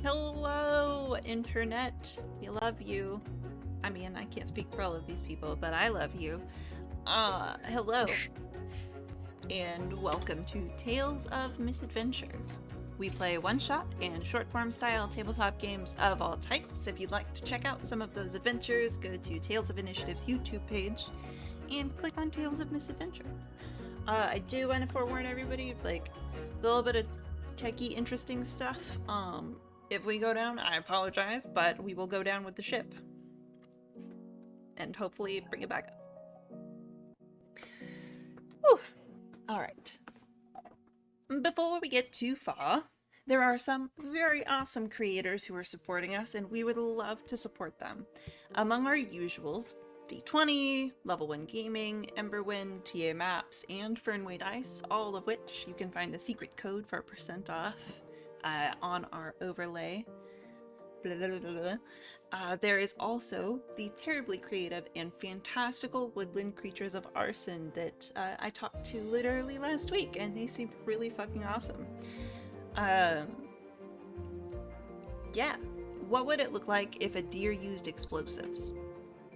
Hello, Internet. We love you. I mean, I can't speak for all of these people, but I love you. Hello, and welcome to Tales of Misadventure. We play one-shot and short-form style tabletop games of all types. If you'd like to check out some of those adventures, go to Tales of Initiative's YouTube page and click on Tales of Misadventure. I do want to forewarn everybody, like, a little bit of techie interesting stuff. If we go down, I apologize, but we will go down with the ship. And hopefully bring it back up. Whew. Alright. Before we get too far, there are some very awesome creators who are supporting us, and we would love to support them. Among our usuals, D20, Level 1 Gaming, Emberwind, TA Maps, and Fernway Dice, all of which you can find the secret code for % off on our overlay. Blah, blah, blah, blah. There is also the terribly creative and fantastical woodland creatures of arson that I talked to literally last week, and they seem really fucking awesome. Yeah, what would it look like if a deer used explosives?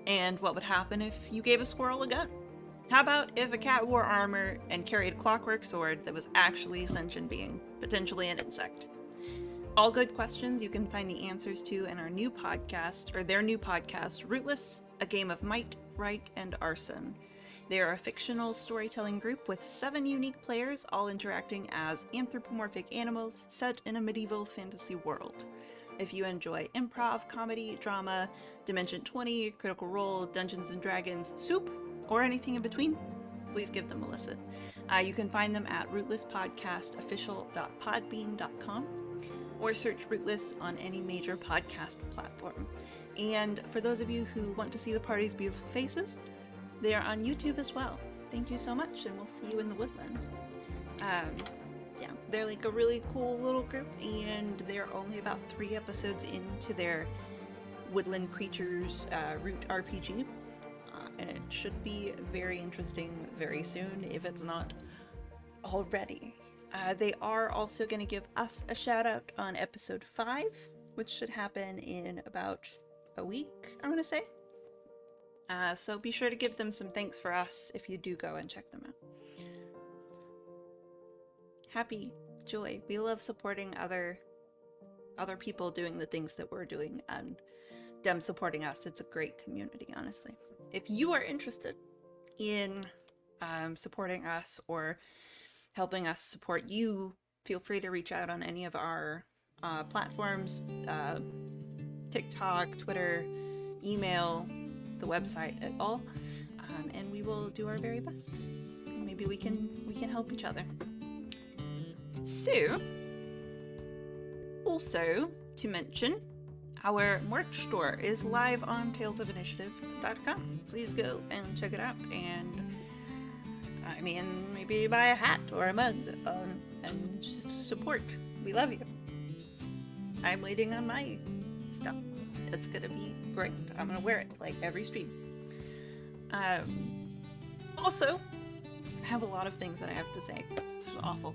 And what would happen if you gave a squirrel a gun? How about if a cat wore armor and carried a clockwork sword that was actually a sentient being, potentially an insect? All good questions you can find the answers to in our new podcast, or their new podcast, Rootless, a game of might, right, and arson. They are a fictional storytelling group with 7 unique players, all interacting as anthropomorphic animals set in a medieval fantasy world. If you enjoy improv, comedy, drama, Dimension 20, Critical Role, Dungeons & Dragons, soup, or anything in between, please give them a listen. You can find them at rootlesspodcastofficial.podbean.com or search Rootless on any major podcast platform. And for those of you who want to see the party's beautiful faces, they are on YouTube as well. Thank you so much, and we'll see you in the woodland. Yeah, they're like a really cool little group, and they're only about 3 episodes into their Woodland Creatures Root RPG, and it should be very interesting very soon, if it's not already. They are also going to give us a shout out on episode 5, which should happen in about a week, I want to say. So be sure to give them some thanks for us if you do go and check them out. Happy, joy. We love supporting other people doing the things that we're doing, and them supporting us. It's a great community, honestly. If you are interested in supporting us or helping us support you, feel free to reach out on any of our platforms, TikTok, Twitter, email, the website, at all, and we will do our very best. Maybe we can help each other. So, also to mention, our merch store is live on talesofinitiative.com. Please go and check it out, and I mean, maybe buy a hat or a mug, and just support. We love you. I'm waiting on my stuff. It's gonna be great. I'm gonna wear it like every stream. Also, I have a lot of things that I have to say. It's awful.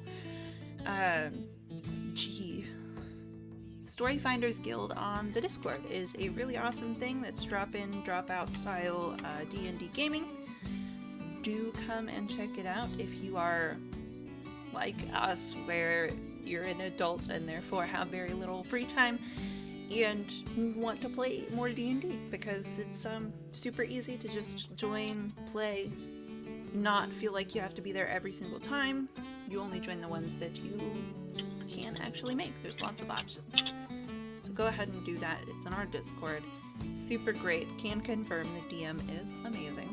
Storyfinders Guild on the Discord is a really awesome thing that's drop-in, drop-out style D&D gaming. Do come and check it out if you are like us, where you're an adult and therefore have very little free time and want to play more D&D, because it's super easy to just join, play, not feel like you have to be there every single time. You only join the ones that you can actually make. There's lots of options. So go ahead and do that. It's in our Discord. Super great. Can confirm the DM is amazing.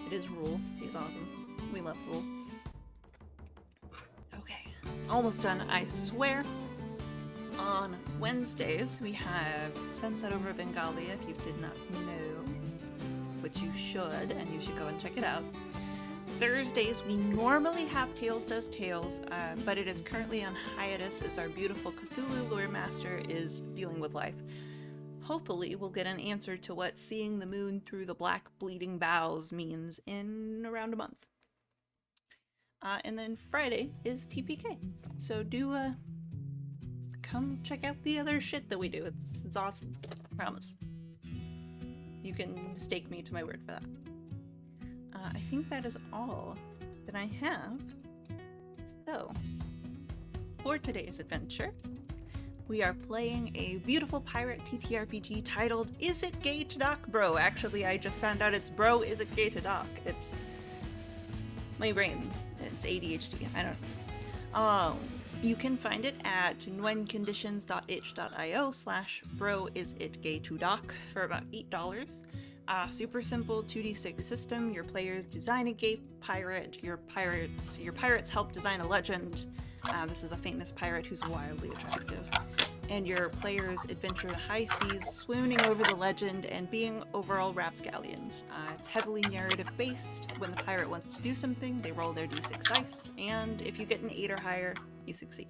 It is Rule. He's awesome. We love Rule. Okay. Almost done, I swear. On Wednesdays, we have Sunset over Bengalia, if you did not know, which you should, and you should go and check it out. Thursdays, we normally have Tales Does Tales, but it is currently on hiatus as our beautiful Cthulhu lore master is dealing with life. Hopefully, we'll get an answer to what seeing the moon through the black bleeding boughs means in around a month. And then Friday is TPK, so do come check out the other shit that we do. It's awesome. Promise. You can stake me to my word for that. I think that is all that I have. So, for today's adventure, we are playing a beautiful pirate TTRPG titled Is It Gay to Dock, Bro? Actually, I just found out it's Bro, Is It Gay to Dock? It's my brain. It's ADHD. I don't know. You can find it at nuenconditions.itch.io/bro-is-it-gay-to-dock for about $8. Super simple 2d6 system. Your players design a gay pirate. Your pirates help design a legend. This is a famous pirate who's wildly attractive. And your players adventure the high seas, swooning over the legend and being overall rapscallions. It's heavily narrative based. When the pirate wants to do something, they roll their d6 dice, and if you get an 8 or higher, you succeed.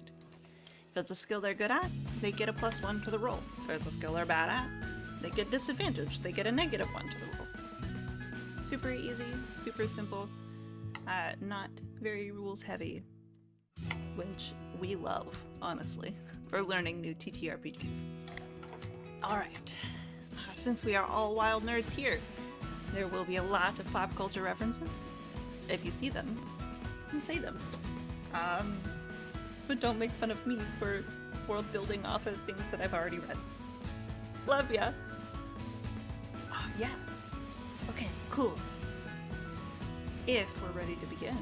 If it's a skill they're good at, they get a +1 to the roll. If it's a skill they're bad at, they get disadvantage. They get a -1 to the roll. Super easy, super simple, not very rules heavy, which we love, honestly, for learning new TTRPGs. Alright, since we are all wild nerds here, there will be a lot of pop culture references. If you see them, you say them. But don't make fun of me for world building off of things that I've already read. Love ya! Oh, yeah. Okay, cool. If we're ready to begin,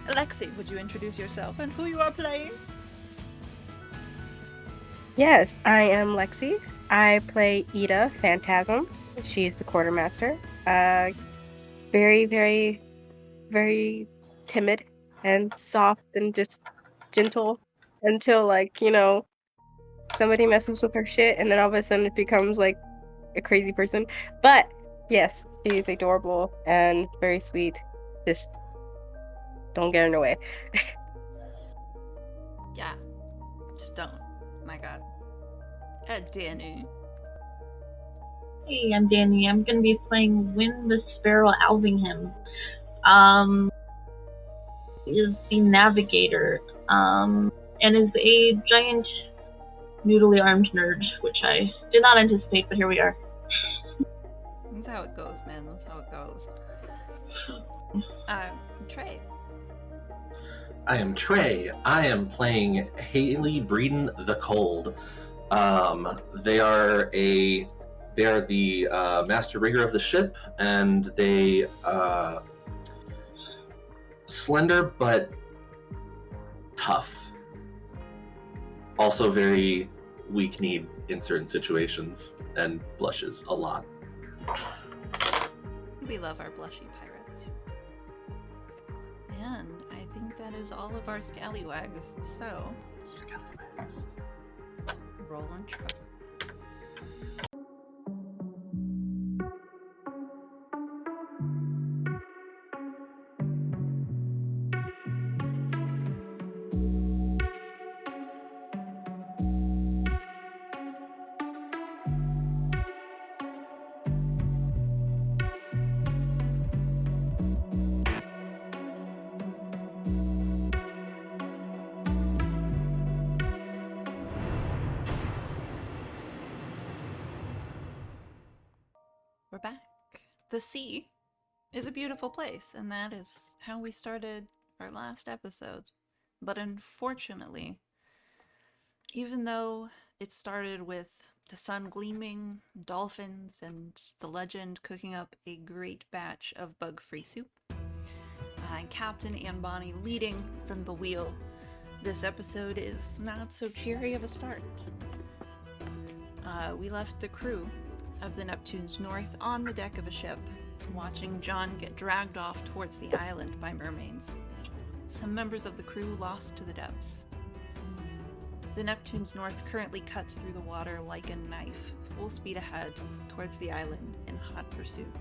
Alexi, would you introduce yourself and who you are playing? Yes, I am Lexi. I play Ida Phantasm. She's the quartermaster. Very, very, very timid and soft and just gentle until, like, somebody messes with her shit and then all of a sudden it becomes like a crazy person. But yes, she's adorable and very sweet. Just don't get in her way. Yeah, just don't. My god. Danny. Hey, I'm Danny. I'm gonna be playing Win the Sparrow Alvingham. Is the navigator, and is a giant noodly armed nerd, which I did not anticipate, but here we are. That's how it goes, man. That's how it goes. Trey. I am Trey. I am playing Haley Breeden the Cold. They are the master rigger of the ship, and they slender but tough. Also very weak-kneed in certain situations, and blushes a lot. We love our blushy pirates. And I think that is all of our scallywags, so... Scallywags. Roll and try. We're back. The sea is a beautiful place, and that is how we started our last episode. But unfortunately, even though it started with the sun gleaming, dolphins, and the legend cooking up a great batch of bug-free soup, and Captain and Bonnie leading from the wheel, this episode is not so cheery of a start. We left the crew of the Neptune's North on the deck of a ship, watching John get dragged off towards the island by mermaids. Some members of the crew lost to the depths. The Neptune's North currently cuts through the water like a knife, full speed ahead towards the island in hot pursuit.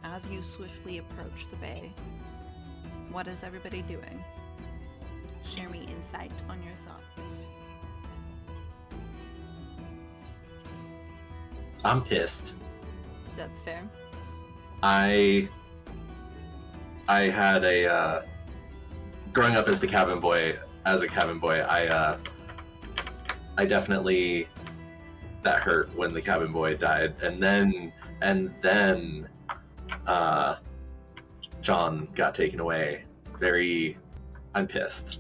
As you swiftly approach the bay, what is everybody doing? Share me insight on your thoughts. I'm pissed. That's fair. I had a growing up as a cabin boy, I definitely, that hurt when the cabin boy died, and then John got taken away. I'm pissed.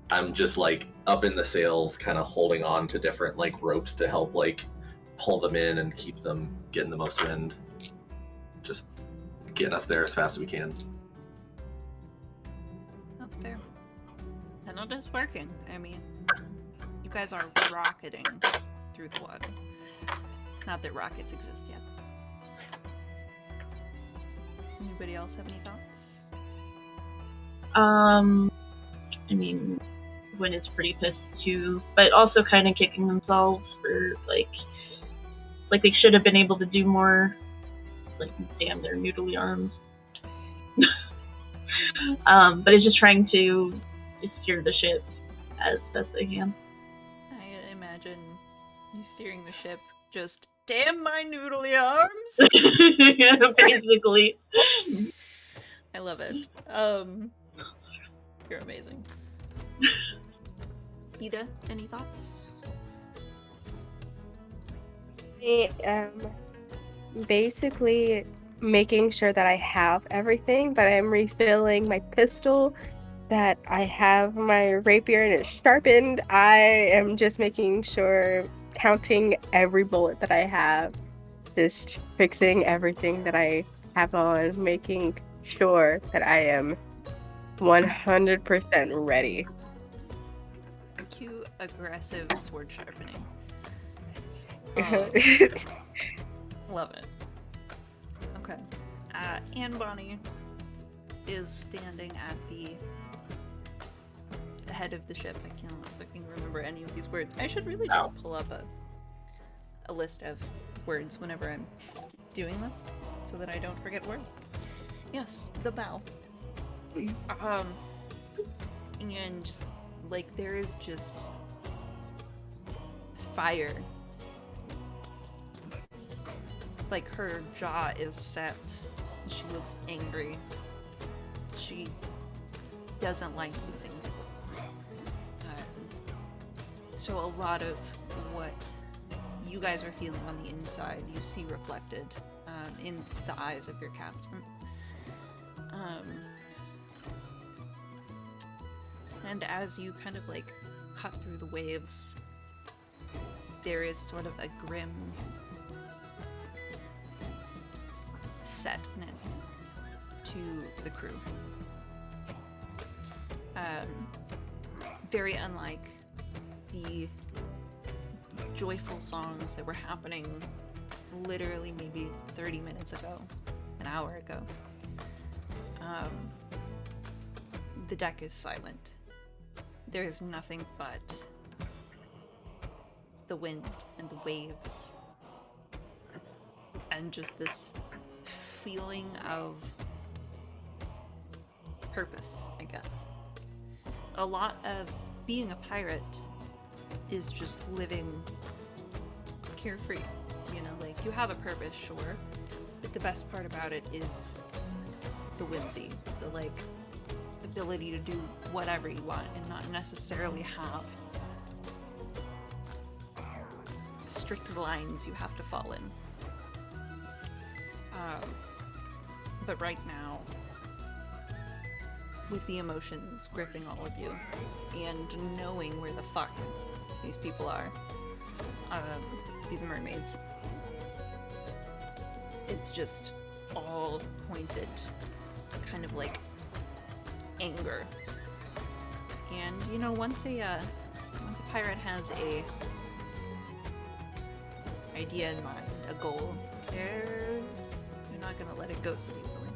I'm just like up in the sails, kind of holding on to different like ropes to help like pull them in and keep them getting the most wind. Just getting us there as fast as we can. That's fair. And it is working. I mean, you guys are rocketing through the water. Not that rockets exist yet. Anybody else have any thoughts? I mean, Gwen is pretty pissed too, but also kind of kicking themselves for like they should have been able to do more. Like, damn, their noodly arms. But it's just trying to steer the ship as best they can. I imagine you steering the ship just, damn my noodly arms! Basically. I love it. You're amazing. Ida, any thoughts? Basically making sure that I have everything, but I'm refilling my pistol, that I have my rapier and it's sharpened. I am just making sure, counting every bullet that I have, just fixing everything that I have on, making sure that I am 100% ready. Cue aggressive sword sharpening. Love it. Okay. Anne Bonnie is standing at the head of the ship. I can't fucking remember any of these words. I should really just pull up a list of words whenever I'm doing this, so that I don't forget words. Yes, the bow. And like there is just fire. Like her jaw is set. She looks angry. She doesn't like losing. So a lot of what you guys are feeling on the inside, you see reflected in the eyes of your captain. And as you kind of like cut through the waves, there is sort of a grim setness to the crew. Very unlike the joyful songs that were happening literally maybe 30 minutes ago, an hour ago. The deck is silent. There is nothing but the wind and the waves and just this feeling of purpose, I guess. A lot of being a pirate is just living carefree, you know, like you have a purpose, sure, but the best part about it is the whimsy, the like ability to do whatever you want and not necessarily have strict lines you have to fall in. But right now, with the emotions gripping all of you and knowing where the fuck these people are, these mermaids, it's just all pointed kind of like anger. And you know, once a pirate has a idea in mind, a goal, you're not gonna let it go so easily.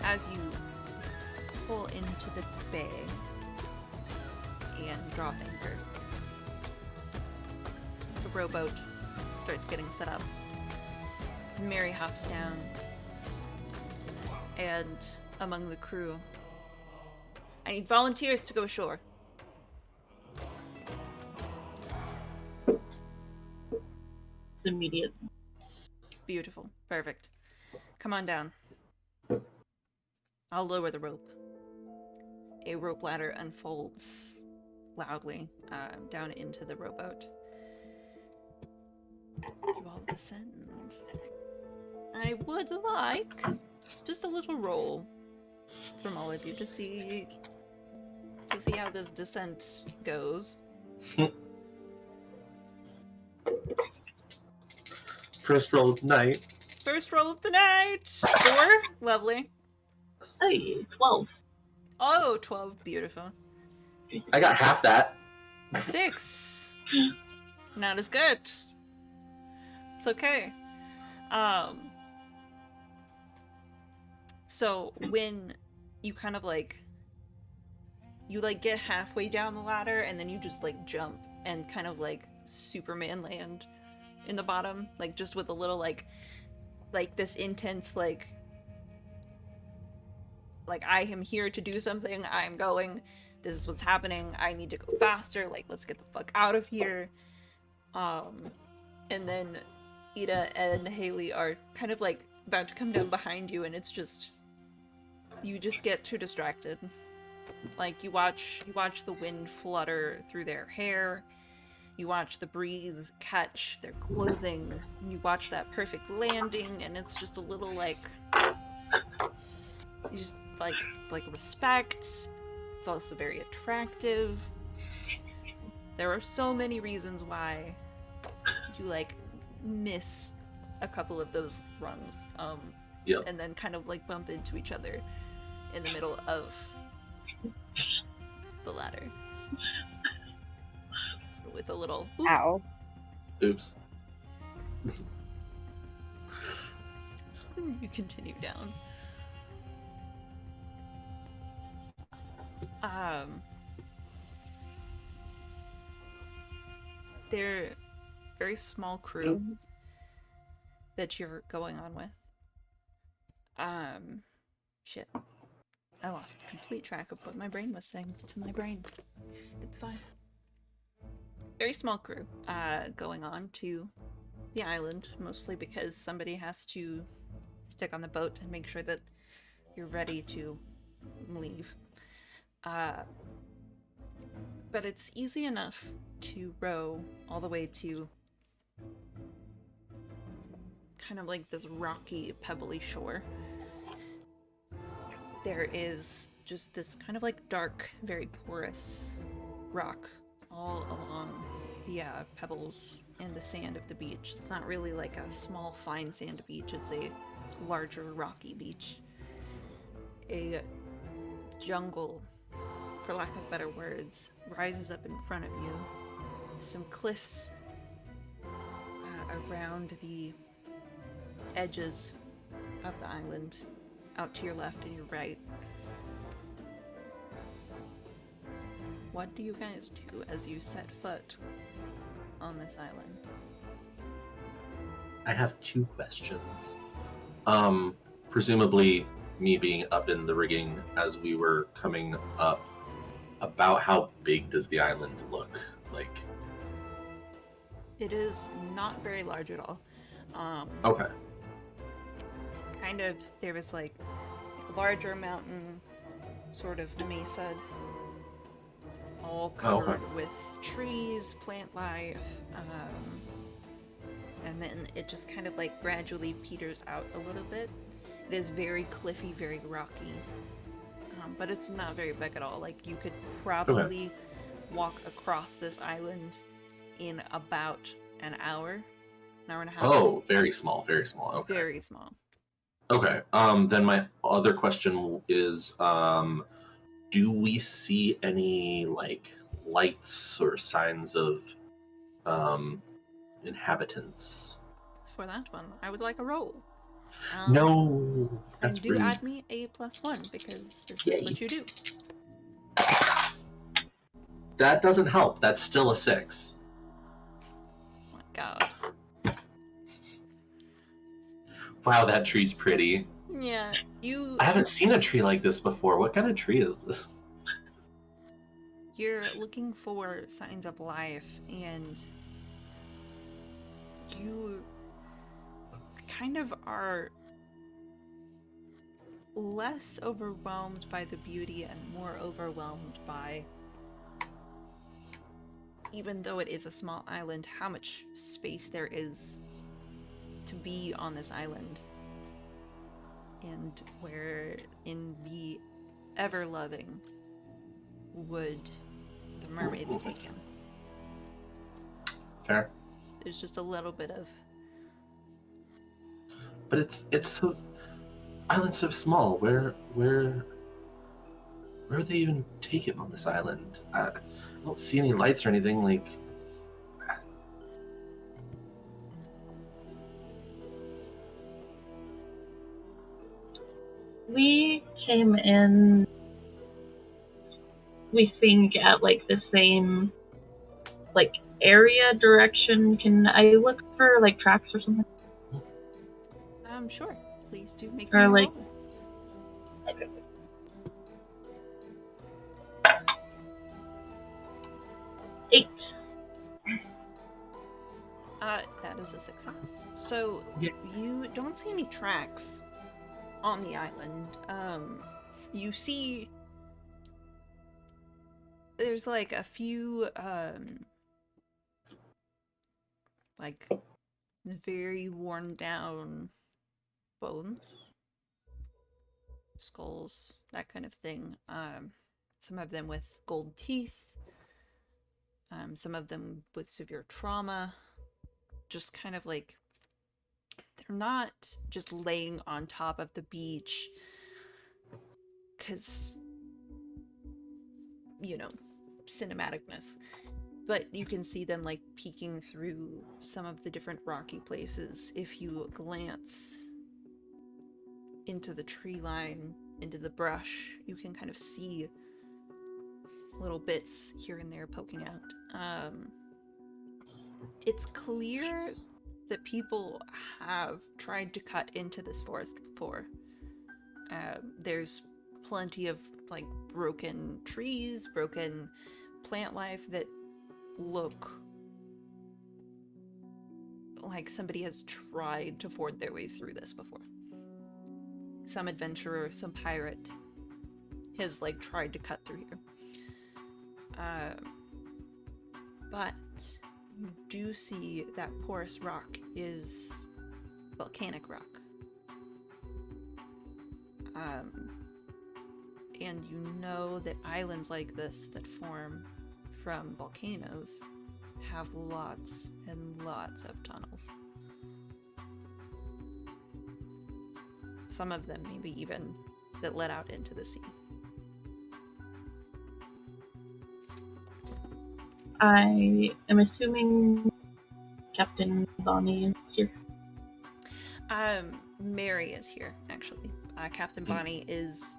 As you pull into the bay and drop anchor, the rowboat starts getting set up. Mary hops down, and among the crew, I need volunteers to go ashore. It's immediate. Beautiful. Perfect. Come on down. I'll lower the rope. a rope ladder unfolds loudly down into the rowboat. You all descend. I would like just a little roll from all of you to see how this descent goes. First roll of the night. First roll of the night. 4. Lovely. Hey, 12. Oh, 12. Beautiful. I got half that. 6. Not as good. It's okay. So when you kind of like get halfway down the ladder and then you just like jump and kind of like Superman land in the bottom, like just with a little like this intense like I am here to do something, I'm going, this is what's happening, I need to go faster, like let's get the fuck out of here. And then Ida and Haley are kind of like about to come down behind you, and it's just you just get too distracted. Like you watch the wind flutter through their hair, you watch the breeze catch their clothing, and you watch that perfect landing, and it's just a little like you just like respect. It's also very attractive. There are so many reasons why you like miss a couple of those rungs, Yep. and then kind of like bump into each other in the middle of the ladder with a little oop. Ow. Oops. You continue down. They're very small crew that you're going on with. Shit. I lost complete track of what my brain was saying to my brain. It's fine. Very small crew, going on to the island, mostly because somebody has to stick on the boat and make sure that you're ready to leave. But it's easy enough to row all the way to kind of like this rocky, pebbly shore. There is just this kind of like dark, very porous rock all along the pebbles and the sand of the beach. It's not really like a small, fine sand beach. It's a larger, rocky beach. A jungle, for lack of better words, rises up in front of you. Some cliffs around the edges of the island, out to your left and your right. What do you guys do as you set foot on this island? I have 2 questions. Presumably me being up in the rigging as we were coming up, about how big does the island look like? It is not very large at all. Okay. It's kind of, there was like a larger mountain, sort of mesa, all covered with trees, plant life, and then it just kind of like gradually peters out a little bit. It is very cliffy, very rocky, but it's not very big at all. Like you could probably walk across this island in about an hour and a half. Oh, very small, very small. Okay. Very small. Okay. Then my other question is, do we see any like lights or signs of inhabitants? For that one, I would like a roll. No, that's and do rude. add me a +1 because this Yay. is what you do. That doesn't help. That's still a 6. Oh my god. Wow, that tree's pretty. Yeah, you. I haven't seen a tree like this before. What kind of tree is this? You're looking for signs of life, and you kind of are less overwhelmed by the beauty and more overwhelmed by, even though it is a small island, how much space there is to be on this island. And where in the ever-loving would the mermaids take him? Fair. There's just a little bit of... But it's so island's so small. Where would they even take him on this island? I don't see any lights or anything. Like, We came in, we think, at like the same like area direction. Can I look for like tracks or something? Sure. Please do make Or, me a like- roll. Okay. 8. That is a success. So, Yeah. you don't see any tracks on the island. You see... There's, like, a few, like, very worn down bones. Skulls, that kind of thing. Some of them with gold teeth. Some of them with severe trauma. Just kind of like, they're not just laying on top of the beach because, you know, cinematicness. But you can see them like peeking through some of the different rocky places. If you glance into the tree line, into the brush, you can kind of see little bits here and there poking out. It's clear that people have tried to cut into this forest before. There's plenty of like broken trees, broken plant life that look like somebody has tried to ford their way through this before. Some adventurer, some pirate has like tried to cut through here. But you do see that porous rock is volcanic rock. And you know that islands like this that form from volcanoes have lots and lots of tunnels. Some of them maybe even that let out into the sea. I am assuming Captain Bonnie is here. Mary is here, actually. Captain Bonnie is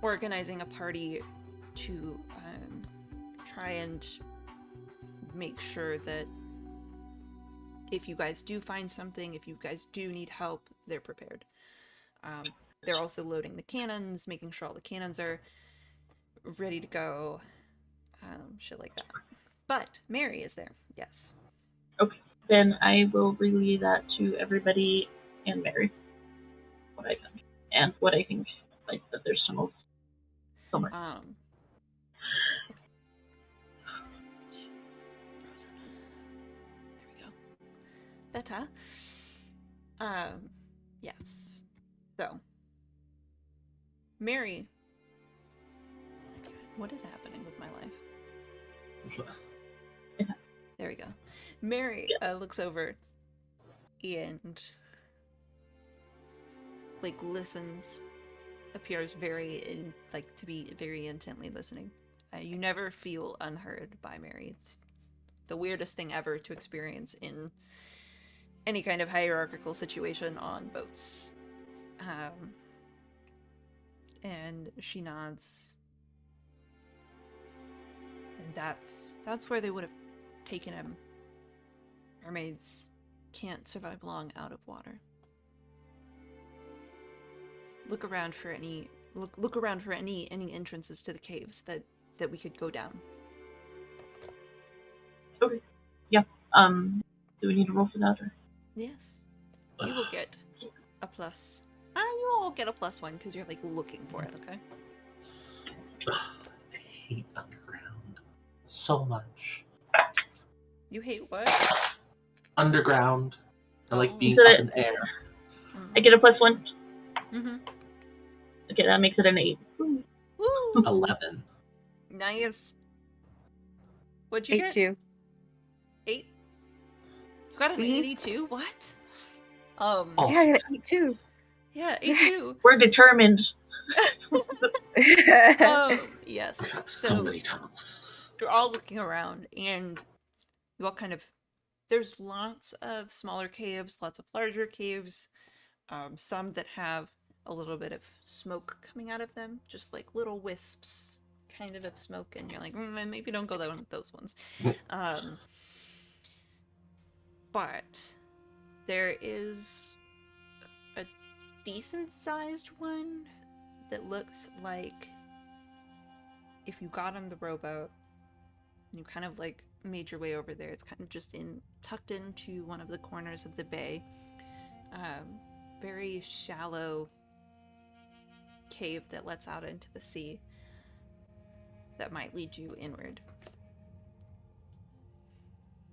organizing a party to try and make sure that if you guys do find something, if you guys do need help, they're prepared. They're also loading the cannons, making sure all the cannons are ready to go, shit like that. But Mary is there, yes. Okay, then I will relay that to everybody and Mary. What I think. And what I think, like, that there's tunnels somewhere. Okay. Rosa. There we go. Better. Yes. So, Mary. What is happening with my life? There we go. Mary looks over and like listens, appears to be very intently listening. You never feel unheard by Mary. It's the weirdest thing ever to experience in any kind of hierarchical situation on boats. And she nods. And that's where they would have taken him. Mermaids can't survive long out of water. Look around for any entrances to the caves that we could go down. Okay. Yeah. Do we need to roll for that? Or? Yes. You will get a plus You all get a +1 because you're like looking for it. Okay. I hate underground so much. You hate what? Underground. I like Oh. being So up that- in air. I get a +1. Mm-hmm. Okay, that makes it an 8. Ooh. Woo! 11. Nice. What'd you get? 82. 8. You got an Mhm. 82? What? All Yeah, I got success. 82. Yeah, 82. We're determined. Yes. I've got so So many tunnels. you're all looking around, and you all kind of. There's lots of smaller caves, lots of larger caves, some that have a little bit of smoke coming out of them, just like little wisps kind of smoke, and you're like, maybe don't go that those ones. But there is a decent sized one that looks like if you got on the rowboat and you kind of like made your way over there, it's kind of just tucked into one of the corners of the bay. Very shallow cave that lets out into the sea that might lead you inward.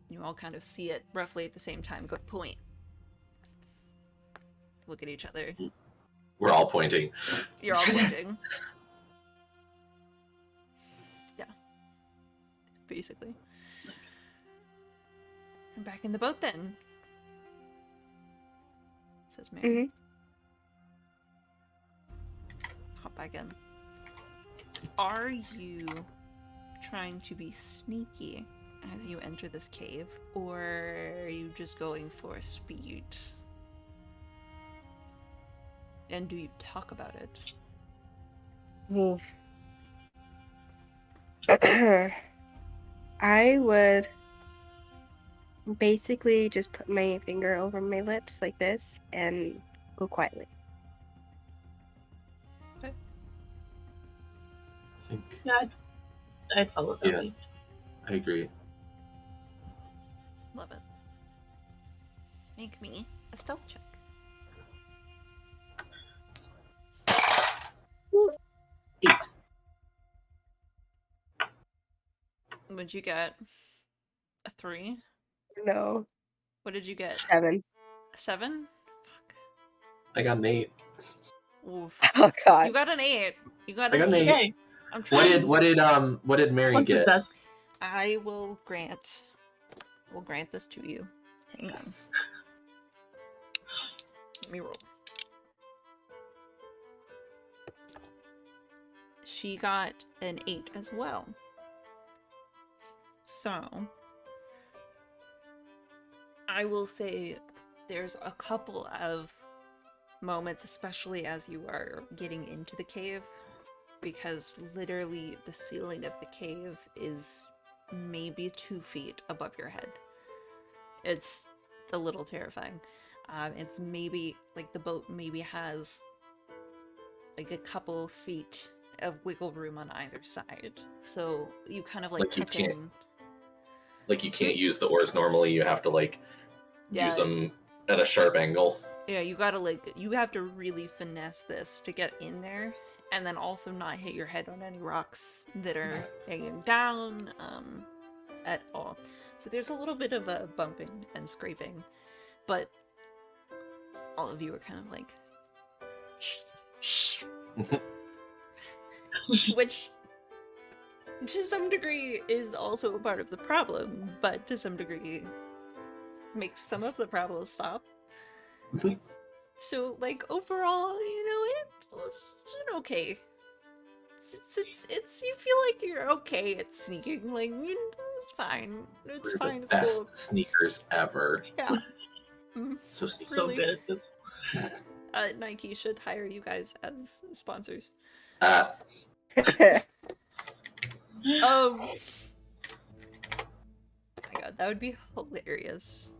You all kind of see it roughly at the same time. Go point. Look at each other. We're all pointing. You're all pointing. Yeah. Basically. I'm back in the boat then. Says Mary. Mhm. Hop back in. Are you trying to be sneaky as you enter this cave, or are you just going for speed? And do you talk about it? Ooh. I would basically just put my finger over my lips like this and go quietly. Okay. I think. Yeah, I'd follow that Yeah. lead. I agree. Love it. Make me a stealth check. Eight. What'd you get? A 3? No, What did you get? 7. A 7? Fuck. I got an 8. Oof. Oh God. You got an 8. You got I an got an 8. 8. Okay, I'm What trying. did Mary one get? success. I will grant this to you. Hang on. Let me roll. She got an 8 as well. So, I will say there's a couple of moments, especially as you are getting into the cave, because literally the ceiling of the cave is maybe 2 feet above your head. It's a little terrifying. It's maybe like the boat maybe has like a couple feet of wiggle room on either side, so you kind of like You tuck can't in. you can't use the oars normally. You have to use Yeah. them at a sharp angle. Yeah, you gotta you have to really finesse this to get in there, and then also not hit your head on any rocks that are hanging down at all. So there's a little bit of a bumping and scraping, but all of you are kind of like, which to some degree is also a part of the problem, but to some degree makes some of the problems stop. So, like, overall, it's an okay. It's you feel like you're okay at sneaking. Like, it's fine. It's We're fine. the It's best cool. sneakers ever. Yeah. Mm, So sneaky. So Really? good at this. Nike should hire you guys as sponsors. Oh my god, that would be hilarious.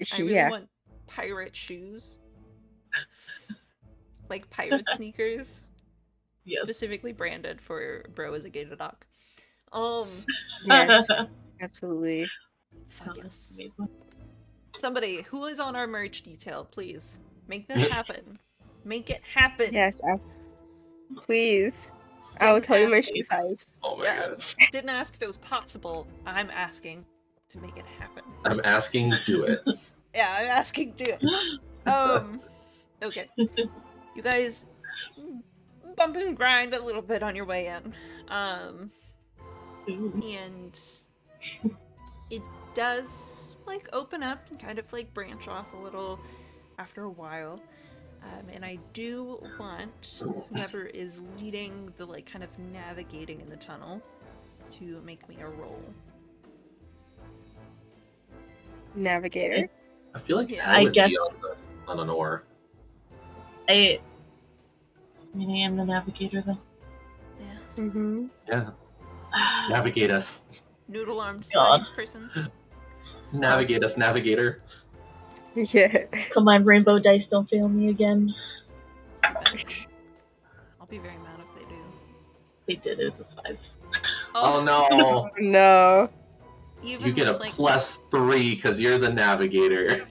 I really Yeah. want pirate shoes. Like pirate sneakers. Yes. Specifically branded for Bro as a Gator Dog. Yes. Absolutely. Fuck yes. Amazing. Somebody who is on our merch detail, please make this happen. Make it happen. Yes, please. I will Didn't tell you my ask- shoe size. Oh my Yeah. gosh. Didn't ask if it was possible. I'm asking to make it happen. I'm asking, do it. Yeah, I'm asking to do it. Okay. You guys bump and grind a little bit on your way in. And it does like open up and kind of like branch off a little after a while. And I do want whoever is leading the like kind of navigating in the tunnels to make me a roll. Navigator. I feel like Yeah. I would guess- be on an oar. I mean, I am the navigator then. Yeah. Mm-hmm. Yeah. Navigate us. Noodle armed God. science person. Navigate us, navigator. Yeah. Come on, rainbow dice, don't fail me again. I'll be very mad if they do. They did it. It's a 5. Oh no. No. Even You get a with, like, +3 because you're the navigator.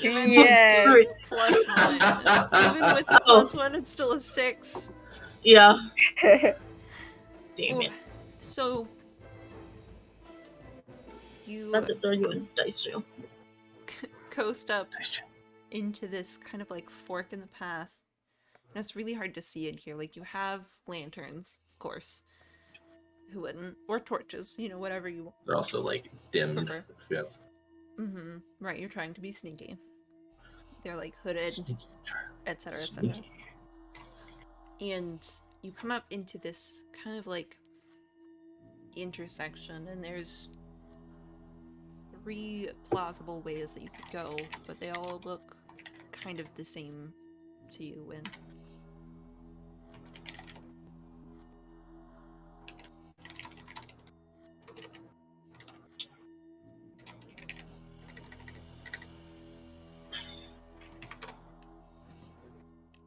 even Yeah. with +1. Even with the +1, it's still a 6. Yeah. Damn Oh, it. so you Not to throw you in dice jail. coast up into this kind of like fork in the path. And it's really hard to see in here. Like, you have lanterns, of course. Who wouldn't? Or torches, you know, whatever you They're also like dimmed. prefer. If you have Mm-hmm. Right, you're trying to be sneaky. They're like hooded, sneaky, etc., etc. sneaky. And you come up into this kind of like intersection, and there's 3 plausible ways that you could go, but they all look kind of the same to you. And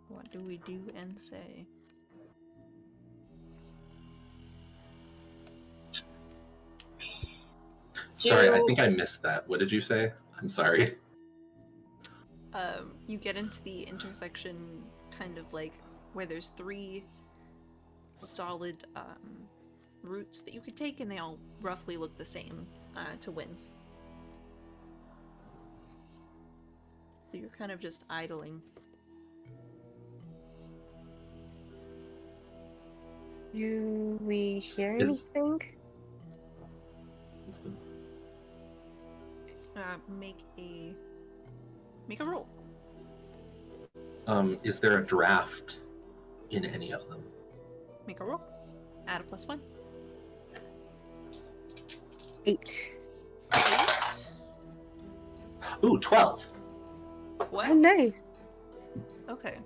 what do we do and say? Sorry, I think I missed that. What did you say? I'm sorry. You get into the intersection, kind of like where there's 3 solid routes that you could take, and they all roughly look the same to win. So you're kind of just idling. Do we hear Is- anything? Make a roll. Is there a draft in any of them? Make a roll. Add a +1. 8. 8. Ooh, 12. What? Oh, nice. Okay.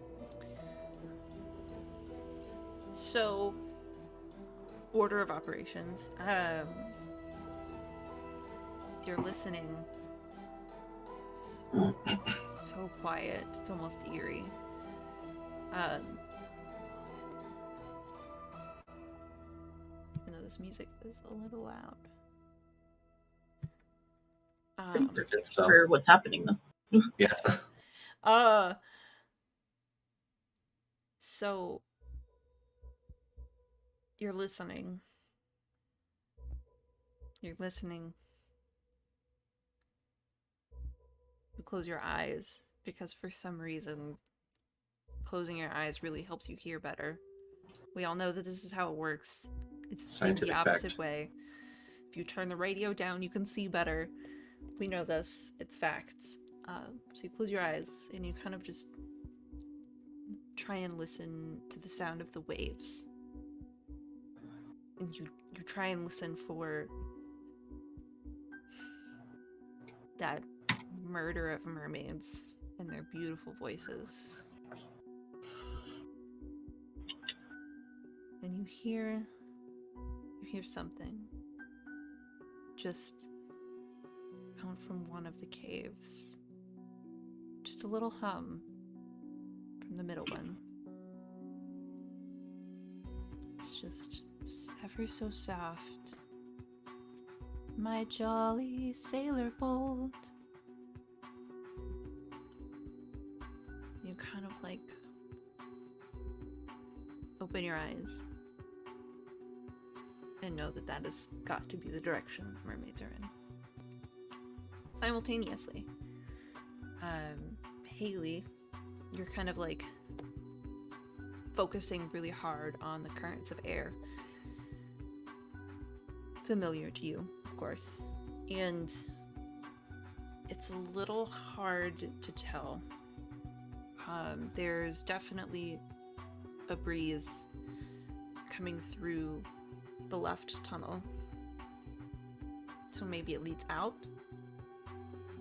So, order of operations. You're listening. It's so quiet. It's almost eerie. Even though this music is a little loud. Good stuff. For what's happening though. Yeah. So you're listening. You're listening. You close your eyes because for some reason closing your eyes really helps you hear better. We all know that this is how it works. It's the same the Scientific opposite fact. way. If you turn the radio down, you can see better. We know this. It's facts. So you close your eyes and you kind of just try and listen to the sound of the waves. And you try and listen for that murder of mermaids and their beautiful voices. And you hear something just out from one of the caves. Just a little hum from the middle one. It's just ever so soft. My jolly sailor bold. You kind of like open your eyes and know that that has got to be the direction the mermaids are in. Simultaneously, Haley, you're kind of like focusing really hard on the currents of air. Familiar to you, of course. And it's a little hard to tell. There's definitely a breeze coming through the left tunnel. So maybe it leads out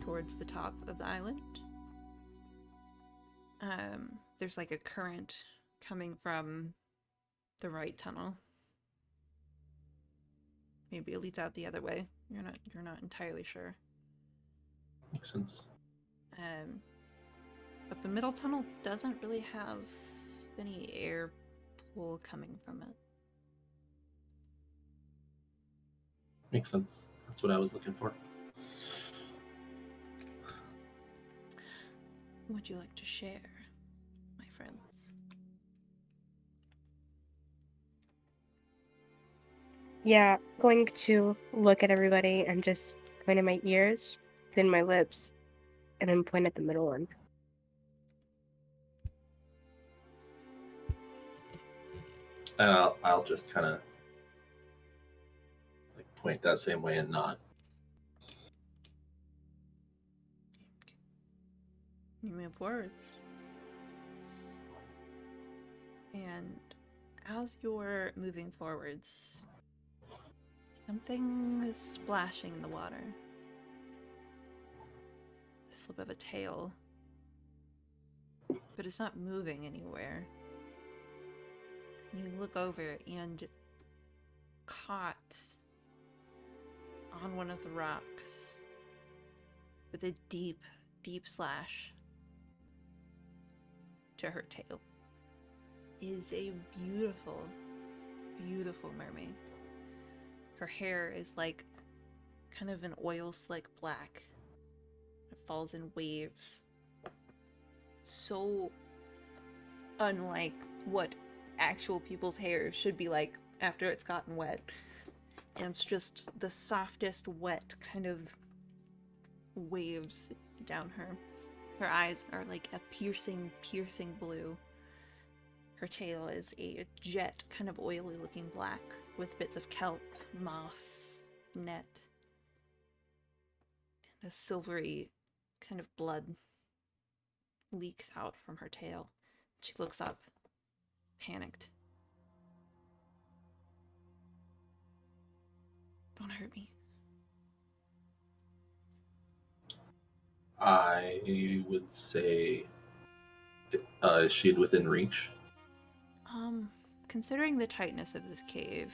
towards the top of the island. There's like a current coming from the right tunnel. Maybe it leads out the other way. You're not entirely sure. Makes sense. But the middle tunnel doesn't really have any air pull coming from it. Makes sense. That's what I was looking for. Would you like to share, my friends? Yeah, going to look at everybody and just point at my ears, then my lips, and then point at the middle one. I'll just kind of like point that same way and nod. You move words. And as you're moving forwards, something is splashing in the water. The slip of a tail. But it's not moving anywhere. You look over and caught on one of the rocks with a deep, deep slash to her tail is a beautiful, beautiful mermaid. Her hair is like kind of an oil slick black. It falls in waves. So unlike what actual people's hair should be like after it's gotten wet. And it's just the softest wet kind of waves down her. Her eyes are like a piercing, piercing blue. Her tail is a jet, kind of oily looking black with bits of kelp, moss, net, and a silvery kind of blood leaks out from her tail. She looks up, panicked. Don't hurt me. I would say, is she within reach? Considering the tightness of this cave,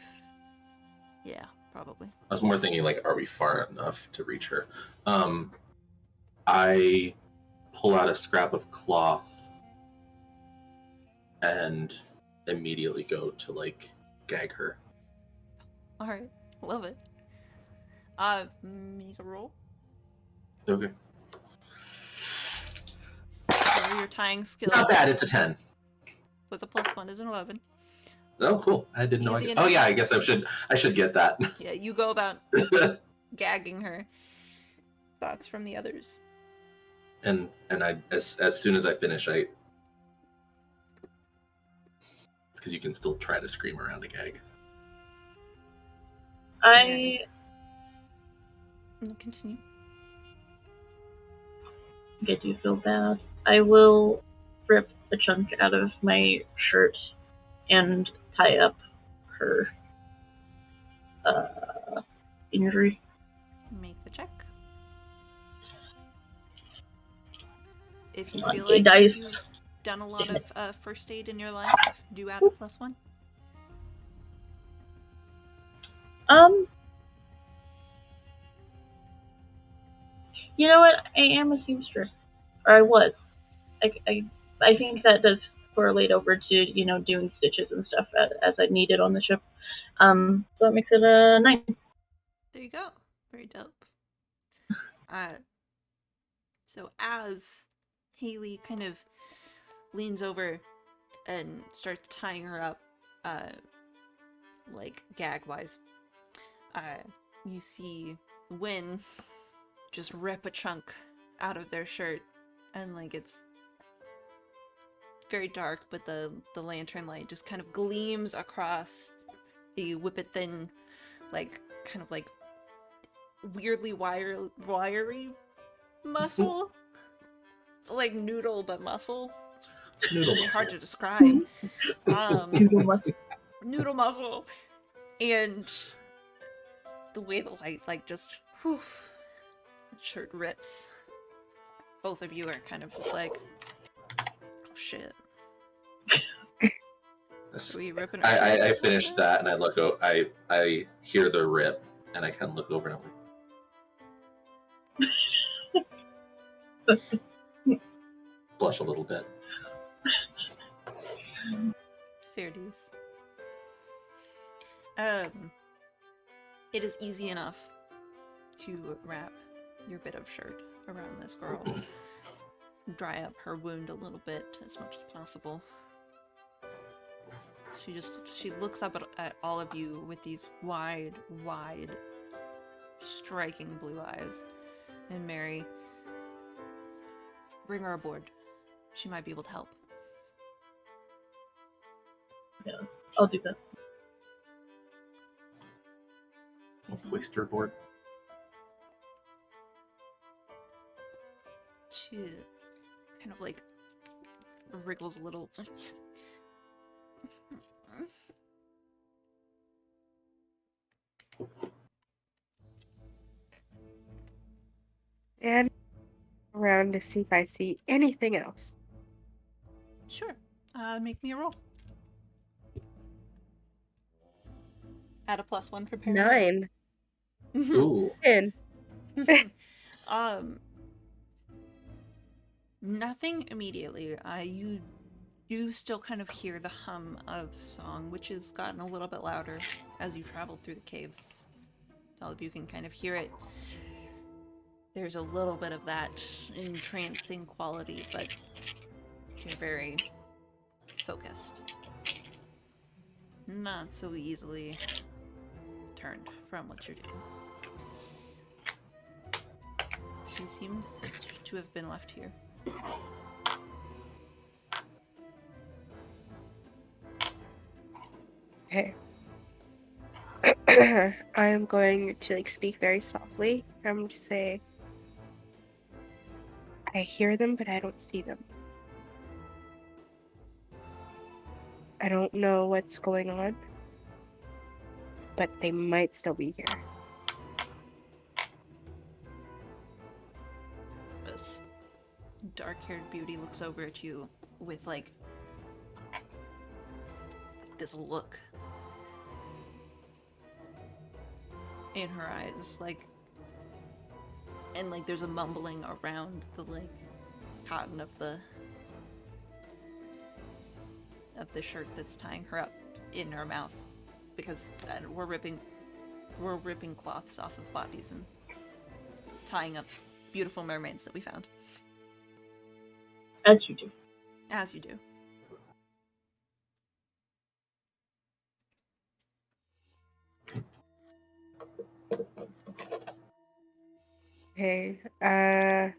yeah, probably. I was more thinking, like, are we far enough to reach her? I pull out a scrap of cloth and immediately go to, like, gag her. Alright, love it. Make a roll. Okay. What are your tying skills? Not bad, it's a 10. With a +1 is an 11. Oh, cool. I didn't know I Easy could. enough. Oh, yeah, I guess I should get that. Yeah, you go about gagging her. Thoughts from the others? and I, as soon as I finish, because you can still try to scream around a gag. I Continue. do feel bad. I will rip a chunk out of my shirt and tie up her injury. Make a check. If you Come on, feel gay like dice. you've done a lot Damn of first aid in your life, do add a +1. You know what? I am a seamstress, or I was. I think that does correlate over to doing stitches and stuff as I needed on the ship. So that makes it a 9. There you go. Very dope. So as Haley kind of leans over and starts tying her up, like gag wise, you see Wynn just rip a chunk out of their shirt, and like it's very dark, but the lantern light just kind of gleams across the whippet thin, like kind of like weirdly wiry muscle. It's like noodle but muscle. It's Noodle really hard muscle. to describe. Google must Noodle muscle, and the way the light like just whew, the shirt rips. Both of you are kind of just like, oh shit. Are we ripping our I shirts finished right now? that and I look. I hear the rip and I kind of look over and I'm like, blush a little bit. Fair dues. It is easy enough to wrap your bit of shirt around this girl. Dry up her wound a little bit as much as possible. She looks up at all of you with these wide, striking blue eyes. And Mary, bring her aboard. She might be able to help. Yeah, I'll do that. Hoist her board. She kind of like wriggles a little. And around to see if I see anything else. Sure. Make me a roll. Add a +1 for paranoia. 9. Ooh. 10. Nothing immediately. You still kind of hear the hum of song, which has gotten a little bit louder as you travel through the caves. All of you can kind of hear it. There's a little bit of that entrancing quality, but you're very focused. Not so easily turned from what you're doing. She seems to have been left here. Okay. I am going to like speak very softly. I'm just say, I hear them, but I don't see them. I don't know what's going on, but they might still be here. This dark-haired beauty looks over at you with like this look in her eyes, like, and like there's a mumbling around the like cotton of the shirt that's tying her up in her mouth, because we're ripping cloths off of bodies and tying up beautiful mermaids that we found. As you do. As you do. Okay. I'm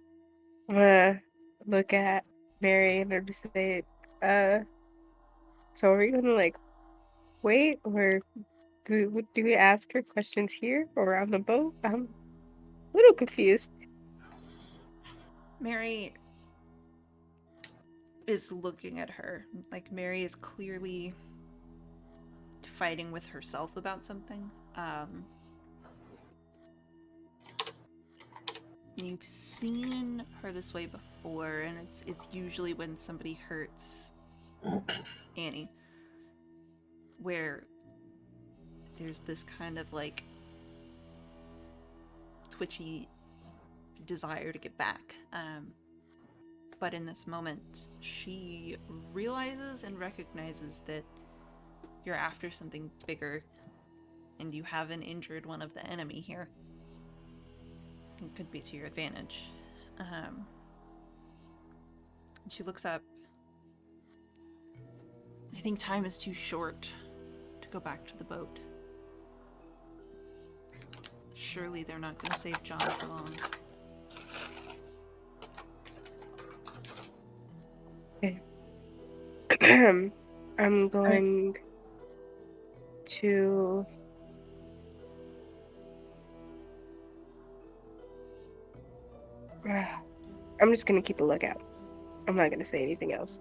gonna look at Mary and I'm just say, so are we gonna like wait, or do we ask her questions here or on the boat? I'm a little confused. Mary is looking at her. Like, Mary is clearly fighting with herself about something. You've seen her this way before, and it's usually when somebody hurts Annie, where there's this kind of like twitchy desire to get back. But in this moment, she realizes and recognizes that you're after something bigger, and you haven't injured one of the enemy here. It could be to your advantage. She looks up. I think time is too short to go back to the boat. Surely they're not going to save John for long. Okay. I'm going to... I'm just going to keep a lookout. I'm not going to say anything else.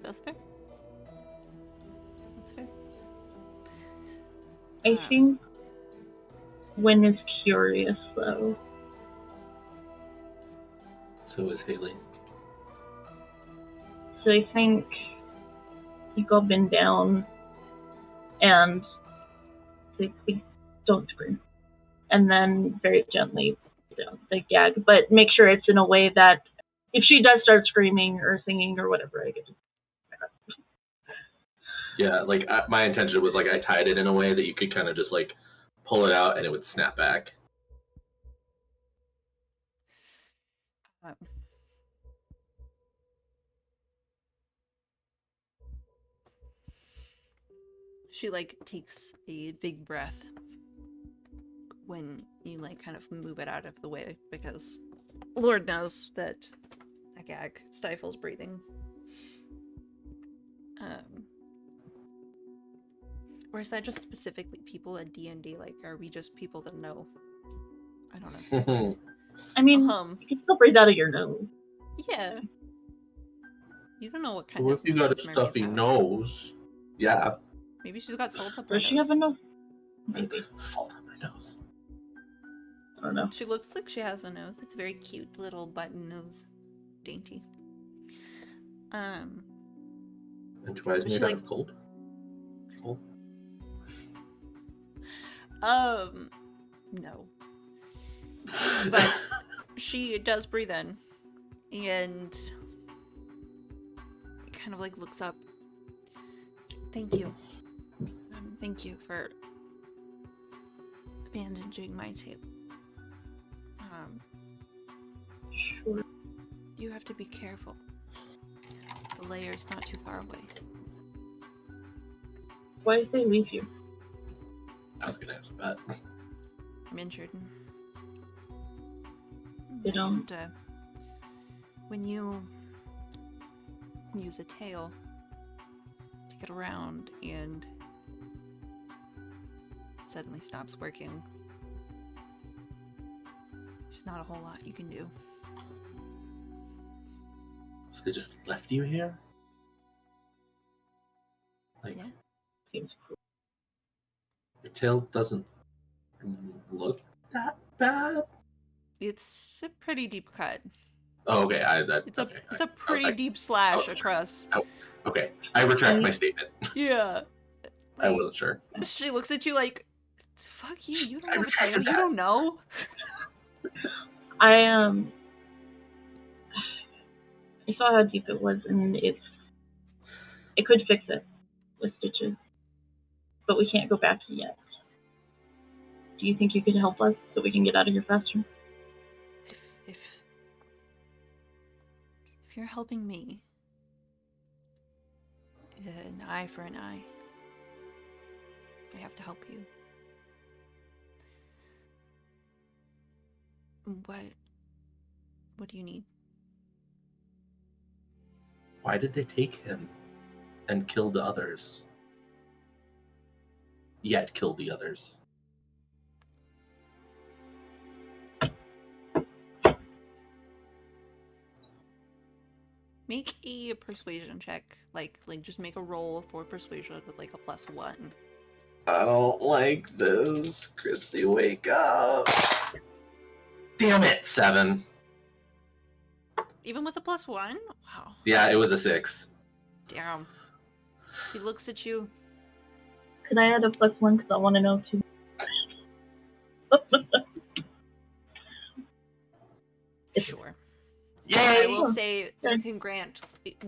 That's fair. That's fair. I think Wynn is curious, though. So is Haley. So I think you go bend down and say, please don't scream. And then very gently, like gag, but make sure it's in a way that if she does start screaming or singing or whatever, I get to. Yeah, like my intention was like I tied it in a way that you could kind of just like pull it out and it would snap back. She like takes a big breath when you like kind of move it out of the way, because Lord knows that a gag stifles breathing. Or is that just specifically people at D&D? Like, are we just people that know? I don't know. I mean, you can still breathe out of your nose. Yeah. You don't know what kind Well, of if you got a these mermaids stuffy have. nose, yeah. Maybe she's got salt up her Does she have a nose? Maybe. Salt on her nose. I don't know. She looks like she has a nose. It's a very cute little button nose. Dainty. And why is She, made like- out of cold? Coal? No. But she does breathe in and kind of like looks up. Thank you. Thank you for bandaging my tail. Sure. You have to be careful. The layer's not too far away. Why did they leave you? I was gonna ask that. I'm injured. You don't. And, when you use a tail to get around and it suddenly stops working, there's not a whole lot you can do. So they just left you here? Like, Yeah. Seems cruel. your tail doesn't look that bad? It's a pretty deep cut. Oh, okay. It's a okay. it's a pretty deep slash across. Okay, I retract my statement. Yeah. I wasn't sure. She looks at you like, "Fuck you! You don't I have a tail. retracted You that. don't know." I saw how deep it was, and it could fix it with stitches, but we can't go back yet. Do you think you could help us so we can get out of here faster? If you're helping me, an eye for an eye. I have to help you. What do you need? Why did they take him and kill the others? Yet kill the others. Make a persuasion check. Like just make a roll for persuasion with like a +1. I don't like this. Christy, wake up. Damn it, 7. Even with a +1? Wow. Yeah, it was a 6. Damn. He looks at you. Can I add a +1 because I want to know too? Sure. Yay! I will say you can grant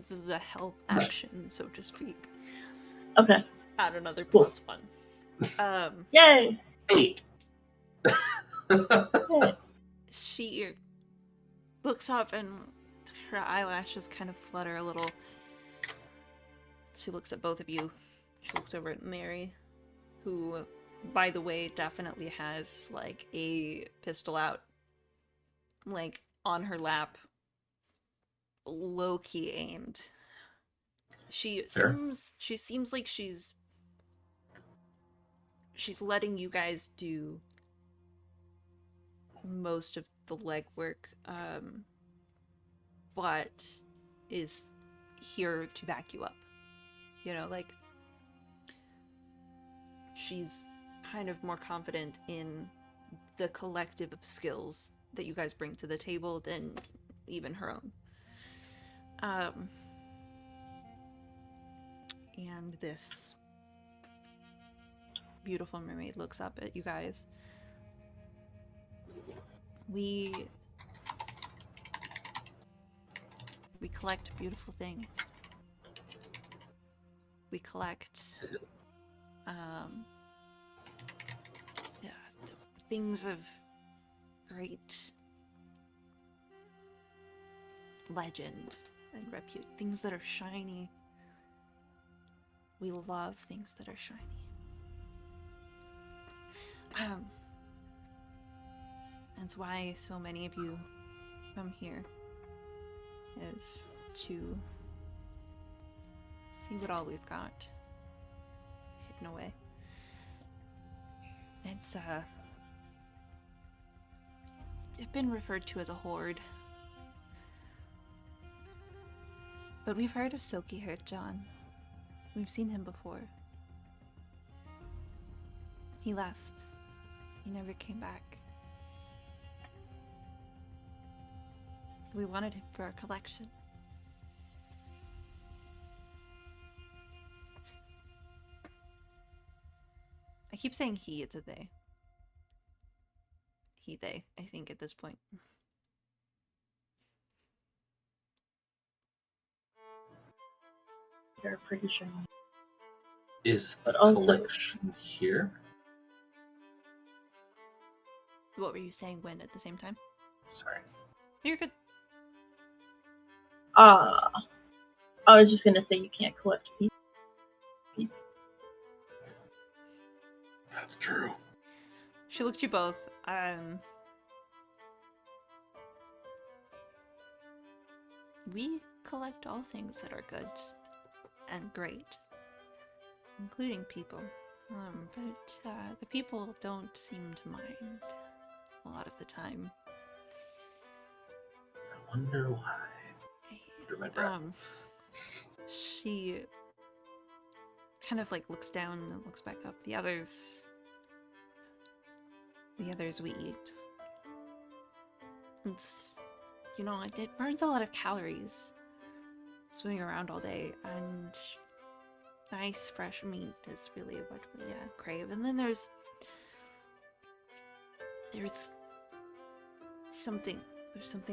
the help action, so to speak. Okay. Add another Cool. +1. Yay! 8. She looks up and her eyelashes kind of flutter a little. She looks at both of you. She looks over at Mary, who, by the way, definitely has like a pistol out, like on her lap, low key aimed. She Fair. seems like she's letting you guys do most of the legwork, but is here to back you up. You know, like, she's kind of more confident in the collective of skills that you guys bring to the table than even her own. And this beautiful mermaid looks up at you guys. We collect beautiful things. We collect yeah, things of great legend and repute, things that are shiny. We love things that are shiny. That's why so many of you come here, is to see what all we've got hidden away. It's been referred to as a hoard, but we've heard of Silky Haired John. We've seen him before. He left. He never came back. We wanted him for our collection. I keep saying he, it's a they. He, they, I think at this point. They're pretty shiny. Is the But also- collection here? What were you saying when at the same time? Sorry. You're good. I was just gonna say you can't collect people. That's true. She looked at you both. We collect all things that are good and great, including people. But the people don't seem to mind a lot of the time. I wonder why. Under my breath. She kind of like looks down and then looks back up. The others we eat. It's, you know, it burns a lot of calories swimming around all day, and nice fresh meat is really what we crave. And then there's something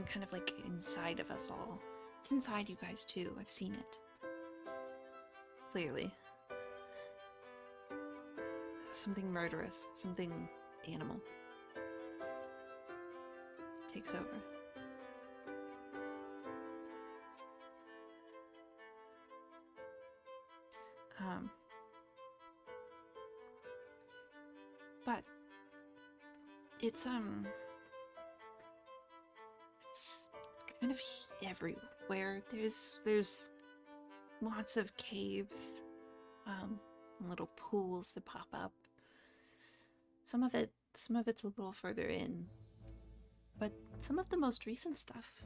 kind of like inside of us all. It's inside you guys too. I've seen it. Clearly. Something murderous, something animal takes over. But it's kind of everywhere. There's lots of caves, little pools that pop up. Some of it's a little further in, but some of the most recent stuff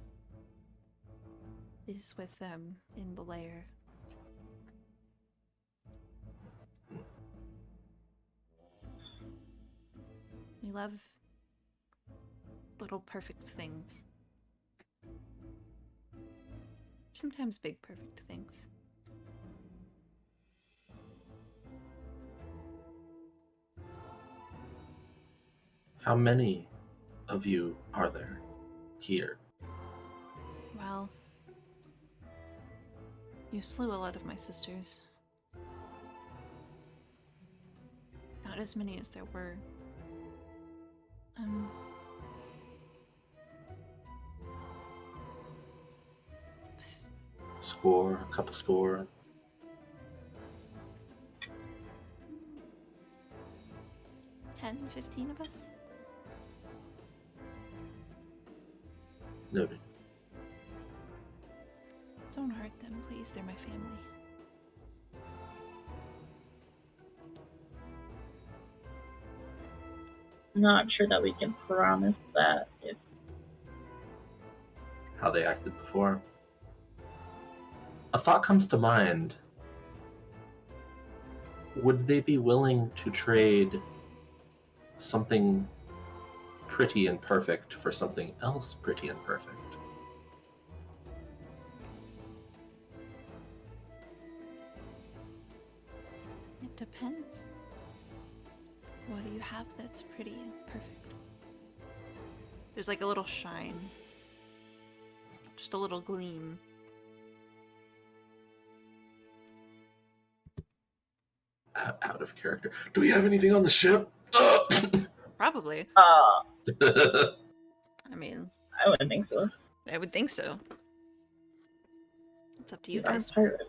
is with them in the lair. We love little perfect things. Sometimes big perfect things. How many of you are there here? Well, you slew a lot of my sisters. Not as many as there were. Score, a couple score. 10, 15 of us? Noted. Don't hurt them, please. They're my family. Not sure that we can promise that if How they acted before. A thought comes to mind. Would they be willing to trade something pretty and perfect for something else pretty and perfect? It depends. What do you have that's pretty and perfect? There's like a little shine. Just a little gleam. Out of character. Do we have anything on the ship? Probably. I I mean, wouldn't think so. I would think so. It's up to you We are guys. pirates.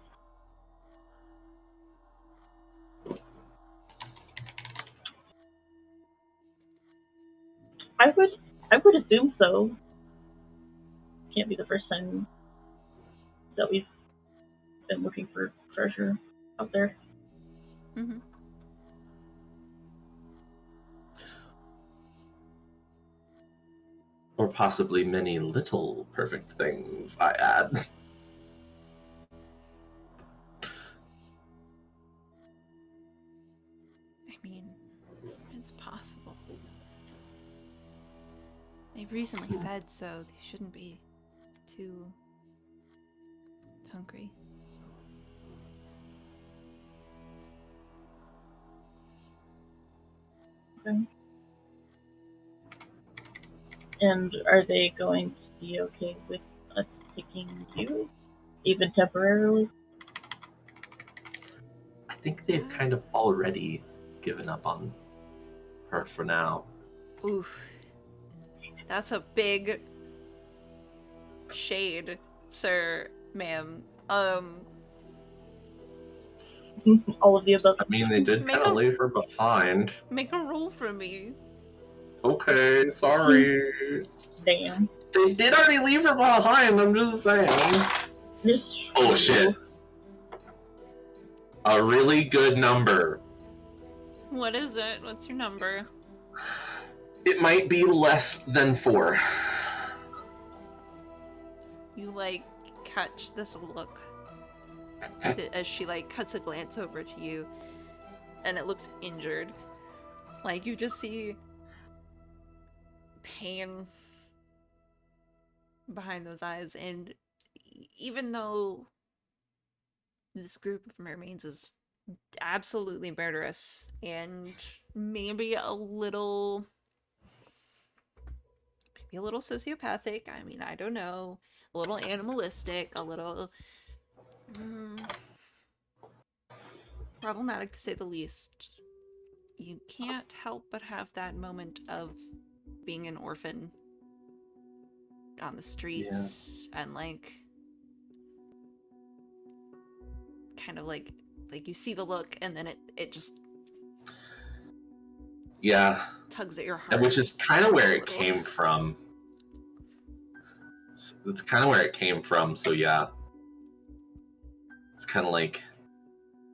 I would assume so. Can't be the first time that we've been looking for treasure out there. Mm-hmm. Or possibly many little perfect things, I add. I mean, it's possible. They've recently fed, so they shouldn't be too hungry. Okay. And are they going to be okay with us taking you, even temporarily? I think they've kind of already given up on her for now. Oof. That's a big shade, sir, ma'am. All of the above. I mean, they did kind of leave her behind. Make a roll for me. Okay, sorry. Damn. They did already leave her behind, I'm just saying. Oh shit. A really good number. What is it? What's your number? It might be less than 4. You, like, catch this look as she, like, cuts a glance over to you, and it looks injured. Like, you just see pain behind those eyes, and even though this group of mermaids is absolutely murderous and maybe a little sociopathic, I mean, I don't know, a little animalistic, a little problematic to say the least, you can't help but have that moment of being an orphan on the streets and like kind of like you see the look and then it just tugs at your heart, which is kind of where it came from. It's kind of where it came from, so yeah, it's kind of like,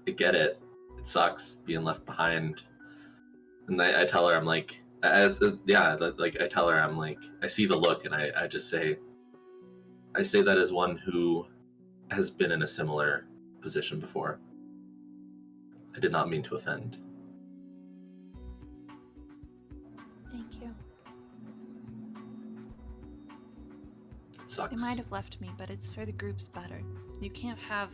I get it, it sucks being left behind. And I tell her, I'm like, I tell her, I'm like, I see the look, and I just say, I say that as one who has been in a similar position before. I did not mean to offend. Thank you. It sucks. They might have left me, but it's for the group's better. You can't have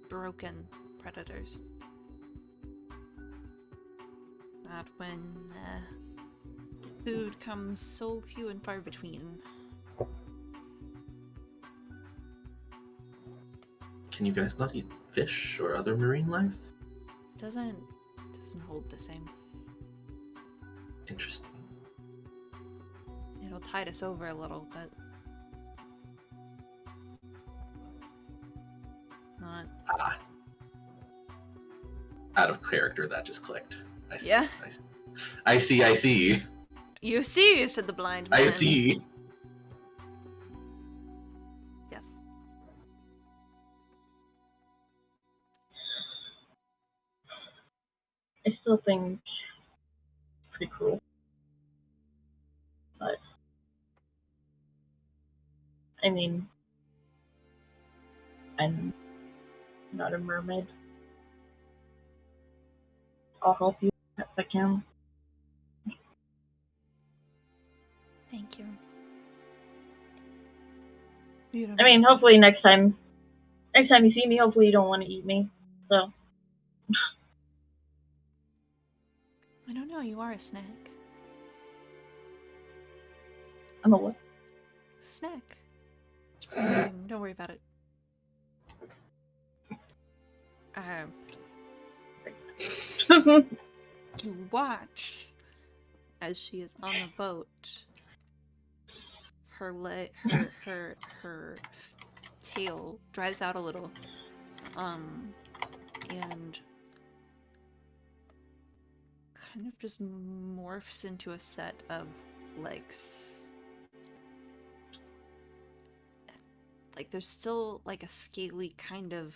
broken predators. Not when food comes so few and far between. Can you guys not eat fish or other marine life? Doesn't hold the same. Interesting. It'll tide us over a little, but not. Out of character, that just clicked. I see. Yeah. I see. I see. You see, said the blind man. I see. Yes. I still think it's pretty cruel. But, I mean, I'm not a mermaid. I'll help you if I can. Thank you. You don't I mean, know hopefully what next time you see me, hopefully you don't want to eat me. So, I don't know. You are a snack. I'm a what? Snack. Don't worry about it. You watch as she is on the boat. Her tail dries out a little, and kind of just morphs into a set of legs. Like there's still like a scaly kind of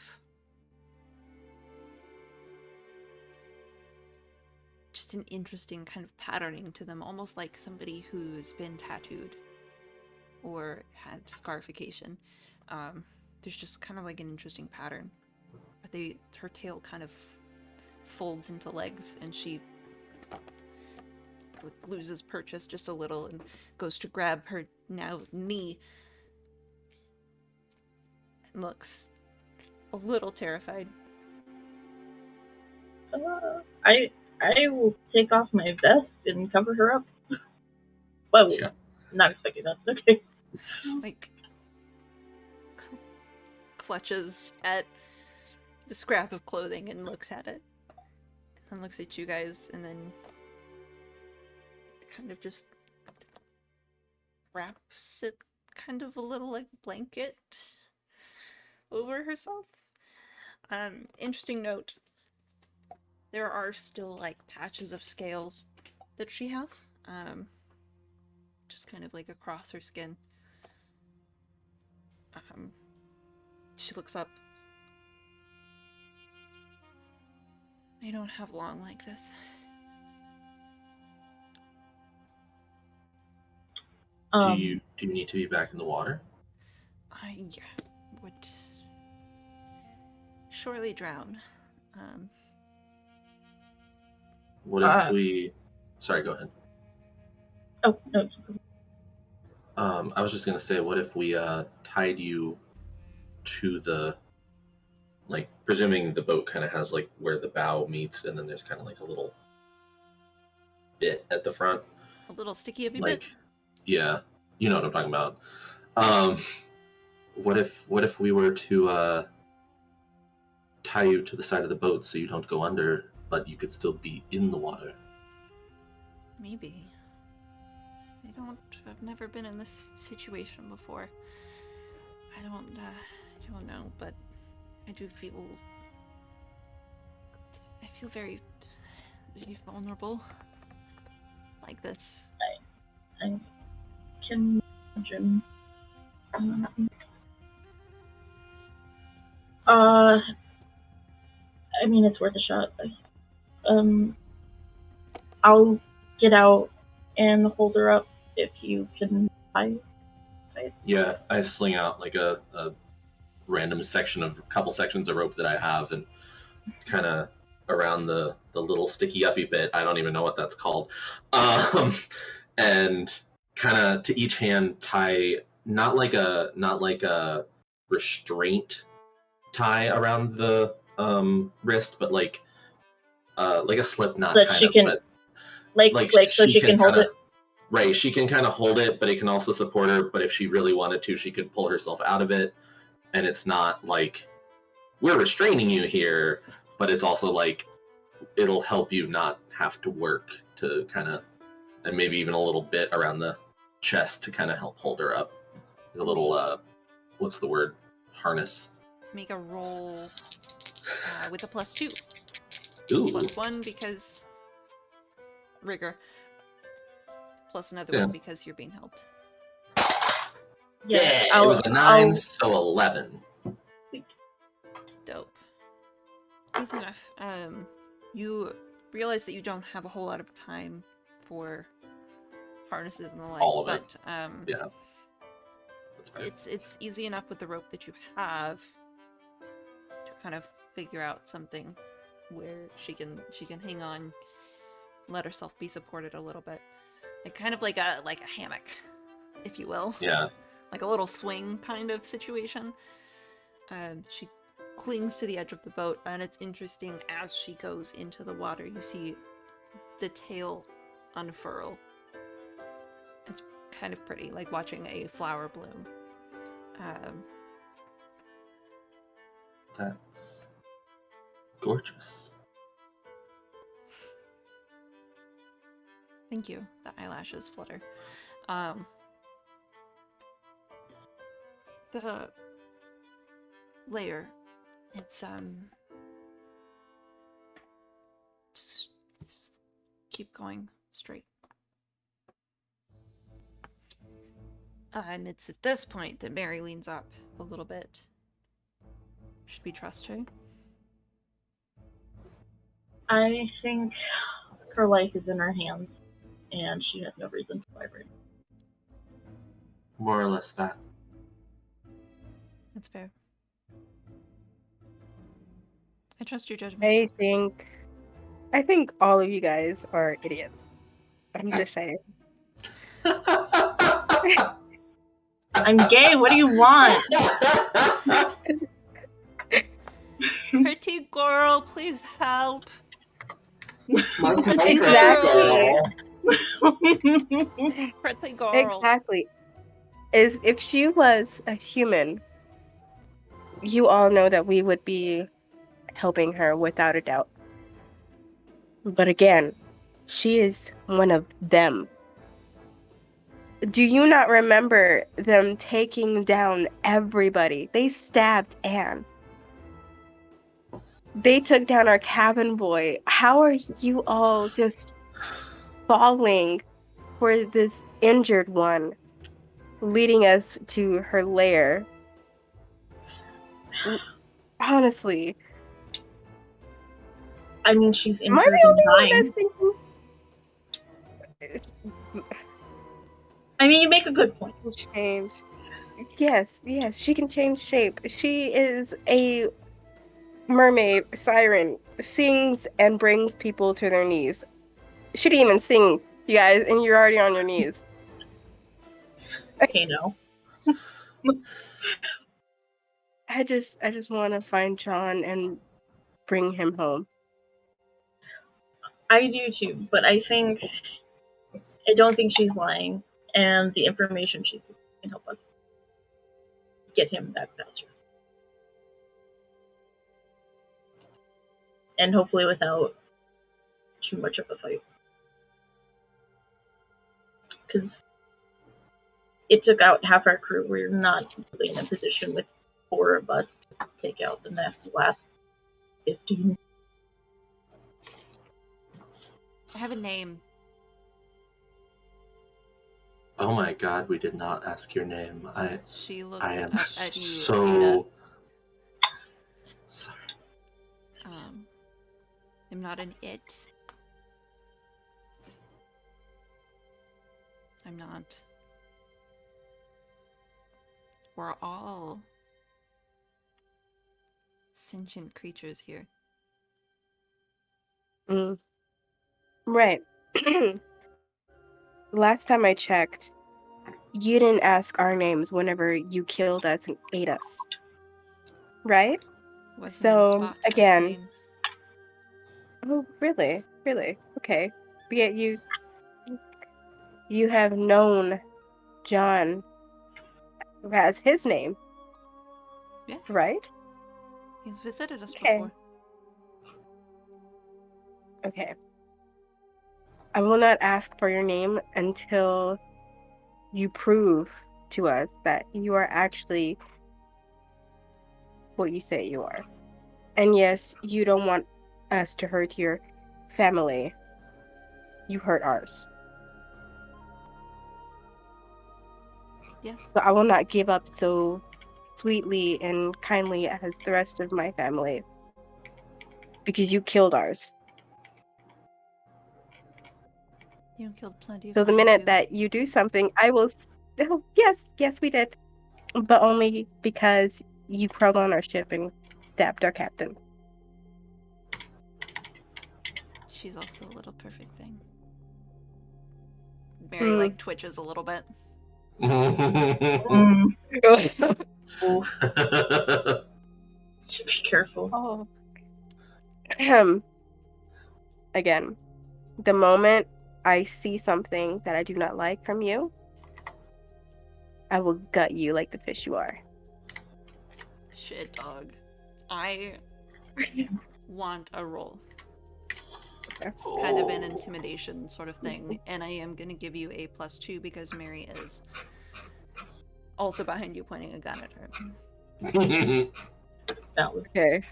just an interesting kind of patterning to them, almost like somebody who's been tattooed or had scarification. There's just kind of like an interesting pattern, but her tail kind of folds into legs, and she loses purchase just a little and goes to grab her now knee and looks a little terrified. I will take off my vest and cover her up. Well, Yeah. not expecting that. Okay. Like clutches at the scrap of clothing and looks at it, and looks at you guys, and then kind of just wraps it kind of a little like a blanket over herself. Interesting note. There are still like patches of scales that she has. Just kind of like across her skin. She looks up. I don't have long like this. Do you need to be back in the water? I would surely drown. What if we? Sorry, go ahead. Oh no. I was just gonna say, what if we tied you to the, like, presuming the boat kind of has like where the bow meets, and then there's kind of like a little bit at the front. A little sticky a bit. Like, yeah, you know what I'm talking about. What if we were to tie you to the side of the boat so you don't go under, but you could still be in the water? Maybe. I've never been in this situation before. I don't know, but I do feel very vulnerable like this. I can imagine. I mean, it's worth a shot. I'll get out and hold her up if you can tie it. Yeah, I sling out like a random couple sections of rope that I have, and kind of around the little sticky uppy bit. I don't even know what that's called. And kind of to each hand tie not like a restraint tie around the wrist, but like a slip knot So kind she of. can, but so she can hold it. Right, she can kind of hold it, but it can also support her. But if she really wanted to, she could pull herself out of it, and it's not like we're restraining you here, but it's also like it'll help you not have to work to kind of, and maybe even a little bit around the chest to kind of help hold her up. A little, what's the word? Harness. Make a roll with a +2. Ooh. +1 because rigor. Plus another Yeah. one because you're being helped. Yeah, it was a 9, so 11. Dope. Easy enough. You realize that you don't have a whole lot of time for harnesses and the like, All of it. but Yeah. That's fair. it's easy enough with the rope that you have to kind of figure out something where she can hang on, let herself be supported a little bit, like kind of like a hammock, if you will. Yeah. Like a little swing kind of situation. She clings to the edge of the boat, and it's interesting as she goes into the water, you see the tail unfurl. It's kind of pretty, like watching a flower bloom. That's gorgeous. Thank you. The eyelashes flutter. The layer, it's just keep going straight. It's at this point that Mary leans up a little bit. Should we trust her? I think her life is in her hands, and she has no reason to vibrate. More or less that. That's fair. I trust your judgment. I think all of you guys are idiots. I'm just saying. I'm gay. What do you want? Pretty girl, please help. Pretty Exactly. Pretty girl. Exactly. If she was a human, you all know that we would be helping her without a doubt. But again, she is one of them. Do you not remember them taking down everybody? They stabbed Anne. They took down our cabin boy. How are you all just falling for this injured one, leading us to her lair? Honestly. I mean, she's Am I injured the only and one dying. that's thinking? I mean, you make a good point. Change. Yes, she can change shape. She is a mermaid siren, sings and brings people to their knees. She didn't even sing, you guys, and you're already on your knees. Okay, no. I just want to find John and bring him home. I do too, but I don't think she's lying, and the information she's can help us get him back faster. And hopefully without too much of a fight. Because it took out half our crew. We're not really in a position with 4 of us to take out the last 15. I have a name. Oh my god, we did not ask your name. She looks I am up at you, so Ada. sorry. I'm not an it. I'm not. We're all sentient creatures here. Right. Last time I checked, you didn't ask our names whenever you killed us and ate us. Right? Wasn't in a So, spot to ask again. names. Oh, really? Really? Okay. But yet you have known John as his name, Yes. right? He's visited us Okay. before. Okay. I will not ask for your name until you prove to us that you are actually what you say you are. And yes, you don't want us to hurt your family. you hurt ours. Yes. So I will not give up so sweetly and kindly as the rest of my family. Because you killed ours. You killed plenty of So the mine, minute too. that you do something, I will... Oh, yes, we did. But only because you crawled on our ship and stabbed our captain. She's also a little perfect thing. Mary, like, twitches a little bit. Mm, oh, should be careful. Oh. Again, the moment I see something that I do not like from you, I will gut you like the fish you are. Shit, dog. I want a roll. It's kind of an intimidation sort of thing, and I am going to give you a +2 because Mary is also behind you pointing a gun at her. That was Okay.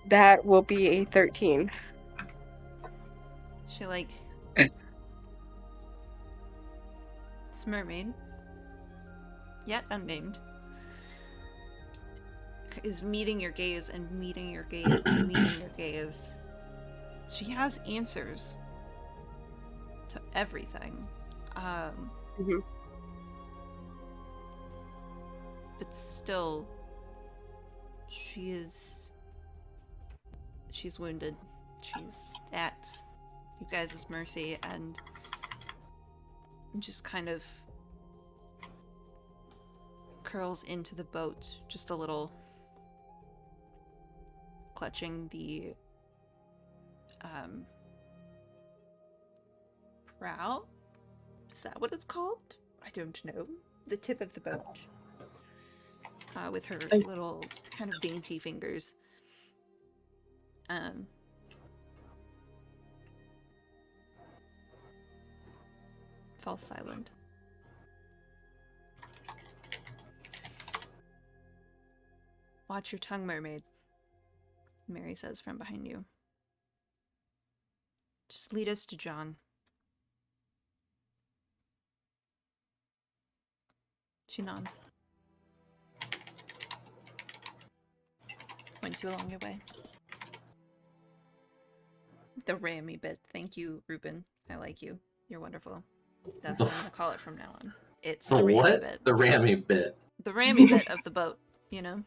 That will be a 13. She, like... This mermaid, yet unnamed, is meeting your gaze and meeting your gaze and meeting your gaze. She has answers to everything. Mhm. But still, she's wounded. She's at you guys' mercy and just kind of curls into the boat just a little, clutching the prow? Is that what it's called? I don't know. The tip of the boat. With her little kind of dainty fingers. Falls silent. Watch your tongue, mermaid, Mary says from behind you. Just lead us to John. She nods. Points you along your way. The Rammy bit. Thank you, Ruben. I like you. You're wonderful. That's what I'm going to call it from now on. It's the Rammy what? bit. The Rammy bit. The Rammy bit of the boat, you know?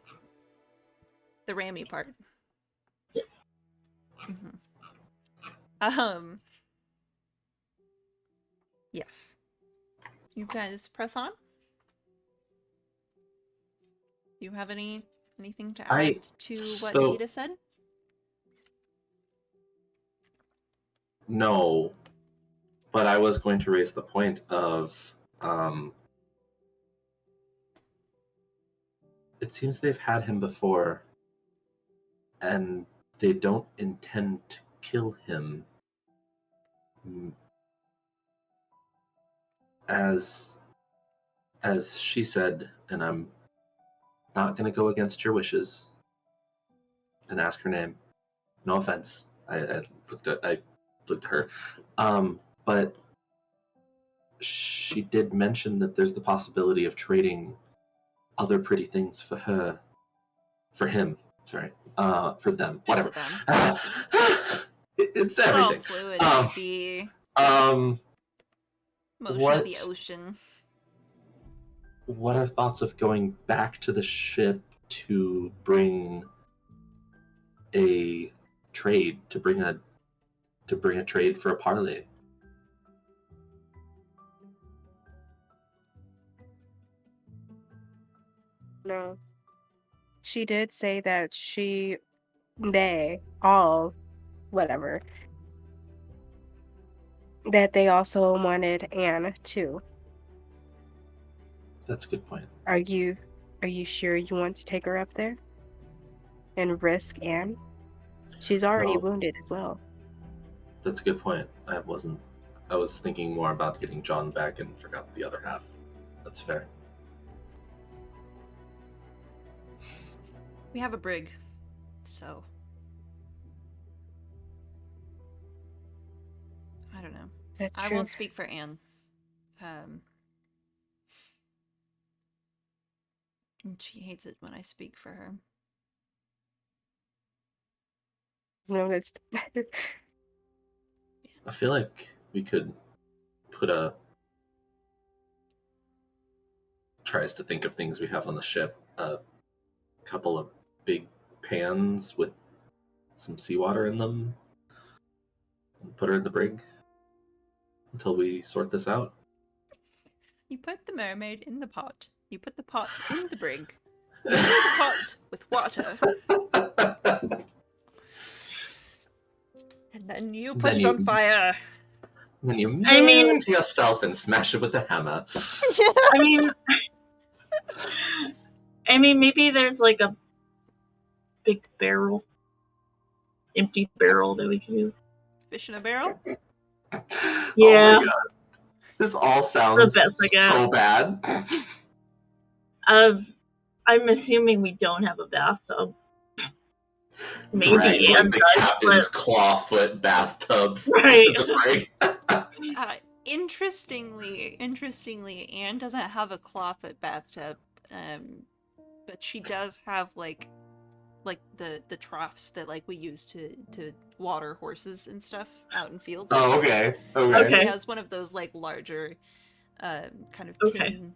The Rammy part. Mm-hmm. Yes. You guys press on? Do you have anything to add to what Ida said? No. But I was going to raise the point of it seems they've had him before and they don't intend to kill him. As she said, and I'm not going to go against your wishes and ask her name. No offense. I looked at her. But she did mention that there's the possibility of trading other pretty things for him. Sorry, for them. Whatever. It's them. It's everything. It's all fluid with the motion of the ocean. What are thoughts of going back to the ship to bring a trade, to bring a trade for a parley? No. She did say that they, all, whatever, that they also wanted Anne too. That's a good point. Are you sure you want to take her up there? And risk Anne? She's already wounded as well. That's a good point. I was thinking more about getting John back and forgot the other half. That's fair. We have a brig, so I don't know. That's I true. won't speak for Anne. And she hates it when I speak for her. No, that's I feel like we could put tries to think of things we have on the ship. A couple of big pans with some seawater in them. And put her in the brig until we sort this out. You put the mermaid in the pot. You put the pot in the brig. You fill the pot with water. And then you put it on fire. Then you I mean- manage yourself and smash it with a hammer. I mean, maybe there's like a big barrel, empty barrel that we can use. Fish in a barrel? Yeah. Oh my god. This all sounds best I got. so bad. I'm assuming we don't have a bathtub. Maybe Drags like Anne the does, captain's clawfoot bathtub Right. to the brig. Interestingly, Anne doesn't have a clawfoot bathtub, but she does have like the troughs that like we use to water horses and stuff out in fields. Oh, okay. Okay. She has one of those like larger, kind of tin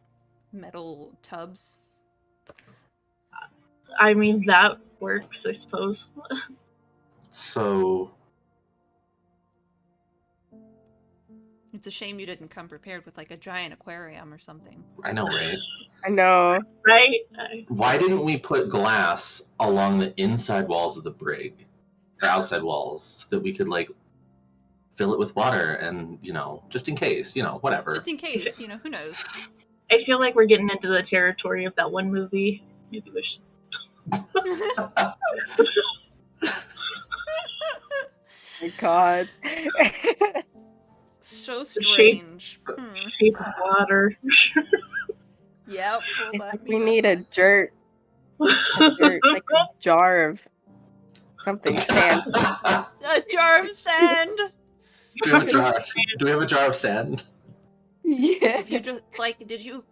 metal tubs. I mean, that works, I suppose. So, It's a shame you didn't come prepared with like a giant aquarium or something. I know, right? I know. Right? Why didn't we put glass along the inside walls of the brig? Or outside walls, so that we could, like, fill it with water and, just in case, whatever. Just in case, who knows? I feel like we're getting into the territory of that one movie. Maybe we should. My God. So strange. Shape of water. Yep. It's like we need a dirt, like a jar of something, sand. A jar of sand. Do we have a jar of sand? Yeah. If you just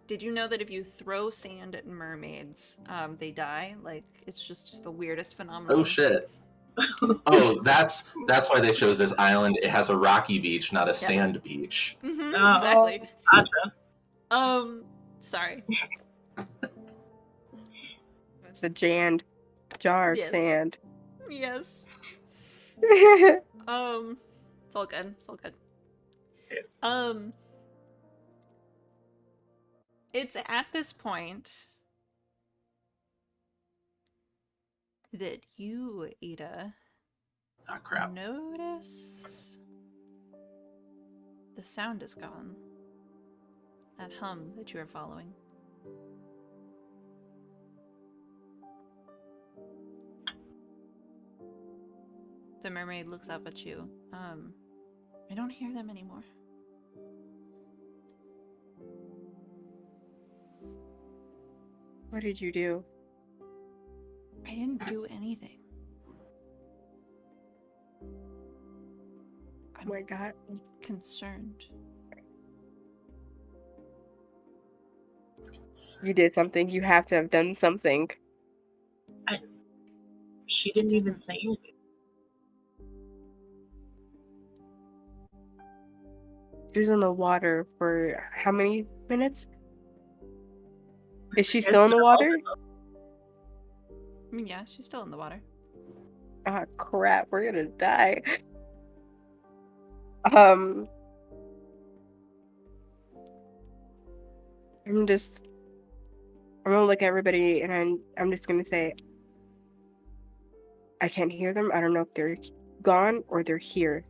did you know that if you throw sand at mermaids, they die? Like it's just the weirdest phenomenon. Oh shit. Oh, that's why they chose this island. It has a rocky beach, not a sand beach. Mm-hmm, Oh, exactly. Gotcha. Sorry. It's a jar of sand. Yes. It's all good. It's all good. It's at this point that you, Ida, Ah, crap. notice the sound is gone. That hum that you are following. The mermaid looks up at you. I don't hear them anymore. What did you do? I didn't do anything. Oh my God. Concerned. You did something. You have to have done something. She didn't even say anything. She was in the water for how many minutes? Is she still in the water? I mean, yeah, she's still in the water. Ah, crap. We're gonna die. I'm gonna look at everybody and I'm just gonna say, I can't hear them. I don't know if they're gone or they're here.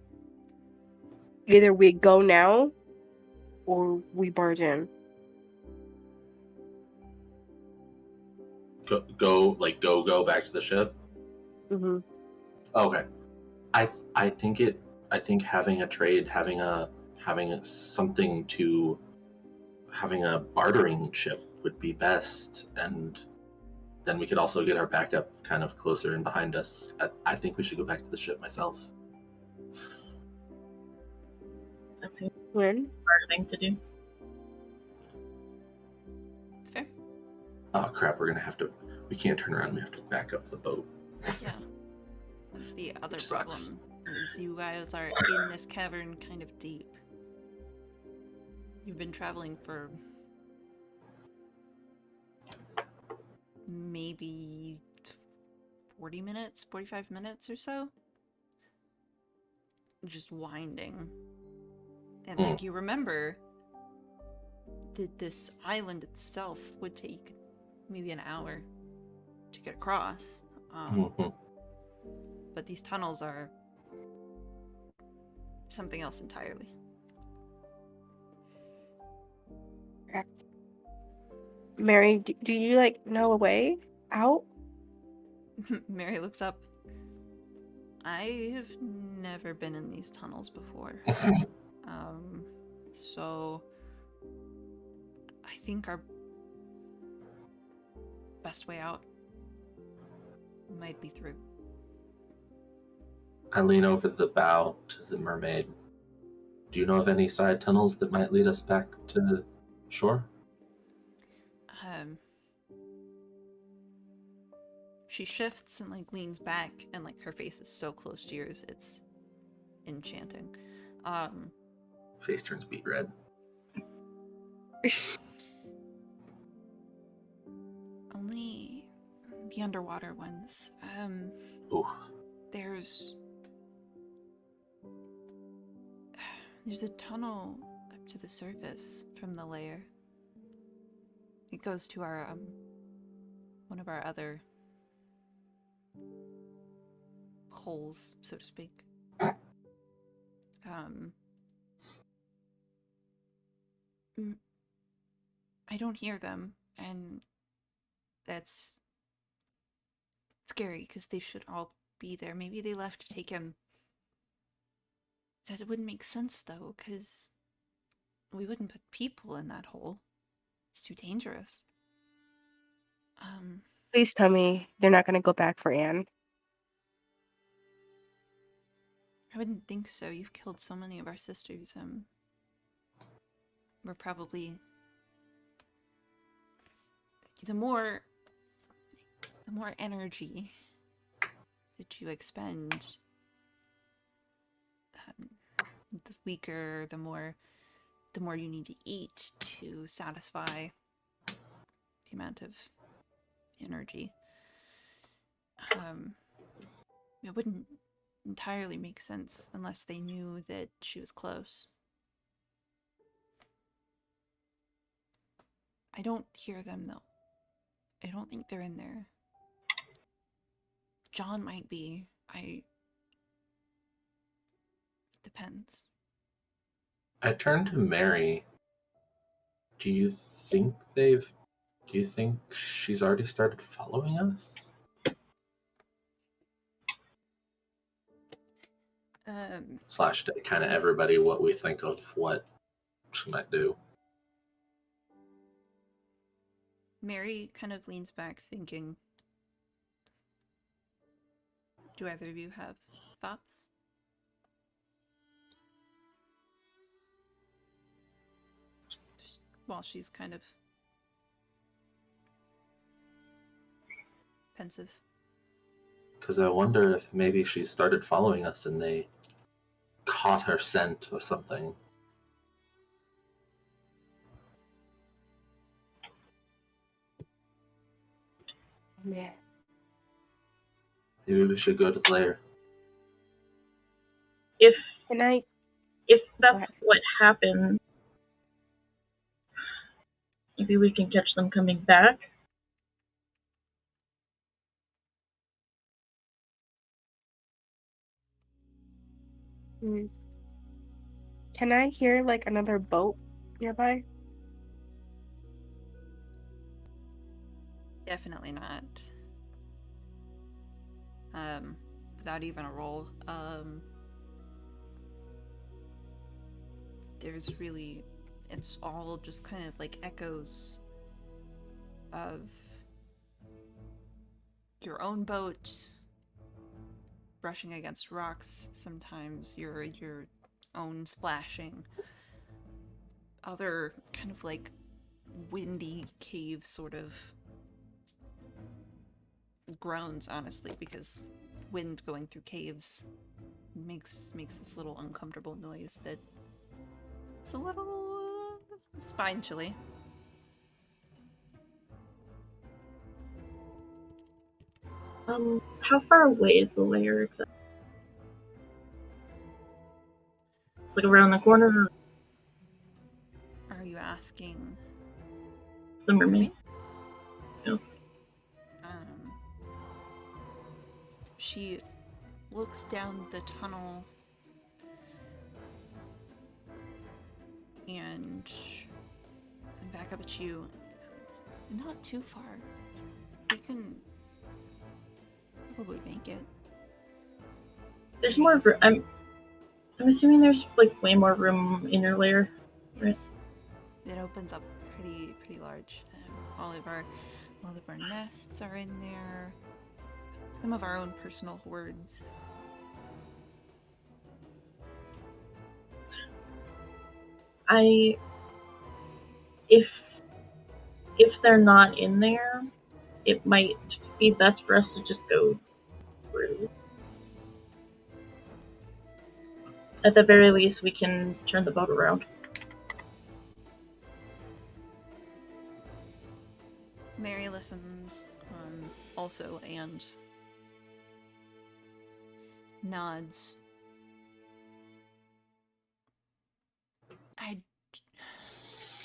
Either we go now or we barge in. Go back to the ship. Mm-hmm. Okay. I think having a trade, having a bartering ship would be best, and then we could also get our backup kind of closer and behind us. I think we should go back to the ship myself. That seems When? a hard thing to do. It's fair. Oh crap, we can't turn around, we have to back up the boat. Yeah. That's the other Which sucks. problem, is you guys are in this cavern kind of deep. You've been traveling for maybe 40 minutes, 45 minutes or so. Just winding. And like you remember that this island itself would take maybe an hour to get across. Mhm. But these tunnels are something else entirely. Mary, do you like know a way out? Mary looks up. I have never been in these tunnels before. So I think our best way out might be through. I lean over the bow to the mermaid. Do you know of any side tunnels that might lead us back to shore? She shifts and like leans back, and like her face is so close to yours, it's enchanting. Face turns beet red. Only the underwater ones. Ooh. There's a tunnel up to the surface from the lair. It goes to our one of our other holes, so to speak. I don't hear them, and that's scary because they should all be there. Maybe they left to take him. That wouldn't make sense though, because we wouldn't put people in that hole. It's too dangerous. Please tell me they're not going to go back for Anne. I wouldn't think so. You've killed so many of our sisters. We're probably the more energy that you expend, the weaker, the more you need to eat to satisfy the amount of energy. It wouldn't entirely make sense unless they knew that she was close. I don't hear them though. I don't think they're in there. John might be. Depends. I turn to Mary. Do you think she's already started following us? Slash to kind of everybody what we think of what she might do. Mary kind of leans back thinking, do either of you have thoughts? Just while she's kind of pensive. Because I wonder if maybe she started following us and they caught her scent or something. Yeah. Maybe we should go to the lair. If that's What? what happened, maybe we can catch them coming back. Can I hear like another boat nearby? Definitely not. Without even a roll. There's really, it's all just kind of like echoes of your own boat brushing against rocks. Sometimes your own splashing, other kind of like windy cave sort of groans, honestly, because wind going through caves makes this little uncomfortable noise that it's a little spine chilly. How far away is the lair exactly? Like around the corner? Are you asking The mermaid? No. um she looks down the tunnel and back up at you. Not too far. We can probably make it. There's more room. I'm assuming there's like way more room in your lair. Right. It opens up pretty large. All of our nests are in there. Some of our own personal hoards. If they're not in there, it might be best for us to just go through. At the very least, we can turn the boat around. Mary listens, also, and nods. I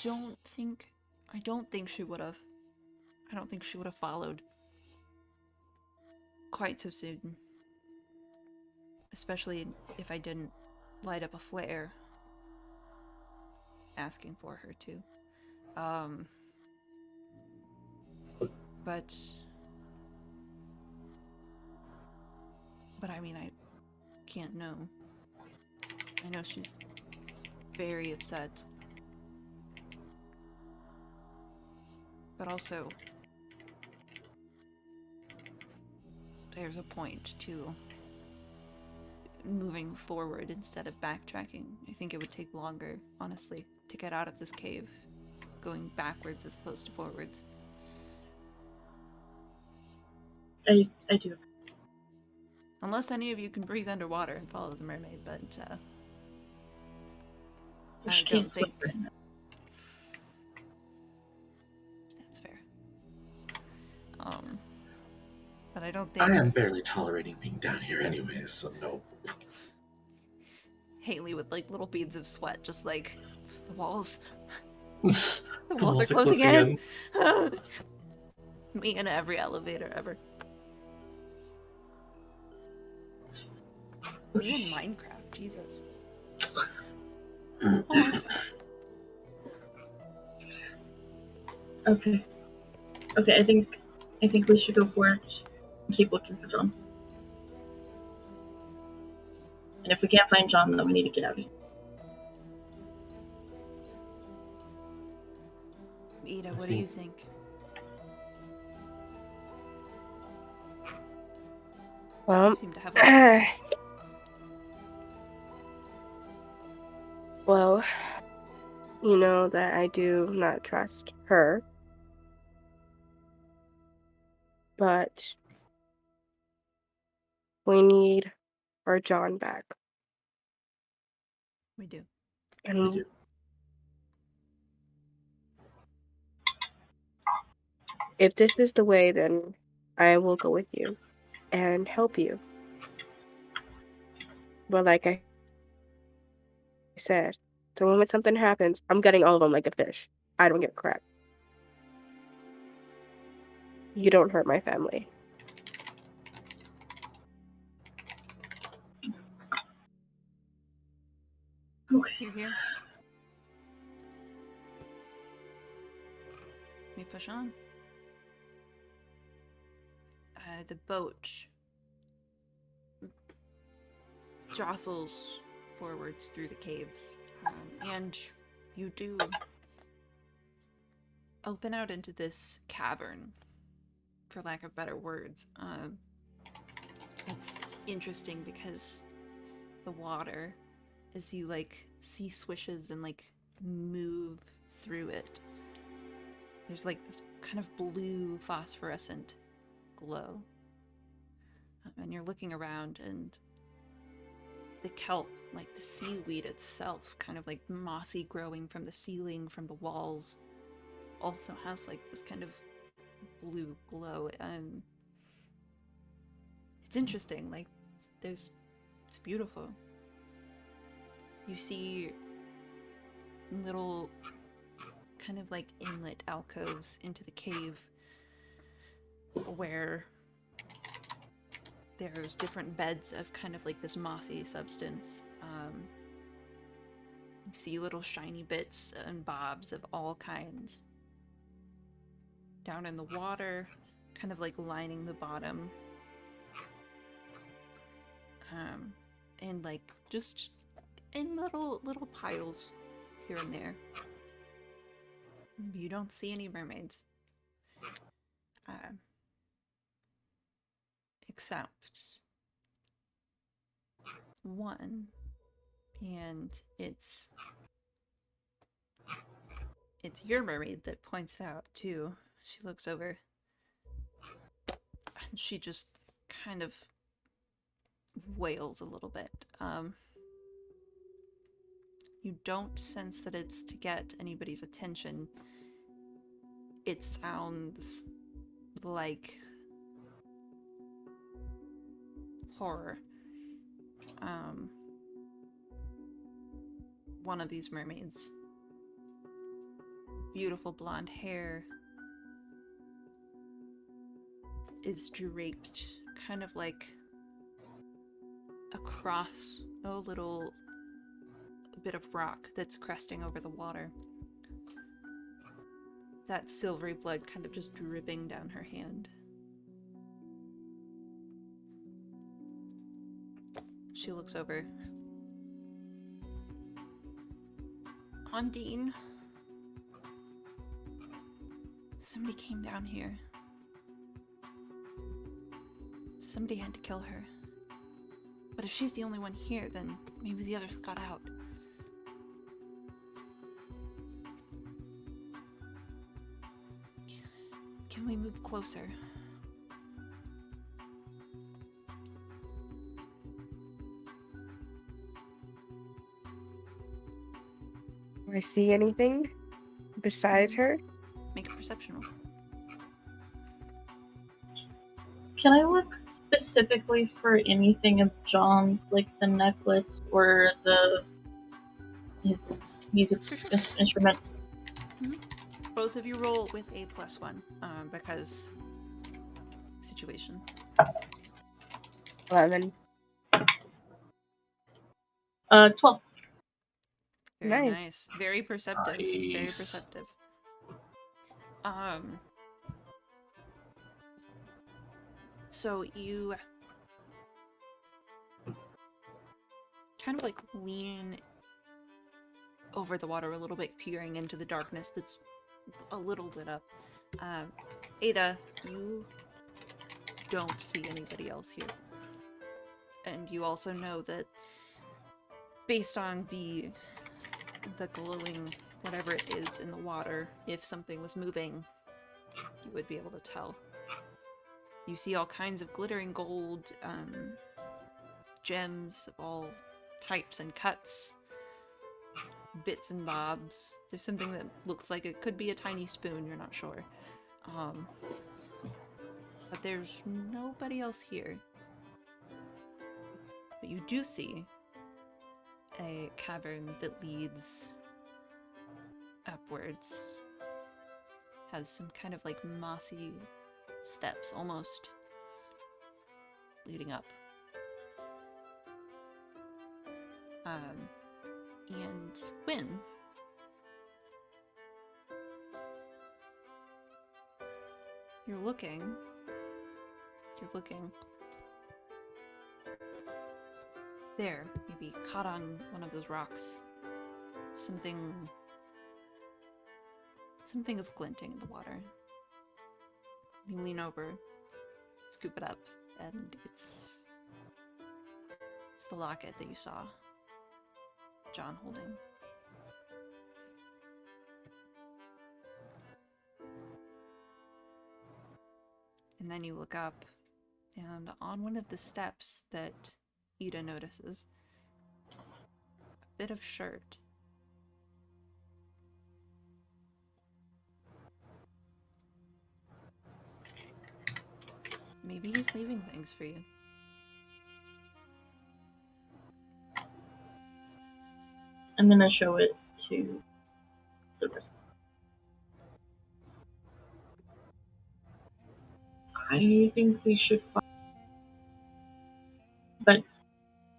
don't think she would have. I don't think she would have followed quite so soon. Especially if I didn't light up a flare asking for her to. But I mean, I can't know. I know she's very upset. But also, there's a point to moving forward instead of backtracking. I think it would take longer, honestly, to get out of this cave, going backwards as opposed to forwards. I do. Unless any of you can breathe underwater and follow the mermaid, but I don't think that's fair. But I don't think I am barely tolerating being down here anyways, so no. Haley with like little beads of sweat, just like the walls. The The walls are closing in. Me in every elevator ever. Me in Minecraft, Jesus. Walls. Okay. Okay, I think we should go for it and keep looking for John. And if we can't find John, then we need to get out of here. Ida, what do you think? Well, You seem to have a well, you know that I do not trust her, but we need our John back. We do. And We do. if this is the way, then I will go with you and help you. But like I said, the moment something happens, I'm gutting all of them like a fish. I don't give a crap. You don't hurt my family. Okay. You're here. We push on. The boat jostles forwards through the caves, and you do open out into this cavern, for lack of better words. It's interesting because the water as you like see swishes and like move through it. There's like this kind of blue phosphorescent glow. And you're looking around, and the kelp, like the seaweed itself, kind of like mossy growing from the ceiling, from the walls, also has like this kind of blue glow. And it's interesting, like it's beautiful. You see little kind of like inlet alcoves into the cave where there's different beds of kind of like this mossy substance. You see little shiny bits and bobs of all kinds. Down in the water, kind of like lining the bottom. And like just in little piles here and there. You don't see any mermaids. Except one, and it's your mermaid that points it out too. She looks over and she just kind of wails a little bit. You don't sense that it's to get anybody's attention. It sounds like horror. One of these mermaids, beautiful blonde hair, is draped kind of like across a little bit of rock that's cresting over the water. That silvery blood kind of just dripping down her hand. She looks over. Ondine, somebody came down here. Somebody had to kill her. But if she's the only one here, then maybe the others got out. Can we move closer? Do I see anything besides her? Make a perception roll. Can I look specifically for anything of John's, like the necklace or his music instrument? Mm-hmm. Both of you roll with a +1, because situation. 11. 12. Very Nice. nice. Very perceptive. Nice. Very perceptive. So you kind of like lean over the water a little bit, peering into the darkness that's a little lit up. Ada, you don't see anybody else here. And you also know that based on the glowing whatever it is in the water, if something was moving, you would be able to tell. You see all kinds of glittering gold, gems of all types and cuts, bits and bobs. There's something that looks like it could be a tiny spoon, you're not sure. But there's nobody else here. But you do see a cavern that leads upwards. Has some kind of like mossy steps almost leading up. And Wynn, you're looking. There, maybe caught on one of those rocks. Something is glinting in the water. You lean over, scoop it up, and it's the locket that you saw. John holding? And then you look up, and on one of the steps that Ida notices, a bit of shirt. Maybe he's leaving things for you. I'm gonna show it to the rest. I think we should find, but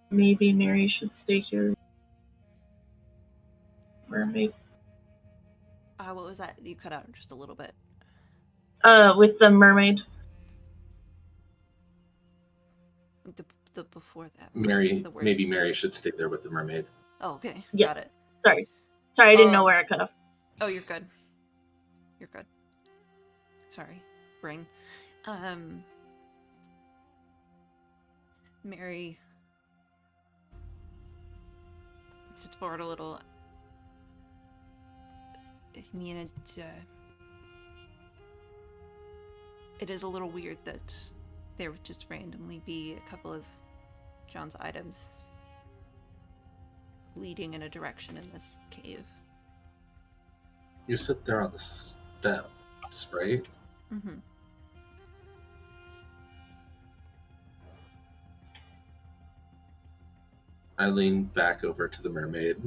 maybe Mary should stay here. Mermaid. What was that? You cut out just a little bit. With the mermaid. The before that. Mary, the words maybe to- Mary should stay there with the mermaid. Oh, okay. Yeah. Got it. Sorry, I didn't know where I cut off. Oh, you're good. You're good. Sorry, brain. Mary sits forward a little. I mean, it is a little weird that there would just randomly be a couple of John's items leading in a direction in this cave. You sit there on the steps, right? Mm-hmm. I lean back over to the mermaid.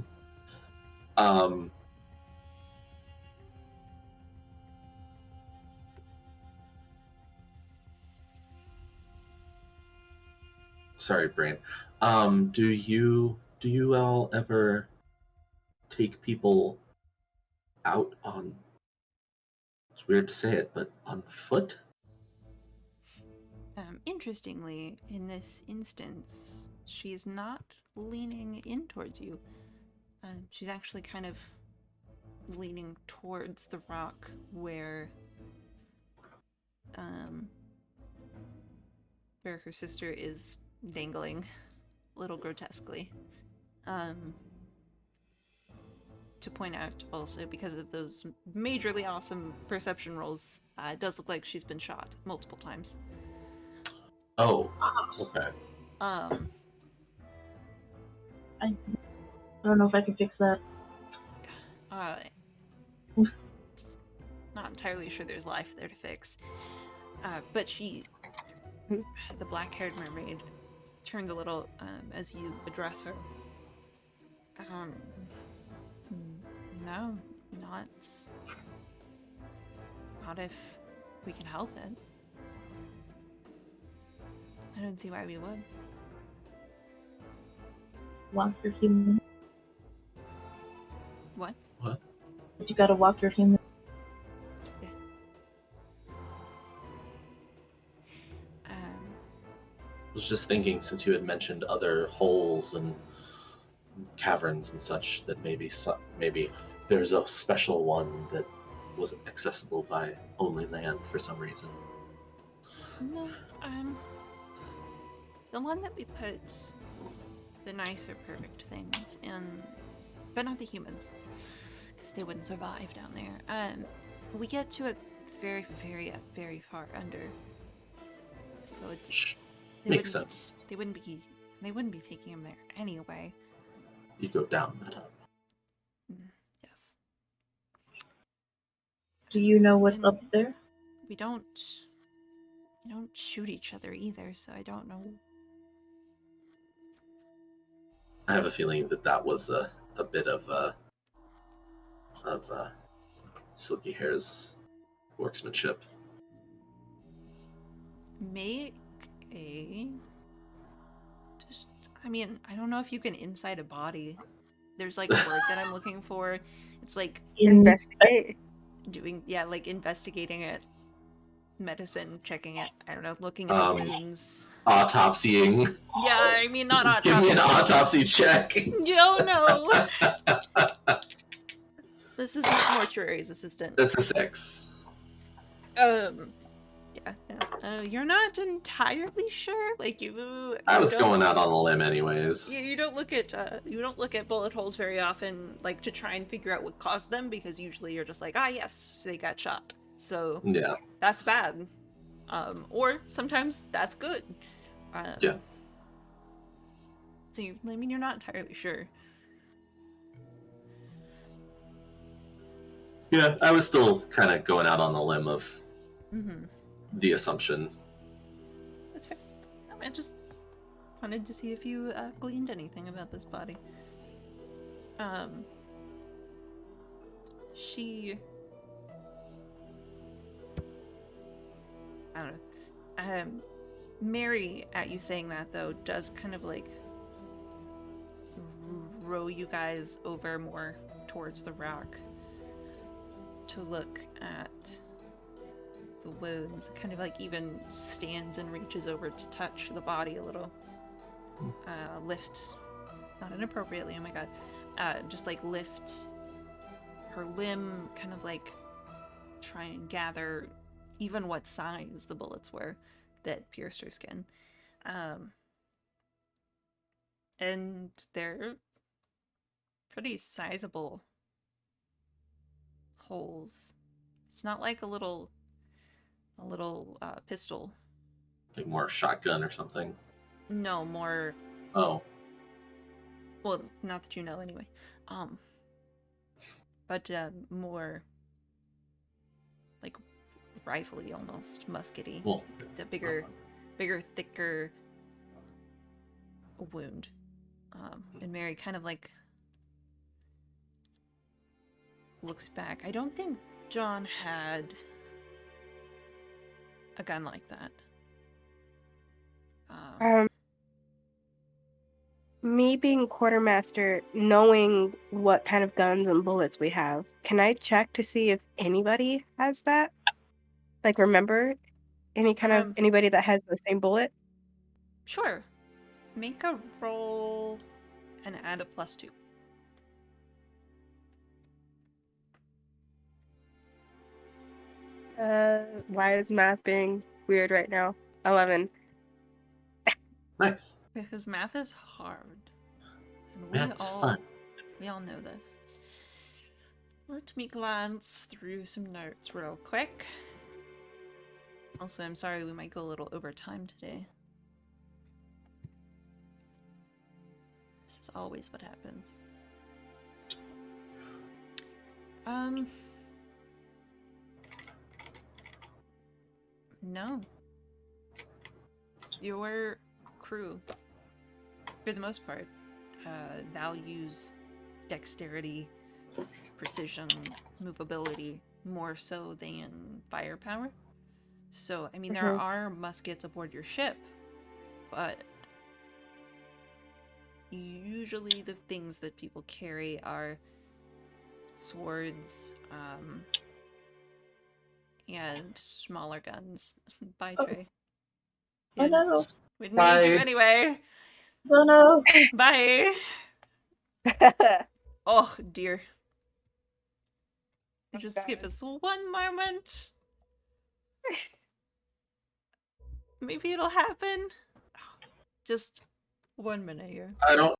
Sorry, brain. Do you all ever take people out on? It's weird to say it, but on foot? Interestingly, in this instance, she's not leaning in towards you. She's actually kind of leaning towards the rock where her sister is dangling, a little grotesquely. To point out also, because of those majorly awesome perception rolls, it does look like she's been shot multiple times. Oh, okay. I don't know if I can fix that. Not entirely sure there's life there to fix. But the black-haired mermaid, turns a little as you address her. No, not if we can help it. I don't see why we would. Walk your human. What? What? You gotta walk your human. Yeah. I was just thinking, since you had mentioned other holes and caverns and such, that maybe there's a special one that was accessible by only land for some reason. No, the one that we put the nicer, perfect things in, but not the humans, because they wouldn't survive down there. We get to it very, very, very far under, so Makes sense. They wouldn't be taking him there anyway. You go down that up. Yes. Do you know what's up there? We don't shoot each other either, so I don't know. I have a feeling that was a bit of Silky Hair's workmanship. Make I don't know if you can inside a body. There's like a word that I'm looking for. It's like Investigate. like investigating it, medicine, checking it. I don't know, looking at the wounds. Autopsying. Yeah, I mean not autopsy. Give me an autopsy check. No. This is not mortuary's assistant. That's a 6. Yeah. You're not entirely sure. Like I was don't- going out on a limb anyways. You don't look at bullet holes very often, like to try and figure out what caused them, because usually you're just like, ah, yes, they got shot. So Yeah. that's bad. Or sometimes that's good. Yeah. So you're not entirely sure. Yeah, I was still kind of going out on the limb of Mm-hmm. the assumption. That's fair. I just wanted to see if you gleaned anything about this body. She... I don't know. Mary, at you saying that, though, does kind of, like, row you guys over more towards the rock to look at the wounds. Kind of, like, even stands and reaches over to touch the body a little. Lift, not inappropriately, oh my god, just, like, lift her limb, kind of, like, try and gather even what size the bullets were that pierced her skin. And they're pretty sizable holes. It's not like a little pistol. Like more shotgun or something. No, more, Oh. well, not that you know anyway. But more like rifle-y almost, muskety. Well, The bigger, thicker wound. And Mary kind of like looks back. I don't think John had a gun like that. Me being quartermaster, knowing what kind of guns and bullets we have, can I check to see if anybody has that? Like, remember any kind of anybody that has the same bullet? Sure. Make a roll and add a +2. Why is math being weird right now? 11. nice. Because math is hard. And Math's fun. We all know this. Let me glance through some notes real quick. Also, I'm sorry we might go a little over time today. This is always what happens. No. Your crew, for the most part, values dexterity, precision, movability more so than firepower. So, I mean, there are muskets aboard your ship, but usually the things that people carry are swords, and smaller guns. Bye, Trey. Oh no. We didn't Bye. need you anyway. Oh no. Bye. Oh, dear. Just give us one moment. Maybe it'll happen. Just 1 minute here. I don't.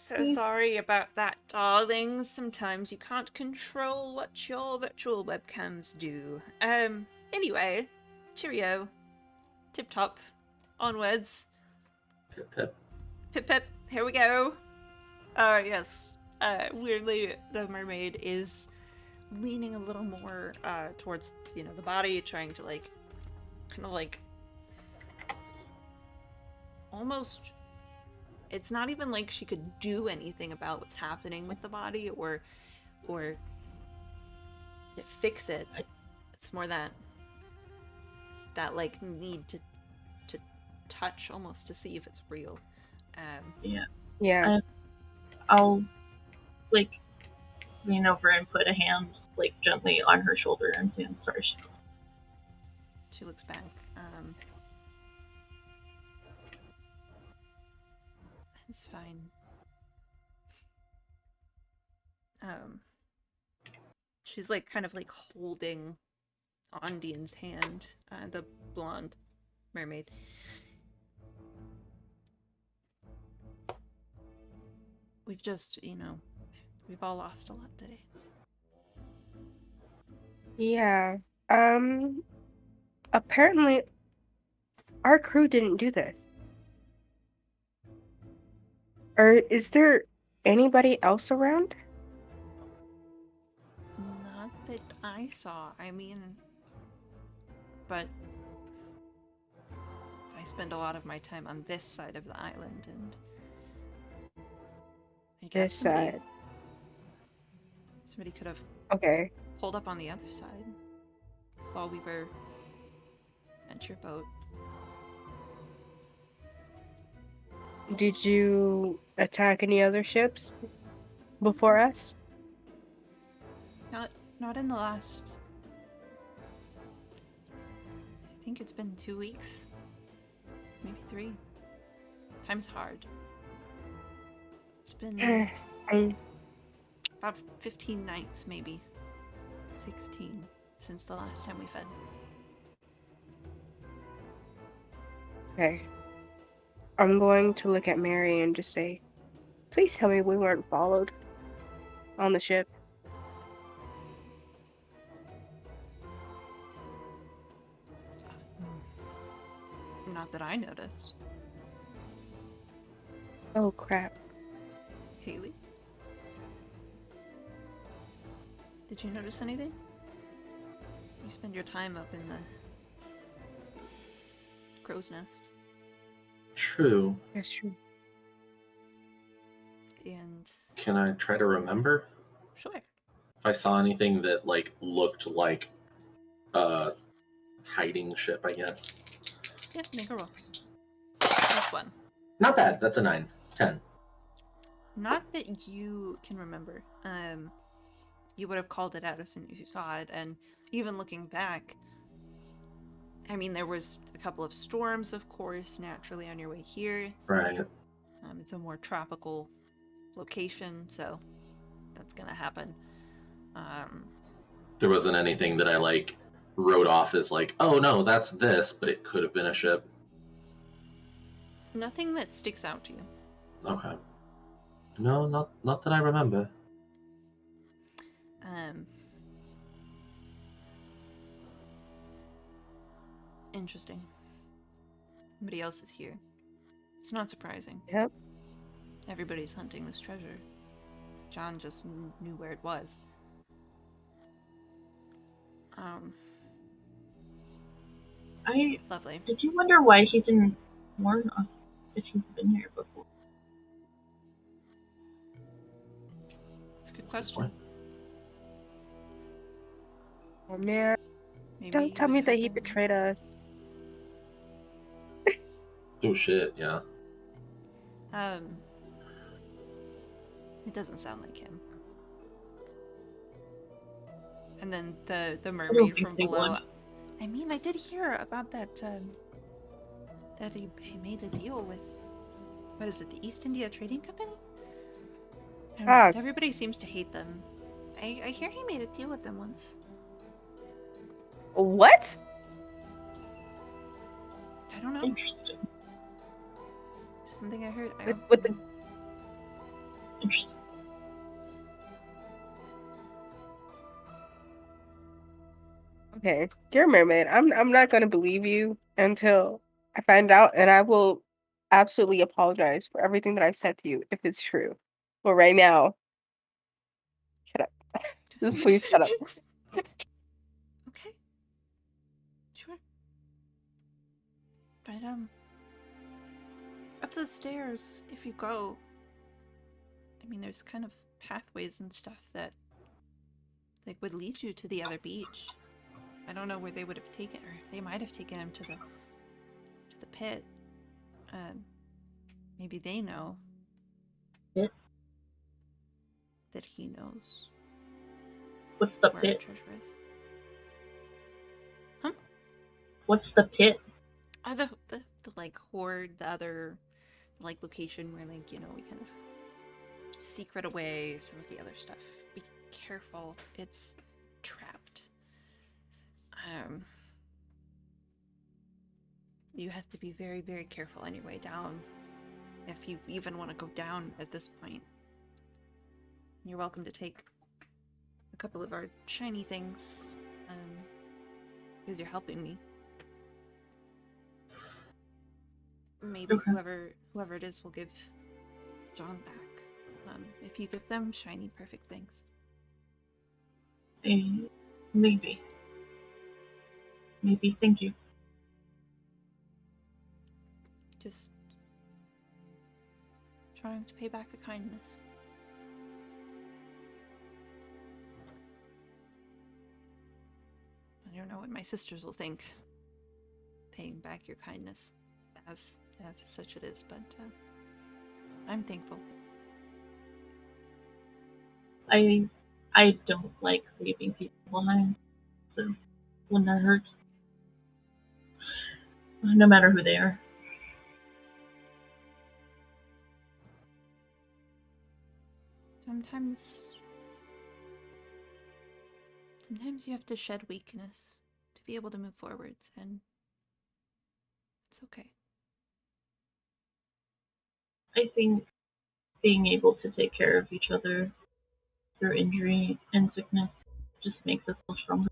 So sorry about that, darling. Sometimes you can't control what your virtual webcams do. Anyway, cheerio. Tip top. Onwards. Pip pip. Pip pip, here we go. Yes. Weirdly, the mermaid is leaning a little more towards, the body, trying to, kind of almost. It's not even like she could do anything about what's happening with the body or fix it. It's more that need to touch almost to see if it's real. Yeah. I'll lean over and put a hand gently on her shoulder and say, "I'm sorry." She looks back. It's fine. She's kind of holding Ondine's hand, the blonde mermaid. We've just, we've all lost a lot today. Yeah. Apparently our crew didn't do this. Or is there anybody else around? Not that I saw. I mean, but I spend a lot of my time on this side of the island, and I guess This side. somebody could have Okay. pulled up on the other side while we were at your boat. Did you attack any other ships before us? Not in the last. I think it's been 2 weeks, maybe 3. Time's hard. It's been about 15 nights, maybe 16, since the last time we fed. Okay. I'm going to look at Mary and just say, please tell me we weren't followed on the ship. Not that I noticed. Oh, crap. Haley? Did you notice anything? You spend your time up in the crow's nest. True. That's true. And Can I try to remember sure. if I saw anything that looked like a hiding ship? I guess. Yeah, make a roll. +1. Not bad. That's a 9. 10. Not that you can remember. You would have called it out as soon as you saw it, and even looking back, I mean, there was a couple of storms, of course, naturally on your way here. Right. It's a more tropical location, so that's gonna happen. There wasn't anything that I wrote off as oh no, that's this, but it could have been a ship. Nothing that sticks out to you. Okay. No, not that I remember. Interesting. Somebody else is here. It's not surprising. Yep. Everybody's hunting this treasure. John just knew where it was. Lovely. Did you wonder why he didn't warn us if he's been here before? It's a good question. Oh, man. Maybe Don't tell me that he hoping- betrayed us. Oh shit, yeah. It doesn't sound like him. And then the mermaid from below. I mean, I did hear about that. That he made a deal with. What is it? The East India Trading Company? I don't know. Everybody seems to hate them. I hear he made a deal with them once. What? I don't know. Interesting. Something I heard. With the Okay, you're a mermaid. I'm not gonna believe you until I find out, and I will absolutely apologize for everything that I've said to you if it's true. But right now, shut up. Just please shut up. Okay. Sure. But up the stairs, if you go, I mean, there's kind of pathways and stuff that like would lead you to the other beach. I don't know where they would have taken, or they might have taken him to the pit. Maybe they know Pit? that he knows What's the where our pit? treasure is. What's the pit? The like hoard, the other like location where like we kind of secret away some of the other stuff. Be careful, it's trapped. You have to be very, very careful on your way down, if you even want to go down at this point. You're welcome to take a couple of our shiny things, because you're helping me. Maybe Okay. whoever it is will give John back. If you give them shiny, perfect things. Maybe. Thank you. Just trying to pay back a kindness. I don't know what my sisters will think. Paying back your kindness, as such it is, but I'm thankful. I don't like leaving people behind, so when that hurts, no matter who they are. Sometimes you have to shed weakness to be able to move forwards, and it's okay. I think being able to take care of each other through injury and sickness just makes us feel stronger.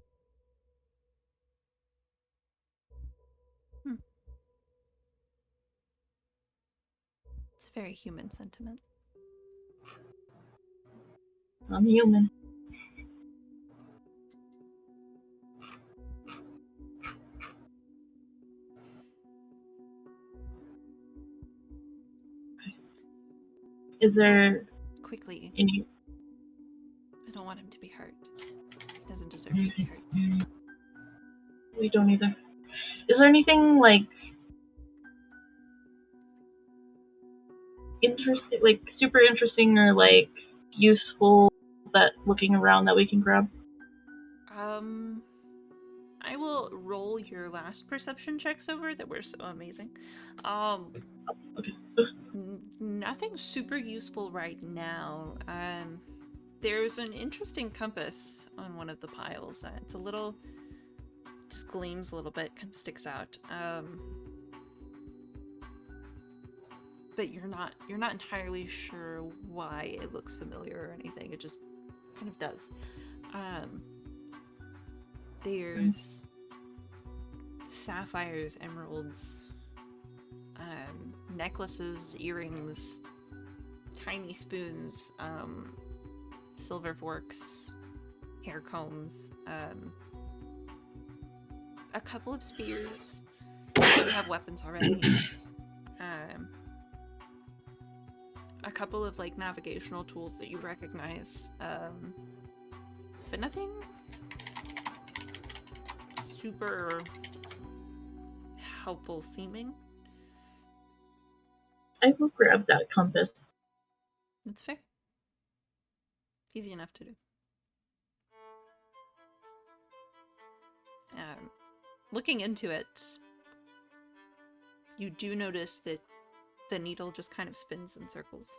It's a very human sentiment. I'm human. Is there Quickly, any... I don't want him to be hurt. He doesn't deserve to be hurt. We don't either. Is there anything like interesting, like super interesting or like useful that looking around that we can grab? I will roll your last perception checks over that were so amazing. Okay. Nothing super useful right now. There's an interesting compass on one of the piles. It's a little, just gleams a little bit, kind of sticks out. But you're not entirely sure why it looks familiar or anything. It just kind of does. There's sapphires, emeralds, necklaces, earrings, tiny spoons, silver forks, hair combs, a couple of spears. You have weapons already. A couple of like navigational tools that you recognize, but nothing super helpful seeming. I will grab that compass. That's fair. Easy enough to do. Looking into it, you do notice that the needle just kind of spins in circles.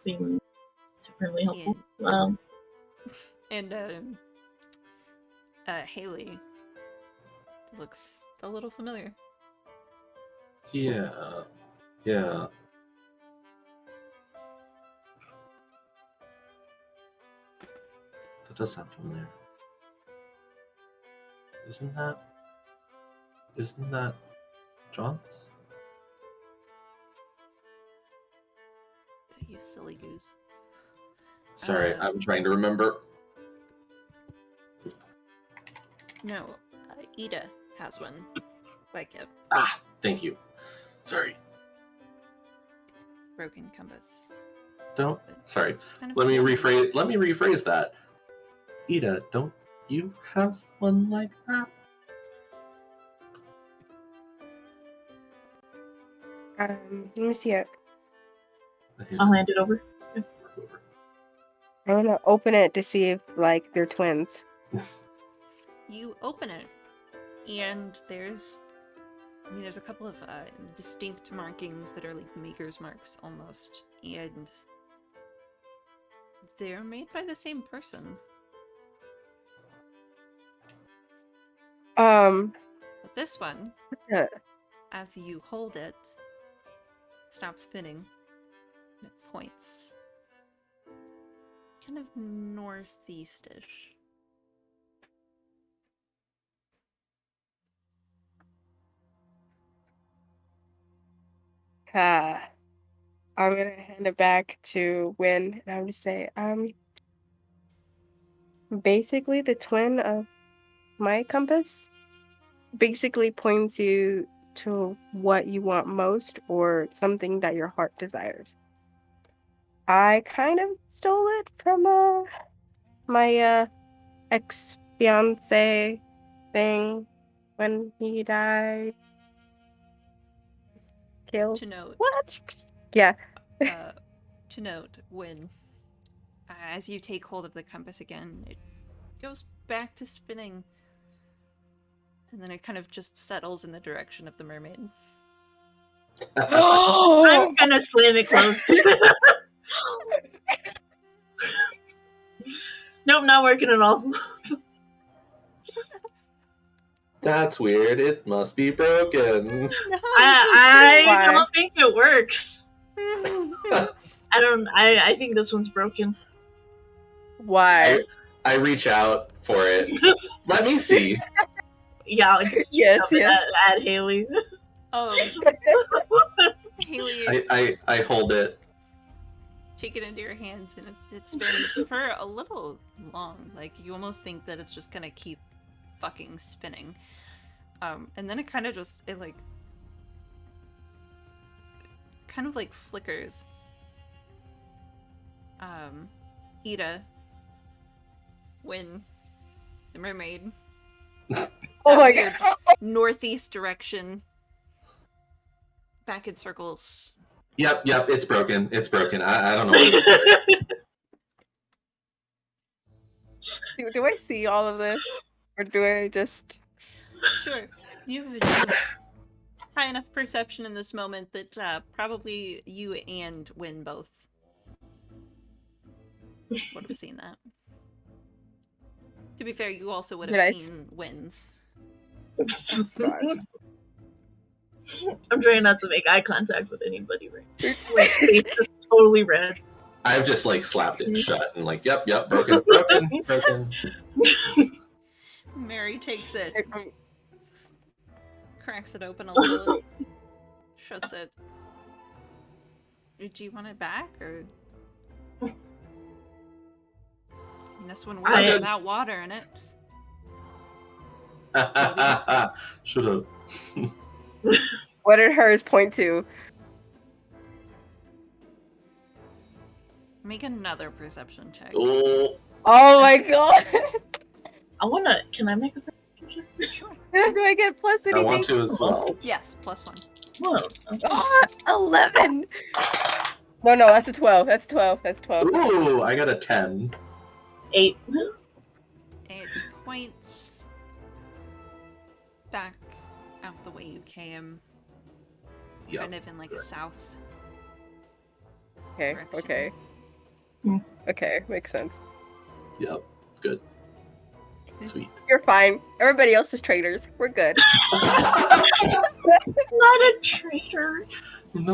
Being supremely helpful. And Haley looks a little familiar. Yeah. That does sound familiar. Isn't that John's? You silly goose. Sorry, I'm trying to remember. No, Ida has one. Like a Ah, thank you. Sorry. broken compass. Sorry. Just kind of Let me strange. rephrase that. Ida, don't you have one like that? Let me see it. I'll hand it over. I'm gonna open it to see if like they're twins. You open it, and there's a couple of distinct markings that are like maker's marks almost, and they're made by the same person. But this one, Yeah. as you hold it, stops spinning, and it points kind of northeast-ish. I'm gonna hand it back to Win, and I'm gonna say, basically the twin of my compass basically points you to what you want most or something that your heart desires. I kind of stole it from my ex-fiance thing when he died. Killed. To note, What? Yeah. to note, when as you take hold of the compass again, it goes back to spinning, and then it kind of just settles in the direction of the mermaid. I'm gonna slam it close. Nope, not working at all. That's weird. It must be broken. No, I Why? don't think it works. so I think this one's broken. Why? I reach out for it. Let me see. Yeah, I'll just Yes, shove it yes. at Haley. Haley, I hold it. take it into your hands, and it spins for a little long. Like, you almost think that it's just gonna keep fucking spinning. And then it kind of just, kind of like flickers. Ida, when the mermaid, Oh my weird god. northeast direction, back in circles. Yep, it's broken. It's broken. I don't know what it is. Do I see all of this? Or do I just... Sure, you have high enough perception in this moment that probably you and Win both would have seen that. To be fair, you also would have seen Win's. I'm trying not to make eye contact with anybody right now. My face is totally red. I've just like slapped it shut and like, yep, broken. Mary takes it, cracks it open a little, shuts it. Do you want it back, or? And this one works without water in it. Shut up. What did hers point to? Make another perception check. Oh my god! Can I make a perception check? Sure. Do I get plus anything? I want to as well. Yes, +1. Whoa. Oh, 11! No, that's a 12. That's 12. Ooh, I got a 10. 8. It points back out the way you came. Yep. Kind of in like a south. Okay, direction. okay. Okay, makes sense. Yep, good. Sweet. You're fine. Everybody else is traitors. We're good. Not a traitor. I'm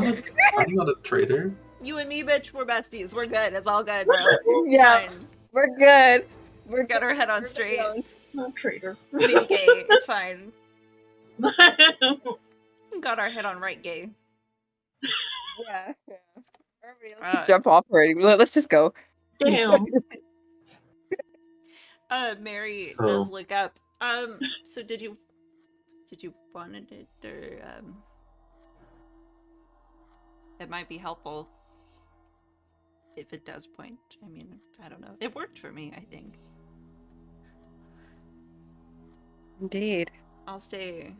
not a traitor. You and me, bitch, we're besties. We're good. It's all good, bro. It's Yeah. fine. We're good. We're Got our head on we're straight. Leos. Oh, traitor. Maybe gay. It's fine. Got our head on right gay. Yeah. Everybody else Uh, can jump off already. Let's just go. Damn. Mary So- does look up. So did you wanted it, or it might be helpful if it does point. I mean, I don't know. It worked for me, I think. Indeed. I'll stay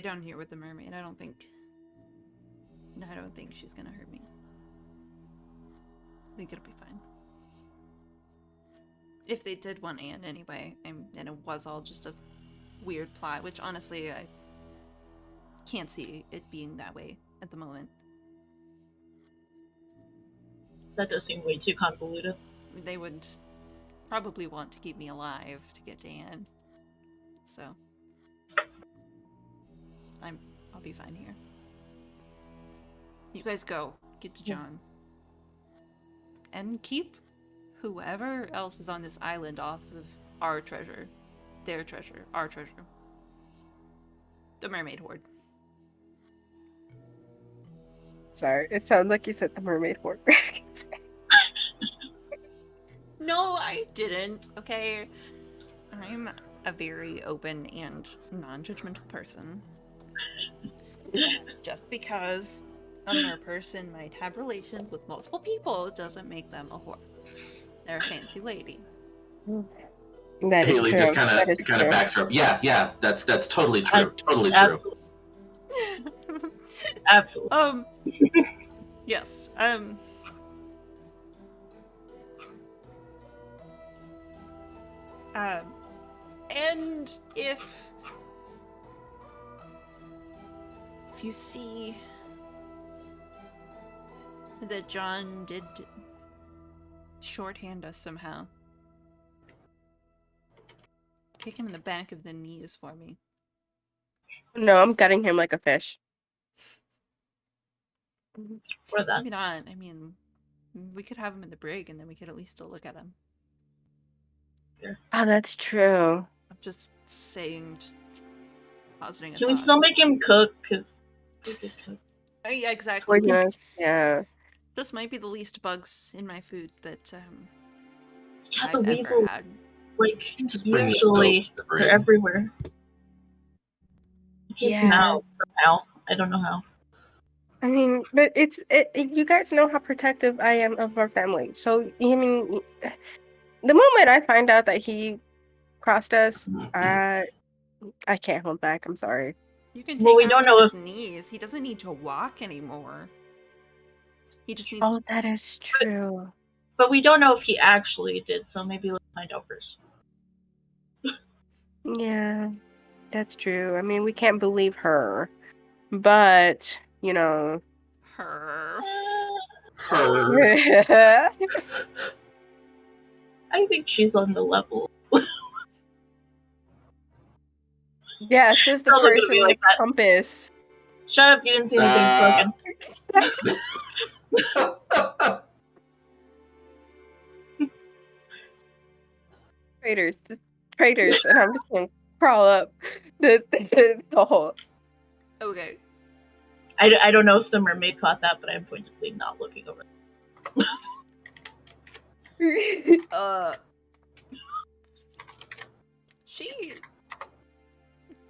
down here with the mermaid. I don't think she's gonna hurt me. I think it'll be fine. If they did want Anne anyway, and it was all just a weird plot, which honestly I can't see it being that way at the moment. That does seem way too convoluted. They would probably want to keep me alive to get to Anne. So I'll be fine here. You guys go. Get to John. And keep whoever else is on this island off of our treasure. Their treasure. Our treasure. The mermaid horde. Sorry, it sounds like you said the mermaid horde. No, I didn't, okay? I'm a very open and non-judgmental person. Just because a mer person might have relations with multiple people doesn't make them a whore. They're a fancy lady. That is Haley true. just kind That is of true. backs her up. Yeah, that's totally true. Totally true. Absolutely. Yes. And if you see that John did shorthand us somehow, kick him in the back of the knees for me. No, I'm gutting him like a fish. Or that. Maybe not. I mean, we could have him in the brig and then we could at least still look at him. Oh, that's true. I'm just saying, just positing a Can we thought. still make him cook? Because he could cook. Yeah, exactly. Poisonous. Yeah. This might be the least bugs in my food that Yeah, I've the ever weasels, had. like, Just bring the usually stove to the brig. they're everywhere. You take them Yeah. out somehow. I don't know how. I mean, but you guys know how protective I am of our family. So, I mean, the moment I find out that he crossed us, I can't hold back. I'm sorry. You can Well, take we him don't on know his knees. He doesn't need to walk anymore. He just needs. Oh, that is true. But we don't know if he actually did, so maybe let's find out first. Yeah, that's true. I mean, we can't believe her, but you know. Her. Her. I think she's on the level. Yeah, says the Don't look at person me with like that. compass. Shut up, you didn't see anything broken. Traitors, and I'm just gonna crawl up the hole. Okay. I don't know if the mermaid caught that, but I'm pointedly not looking over. She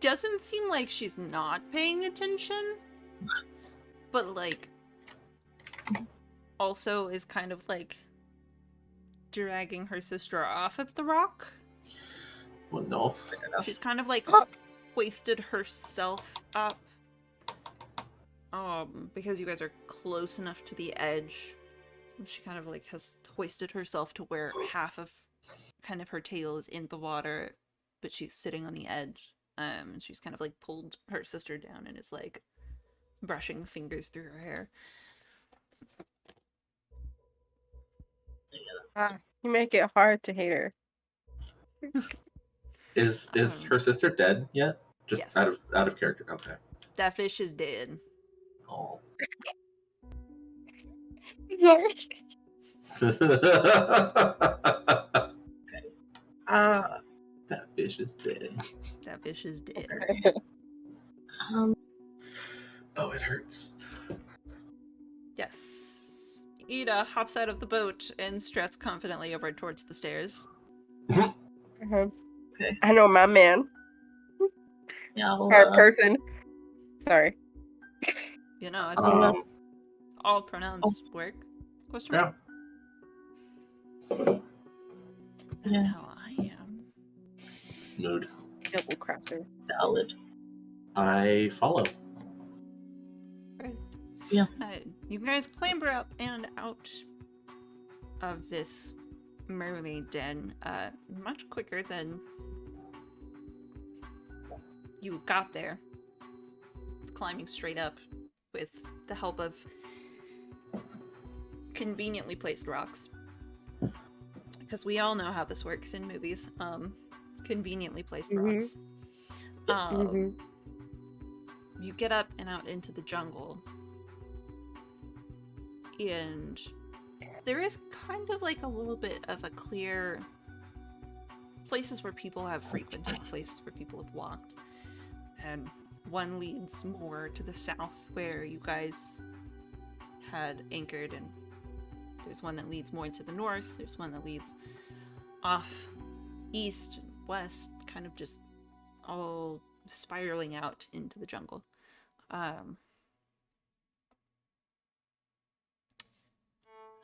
doesn't seem like she's not paying attention, but like also is kind of like dragging her sister off of the rock. Well, no. She's kind of like hoisted herself up. Because you guys are close enough to the edge. She kind of like has hoisted herself to where half of kind of her tail is in the water, but she's sitting on the edge. And she's kind of like pulled her sister down and is like brushing fingers through her hair. You make it hard to hate her. Is her sister dead yet? Just Yes. out of character. Okay. That fish is dead. Oh. Sorry. That fish is dead. That fish is dead. Um, Oh, it hurts. Yes. Ida hops out of the boat and struts confidently over towards the stairs. Uh-huh. Okay. I know my man. yeah, Or person. Sorry. You know, it's Um, all pronouns work. Question mark? yeah. That's Yeah. how I am. Mood. Double crosser. Valid. I follow. Right. Yeah. You guys clamber up and out of this mermaid den much quicker than you got there. Climbing straight up with the help of conveniently placed rocks. Because we all know how this works in movies. Conveniently placed rocks. You get up and out into the jungle. And there is kind of like a little bit of a clear places where people have frequented, places where people have walked. And one leads more to the south where you guys had anchored, and there's one that leads more to the north, there's one that leads off east, west, kind of just all spiraling out into the jungle.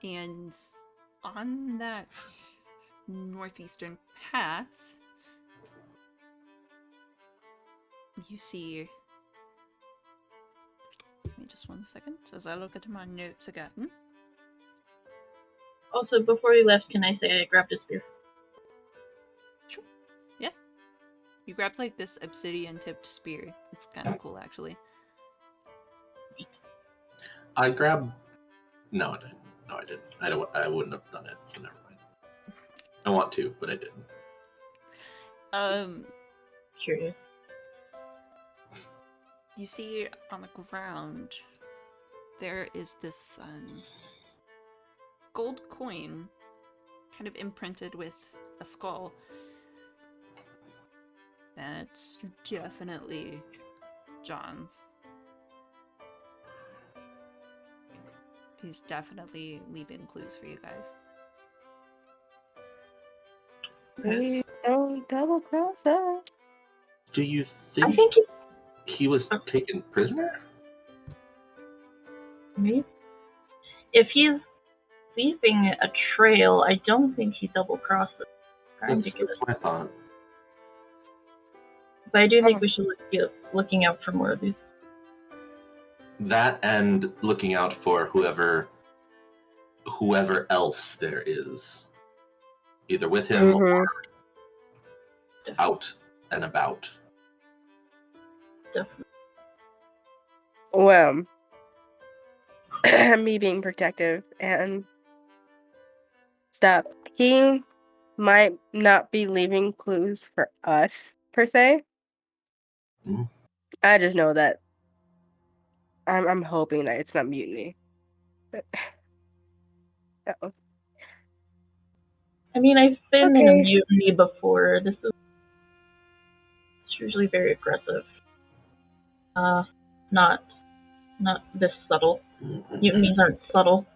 And on that northeastern path, you see... Give me just 1 second as I look at my notes again. Also, before we left, can I say I grabbed a spear? Sure. Yeah. You grabbed like this obsidian-tipped spear. It's kind of cool, actually. I grab. No, I didn't. No, I didn't. I wouldn't have done it. So never mind. I want to, but I didn't. Curious. You see on the ground there is this gold coin, kind of imprinted with a skull. That's definitely John's. He's definitely leaving clues for you guys. Please don't double cross us. Do you I think think he was taken prisoner? maybe if he's leaving a trail, I don't think he double crosses. That's my thought. But I do think we should looking out for more of these. That and looking out for whoever else there is, either with him or out and about. Definitely. Well, me being protective and stuff, he might not be leaving clues for us per se. Mhm. I just know that I'm hoping that it's not mutiny. Uh-oh. I mean, I've been in a Okay. mutiny before. It's usually very aggressive. Not this subtle. Mutinies aren't subtle.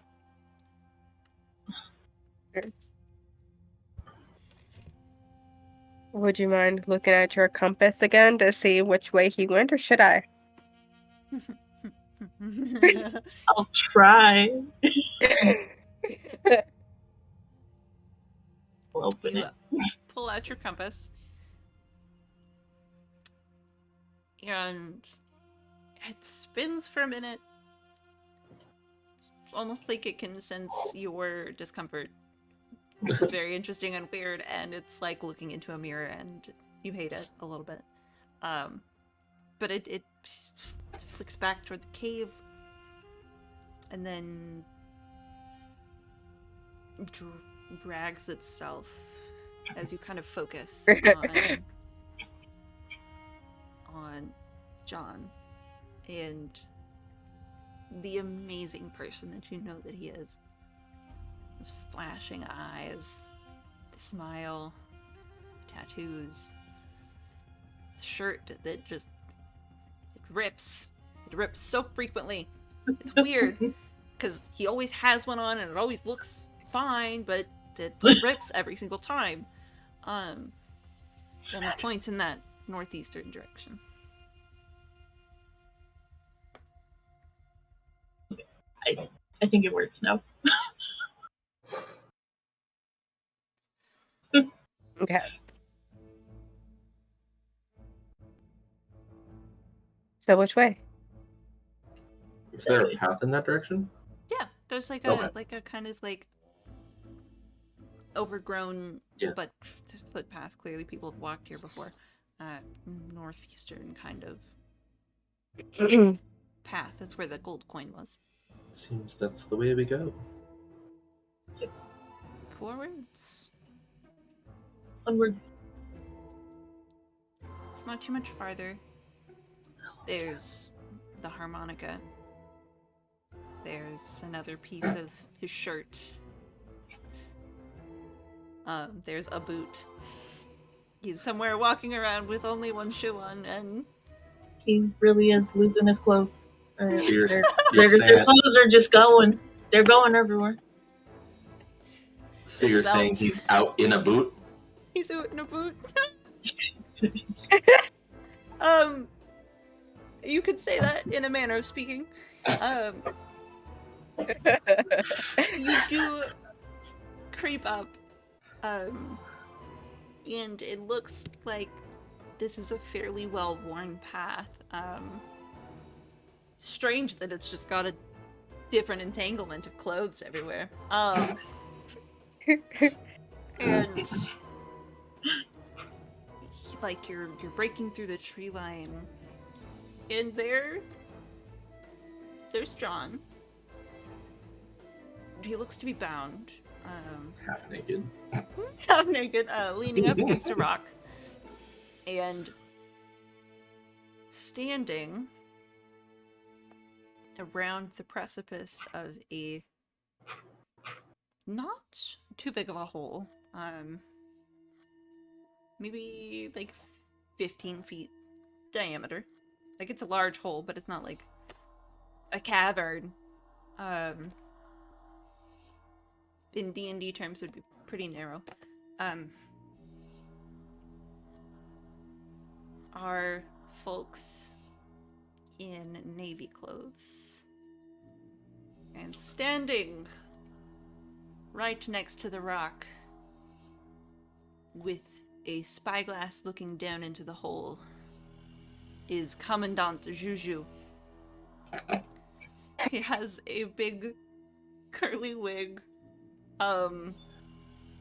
Would you mind looking at your compass again to see which way he went, or should I? I'll try. I'll open You it. pull out your compass, and it spins for a minute. It's almost like it can sense your discomfort, which is very interesting and weird, and it's like looking into a mirror, and you hate it a little bit. But it flicks back toward the cave, and then drags itself as you kind of focus on John and the amazing person that you know that he is. Those flashing eyes, the smile, tattoos, the shirt that just it rips. It rips so frequently. It's weird because he always has one on and it always looks fine, but it like rips every single time. And it points in that northeastern direction. I think it works now. Okay. So which way? Is there a path in that direction? Yeah, there's like Okay. a kind of like overgrown but footpath. Clearly, people have walked here before. Northeastern kind of path. That's where the gold coin was. Seems that's the way we go. Forwards. Onward. It's not too much farther. There's the harmonica. There's another piece of his shirt. There's a boot. He's somewhere walking around with only one shoe on, and He really is losing his clothes. So Their you're saying clothes are just going. They're going everywhere. so you're saying he's out in a boot? he's out in a boot. You could say that in a manner of speaking. You do creep up, and it looks like this is a fairly well-worn path. Strange that it's just got a different entanglement of clothes everywhere. And like you're breaking through the tree line, and there's John. He looks to be bound. Half naked. Half naked, leaning up against a rock. And standing around the precipice of a not too big of a hole. Maybe like 15 feet diameter. Like it's a large hole, but it's not like a cavern. In D&D terms, it would be pretty narrow. Are folks in navy clothes. And standing right next to the rock, with a spyglass looking down into the hole, is Commandant Juju. He has a big curly wig,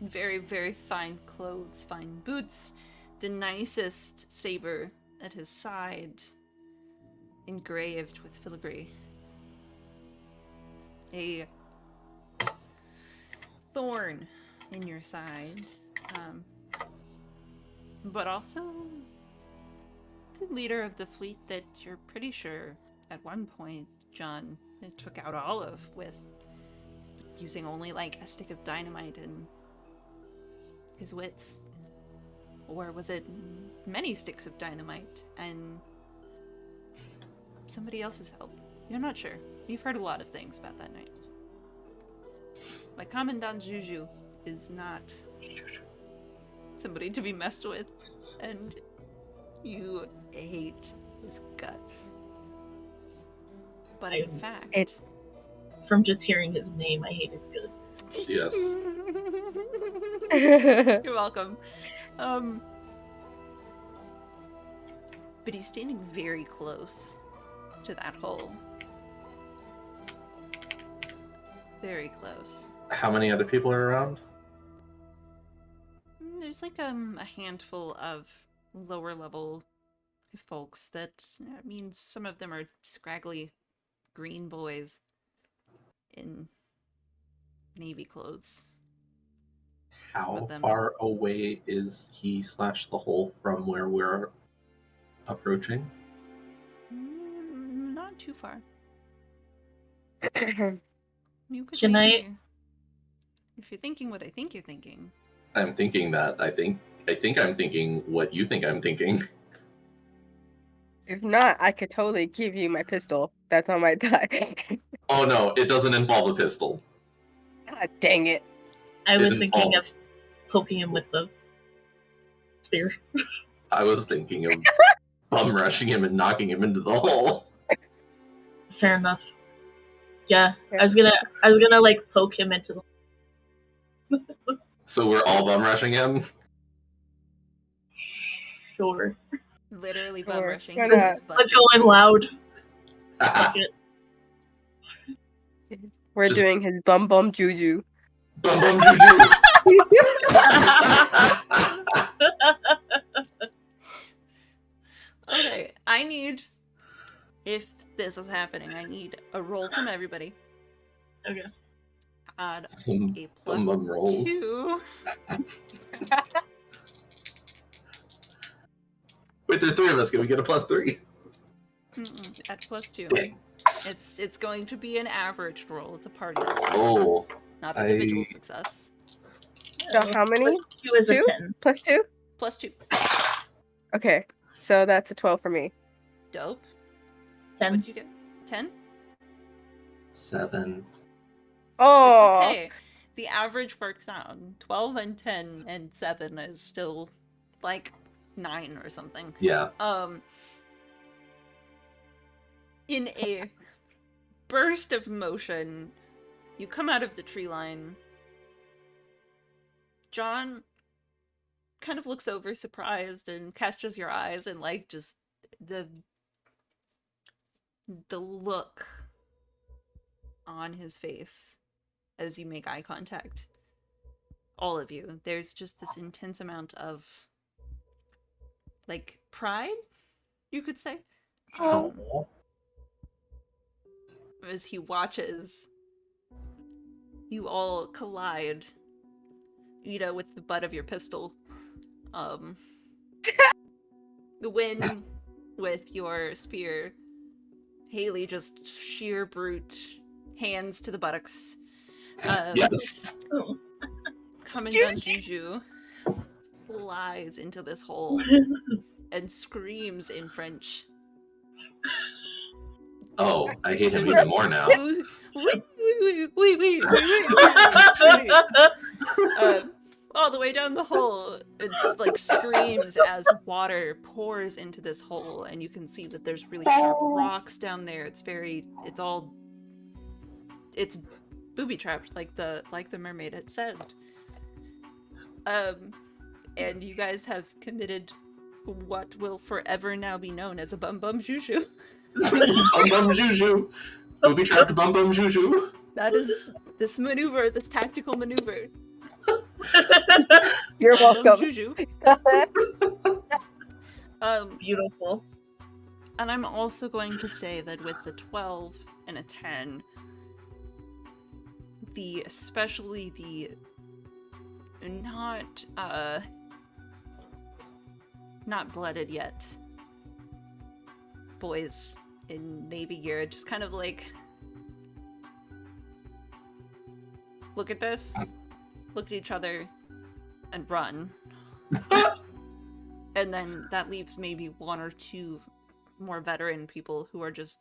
very, very fine clothes, fine boots, the nicest saber at his side, engraved with filigree. A thorn in your side, but also the leader of the fleet that you're pretty sure at one point John took out Olive with, using only like a stick of dynamite and his wits. Or was it many sticks of dynamite and somebody else's help? You're not sure. You've heard a lot of things about that night. But Commandant Juju is not somebody to be messed with, and you hate his guts. But in fact... From just hearing his name, I hate his guts. Yes. You're welcome. But he's standing very close to that hole. Very close. How many other people are around? There's like a handful of lower level folks that, I mean, some of them are scraggly green boys in navy clothes. How far away is he / the hole from where we're approaching? Not too far. You could Can maybe, if you're thinking what I think you're thinking. I'm thinking that I think I think I'm thinking what you think I'm thinking. If not, I could totally give you my pistol. That's on my die. Oh no, it doesn't involve a pistol. God dang it. I It was thinking of involves. poking him with the spear. I was thinking of bum rushing him and knocking him into the hole. Fair enough. Yeah, I was gonna like poke him into the So we're all bum rushing him. shoulder. Literally bum Sure. rushing Why his not? ass butt. But going loud. bum We're Just- doing his bum bum juju. bum juju. Okay, I need, if this is happening, I need a roll from everybody. Okay. Add Some a bum plus bum rolls. 2. Wait, there's 3 of us. Can we get a +3? At plus 2. It's going to be an average roll. It's a party roll, Oh, not individual success. So how many? 2 is a 2? 10. Plus 2? Plus 2. Okay. So that's a 12 for me. Dope. 10. What'd you get? 10? 7. Oh. It's okay. The average works out. 12 and 10 and 7 is still like 9 or something. Yeah. In a burst of motion, you come out of the tree line. John kind of looks over surprised and catches your eyes, and like just the look on his face as you make eye contact. All of you. There's just this intense amount of like pride, you could say. Oh. As he watches you all collide, Ida with the butt of your pistol, the Win with your spear, Haley just sheer brute, hands to the buttocks. Yes. Commandant Juju flies into this hole and screams in French. Oh, I hate him even more now. Wait. All the way down the hole, it's like screams as water pours into this hole, and you can see that there's really sharp rocks down there. It's booby trapped, like the mermaid had said. And you guys have committed what will forever now be known as a bum bum juju. Bum bum juju. Booby trapped bum bum juju. That is this maneuver, this tactical maneuver. You're Bum bum welcome. juju. Beautiful. And I'm also going to say that with the 12 and a 10, especially the not blooded yet boys in navy gear just kind of like look at this, look at each other, and run. And then that leaves maybe 1 or 2 more veteran people who are just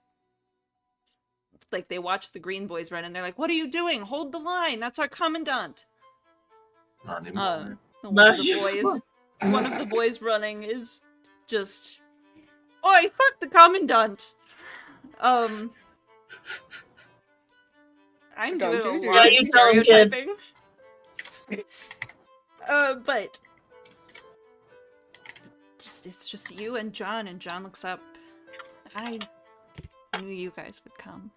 like, they watch the green boys run and they're like, what are you doing? Hold the line. That's our commandant. Not anymore. One of the boys running is just, oi, fuck the commandant. I'm Don't doing a you do lot that. of You tell 'em, kid. stereotyping. But it's just you and John looks up. I knew you guys would come.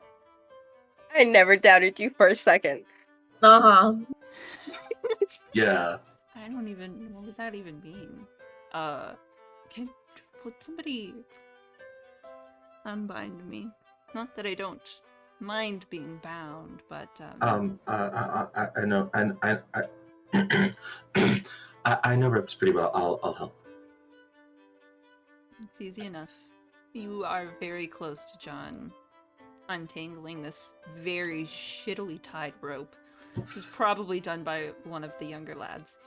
I never doubted you for a second. Uh-huh. Yeah. I don't even, what would that even mean? Would somebody unbind me? Not that I don't mind being bound, but I know, and I know ropes pretty well. I'll help. it's easy enough. You are very close to John, untangling this very shittily tied rope, which was probably done by one of the younger lads.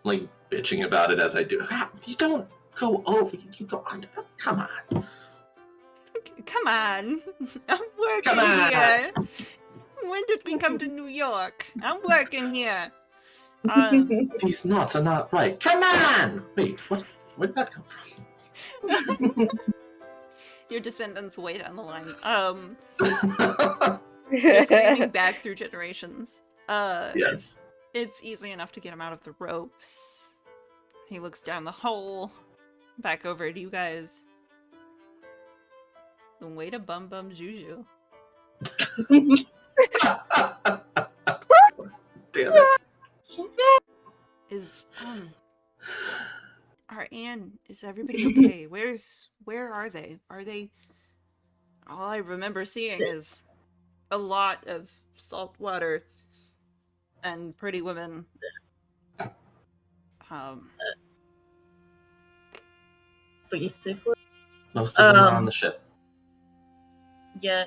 like bitching about it as I do. You don't go over. You go under. Come on. Come on. I'm Come working on. here. When did we come to New York? I'm working here. These knots are not right. Come on. Wait, what? Where did that come from? Your descendants way down the line. You're screaming back through generations. Yes. It's easy enough to get him out of the ropes. He looks down the hole. Back over to you guys. Way to bum Juju. Damn it. Is Anne, is everybody okay? Where are they? Are they all I remember seeing is a lot of salt water and pretty women. Basically. Most of them are on the ship. Yeah.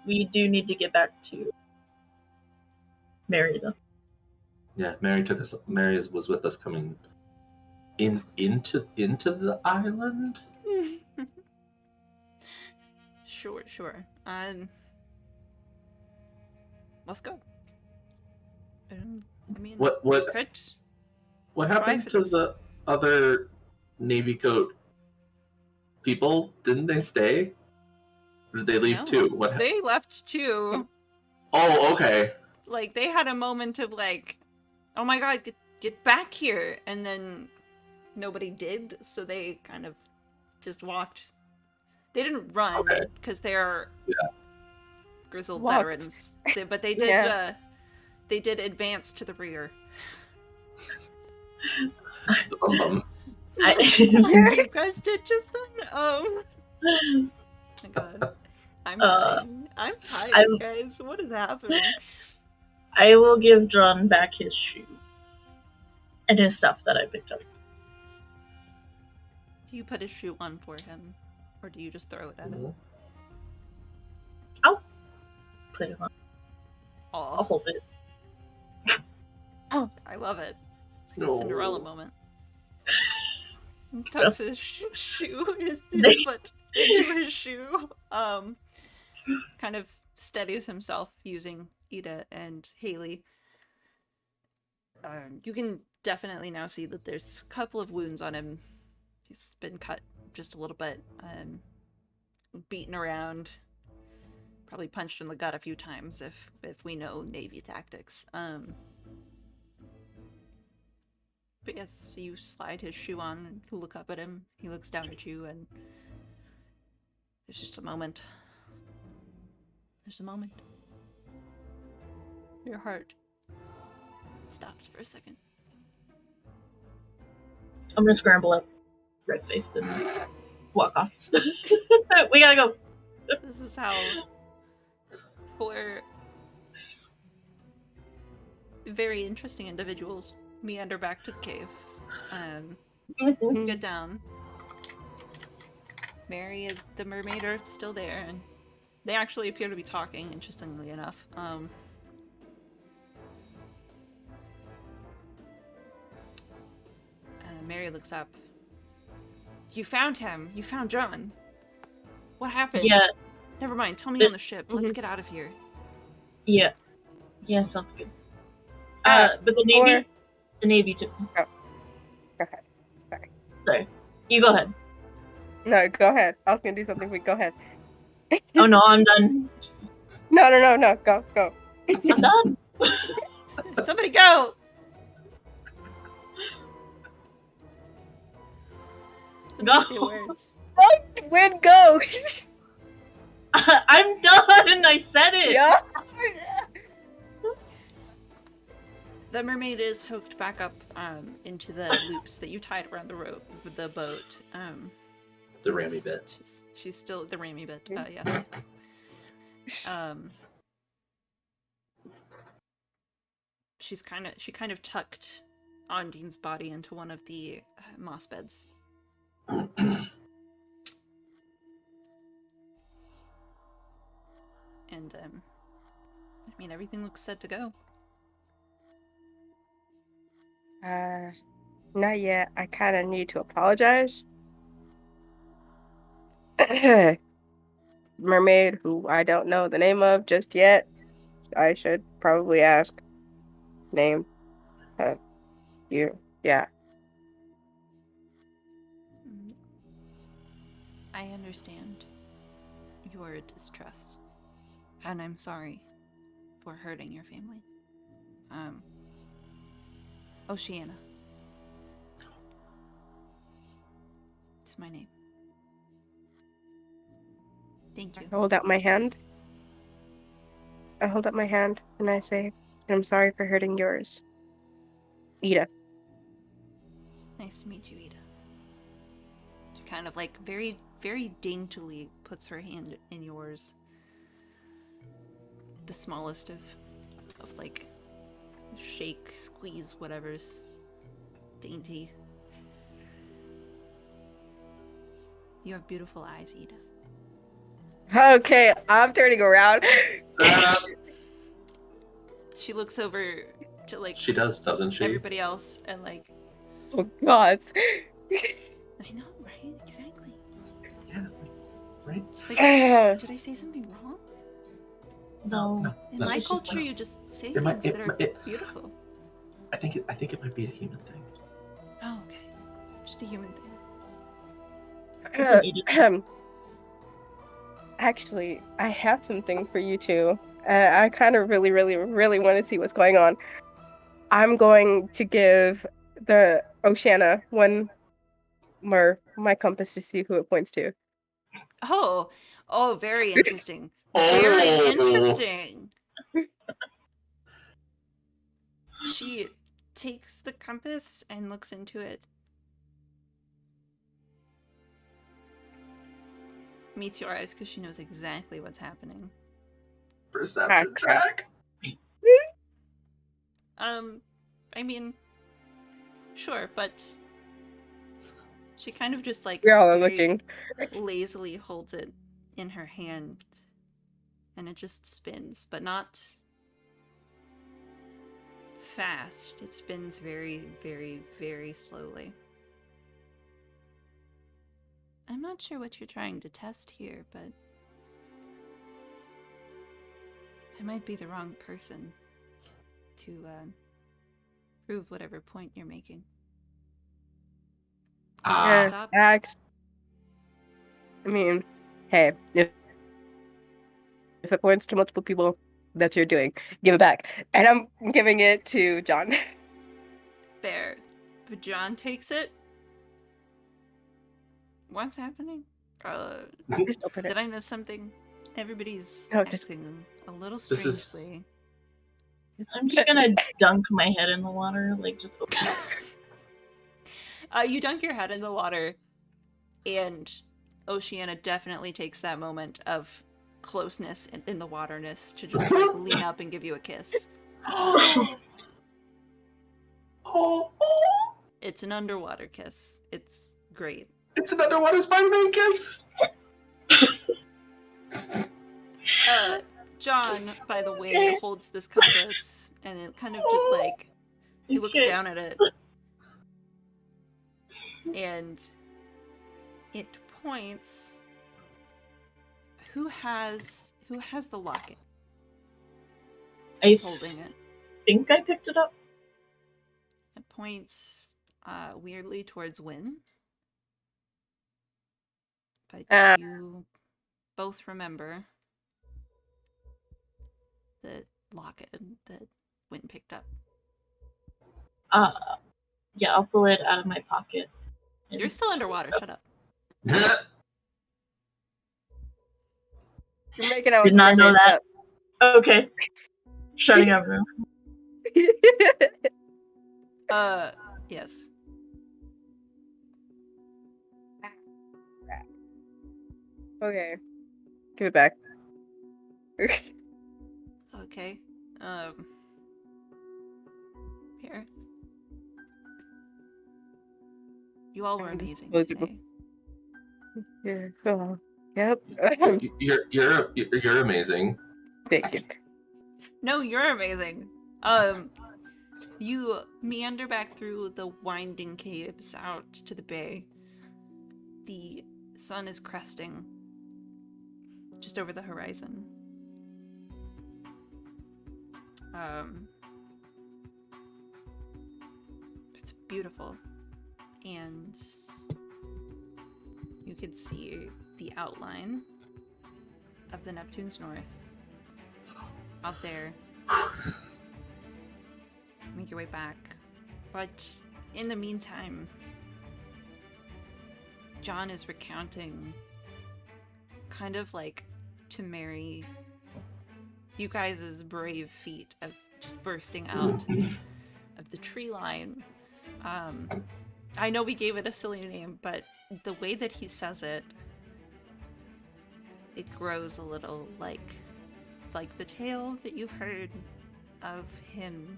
We do need to get back to Mary though. Yeah, Mary was with us coming into the island. Sure. Let's go. I mean, What happened to the other Navy coat people? Didn't they stay? Or did they leave too? They left too. Oh, okay. Like they had a moment of like, oh my god, get back here, and then nobody did, so they kind of just walked. They didn't run because they're grizzled veterans, but they did. They did advance to the rear. You guys did just then. Oh my god, I'm dying. I'm tired, guys. What is happening? I will give John back his shoe and his stuff that I picked up. Do you put his shoe on for him, or do you just throw it at him? I'll put it on. Aww. I'll hold it. Oh, I love it. It's like a Cinderella moment. He tucks his his foot into his shoe. Kind of steadies himself using Ida and Haley. You can definitely now see that there's a couple of wounds on him. He's been cut just a little bit, beaten around, probably punched in the gut a few times if we know Navy tactics. But yes, you slide his shoe on and you look up at him. He looks down at you, and there's just a moment. There's a moment. Your heart stops for a second. I'm gonna scramble up, red-faced, and walk off. We gotta go. This is how, for very interesting individuals, meander back to the cave. Get down. Mary and the mermaid are still there, and they actually appear to be talking, interestingly enough. Mary looks up. You found him. You found John. What happened? Yeah. Never mind. Tell me on the ship. Let's get out of here. Yeah. Yeah, sounds good. But the Navy took me. Oh. Go ahead. Sorry. You go ahead. No, go ahead. I was gonna do something, but go ahead. Oh no, I'm done. No. Go. I'm done. Somebody go! Go. Words. Win, go! I'm done! I said it! Yeah. The mermaid is hooked back up into the loops that you tied around the rope with the boat. The rammy bit. She's still the rammy bit. Yes. She kind of tucked Ondine's body into one of the moss beds. And I mean, everything looks set to go. Not yet. I kind of need to apologize. Mermaid, who I don't know the name of just yet. I should probably ask. Name. Uh, you. Yeah. Mm, I understand your distrust, and I'm sorry for hurting your family. Oceana. It's my name. Thank you. I hold out my hand. I hold up my hand and I say, I'm sorry for hurting yours. Ida. Nice to meet you, Ida. She kind of like very, very daintily puts her hand in yours. The smallest of like shake, squeeze, whatever's dainty. You have beautiful eyes, Ida. Okay, I'm turning around. She looks over to like She does, doesn't she? everybody else and like, Oh God. I know, right? Exactly. Yeah, right? She's like, did I say something wrong? No. In no, my it's just- culture, you just say It might- things it that are might- beautiful. I think it might be a human thing. Oh, okay. Just a human thing. Actually, I have something for you two. I kind of really, really, really want to see what's going on. I'm going to give the Oceana one more my compass to see who it points to. Oh, very interesting. Oh. Very interesting. She takes the compass and looks into it. Meets your eyes because she knows exactly what's happening. Perception crap. check. I mean, sure, but she kind of just like We all are very looking. lazily holds it in her hand, and it just spins, but not fast. It spins very, very, very slowly. I'm not sure what you're trying to test here, but I might be the wrong person to prove whatever point you're making. Stop. I mean, hey, if it points to multiple people, that's what you're doing. Give it back. And I'm giving it to John. Fair. But John takes it. What's happening? Just open it. Did I miss something? Everybody's No, just- acting a little This is- strangely. I'm just gonna dunk my head in the water, like just open it. You dunk your head in the water, and Oceana definitely takes that moment of closeness in the waterness to just like lean up and give you a kiss. Oh. It's an underwater kiss. It's great. It's an underwater Spider-Man kiss. John, by the way, holds this compass, and it kind of just like he looks Okay. down at it, and it points. Who has the locket? I Who's holding it? think I picked it up. It points weirdly towards Wynn. But you both remember the locket that Wynn picked up. Yeah, I'll pull it out of my pocket. You're still underwater. Shut up. You're making out Did with not know mermaid that. Okay. Shutting up now. Yes. Okay. Give it back. Okay. Here. You all were I'm amazing disposable. today. Yeah. Oh, yep. You're amazing. Thank you. No, you're amazing. You meander back through the winding caves out to the bay. The sun is cresting just over the horizon. It's beautiful, and you could see the outline of the Neptune's north out there. Make your way back, but in the meantime, John is recounting kind of like to Mary you guys' brave feat of just bursting out of the tree line. I know we gave it a silly name, but the way that he says it, it grows a little like the tale that you've heard of him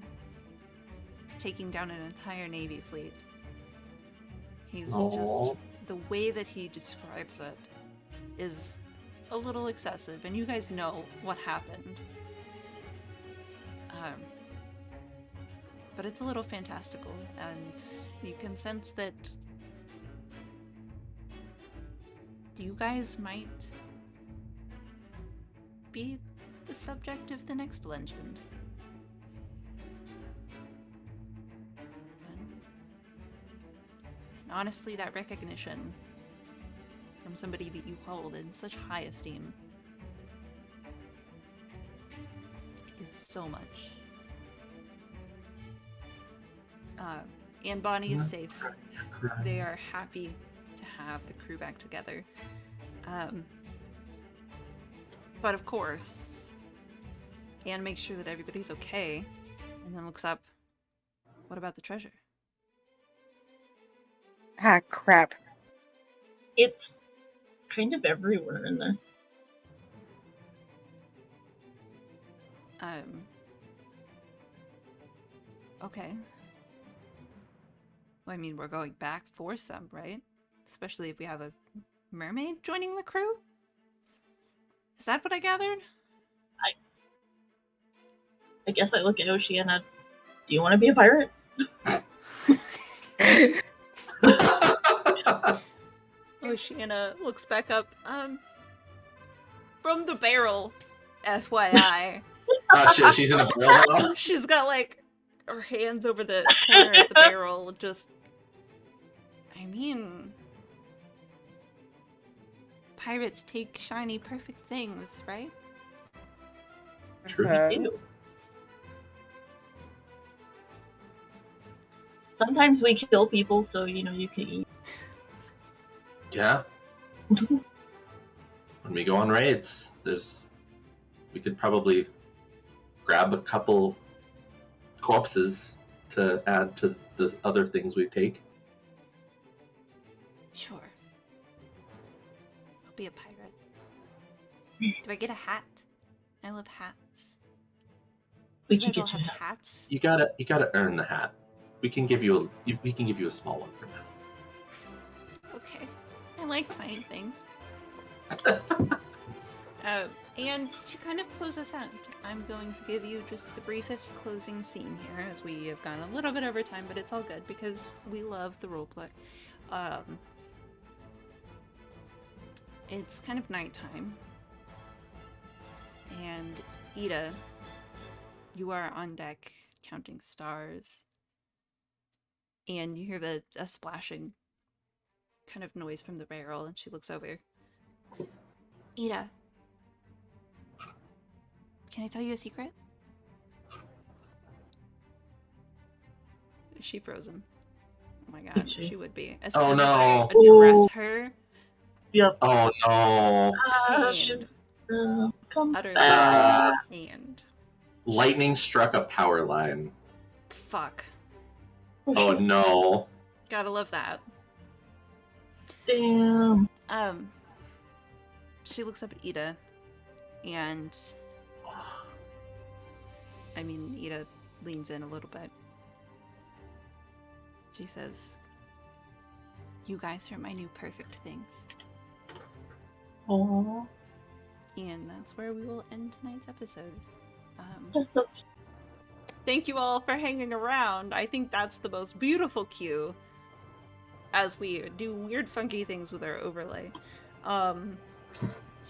taking down an entire Navy fleet. He's just, the way that he describes it is a little excessive, and you guys know what happened. But it's a little fantastical, and you can sense that you guys might be the subject of the next legend. And honestly, that recognition from somebody that you hold in such high esteem is so much. And Bonnie is safe. They are happy to have the crew back together. But of course, Anne makes sure that everybody's okay, and then looks up. What about the treasure? Ah, crap. It's kind of everywhere in there. Okay. Well, I mean, we're going back for some, right? Especially if we have a mermaid joining the crew? Is that what I gathered? I guess I look at Oceana. Do you want to be a pirate? Oceana looks back up. From the barrel, FYI. She's in a barrel now? She's got, like, her hands over the corner of the barrel, just... I mean... Pirates take shiny, perfect things, right? True. Ew. Sometimes we kill people, so you can eat. Yeah. When we go on raids, we could probably grab a couple corpses to add to the other things we take. Sure. I'll be a pirate. Do I get a hat? I love hats. We You can guys all get have you that. hats? You gotta earn the hat. We can give you a small one for now. Okay. I like tiny things. And to kind of close us out, I'm going to give you just the briefest closing scene here, as we have gone a little bit over time, but it's all good because we love the roleplay. It's kind of nighttime, and Ida, you are on deck counting stars, and you hear a splashing kind of noise from the barrel, and she looks over. Ida, can I tell you a secret? Is she frozen? Oh my god, she would be. As Oh, soon as I no. address her, Yep. Oh no! hand, Come utterly back. hand. Lightning struck a power line. Fuck. Oh no! Gotta love that. Damn. She looks up at Ida, and I mean, Ida leans in a little bit. She says, "You guys are my new perfect things." Aww. And that's where we will end tonight's episode. thank you all for hanging around. I think that's the most beautiful cue as we do weird, funky things with our overlay.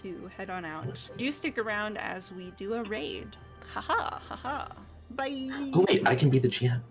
To head on out. Do stick around as we do a raid. Haha, haha. Bye. Oh wait, I can be the GM.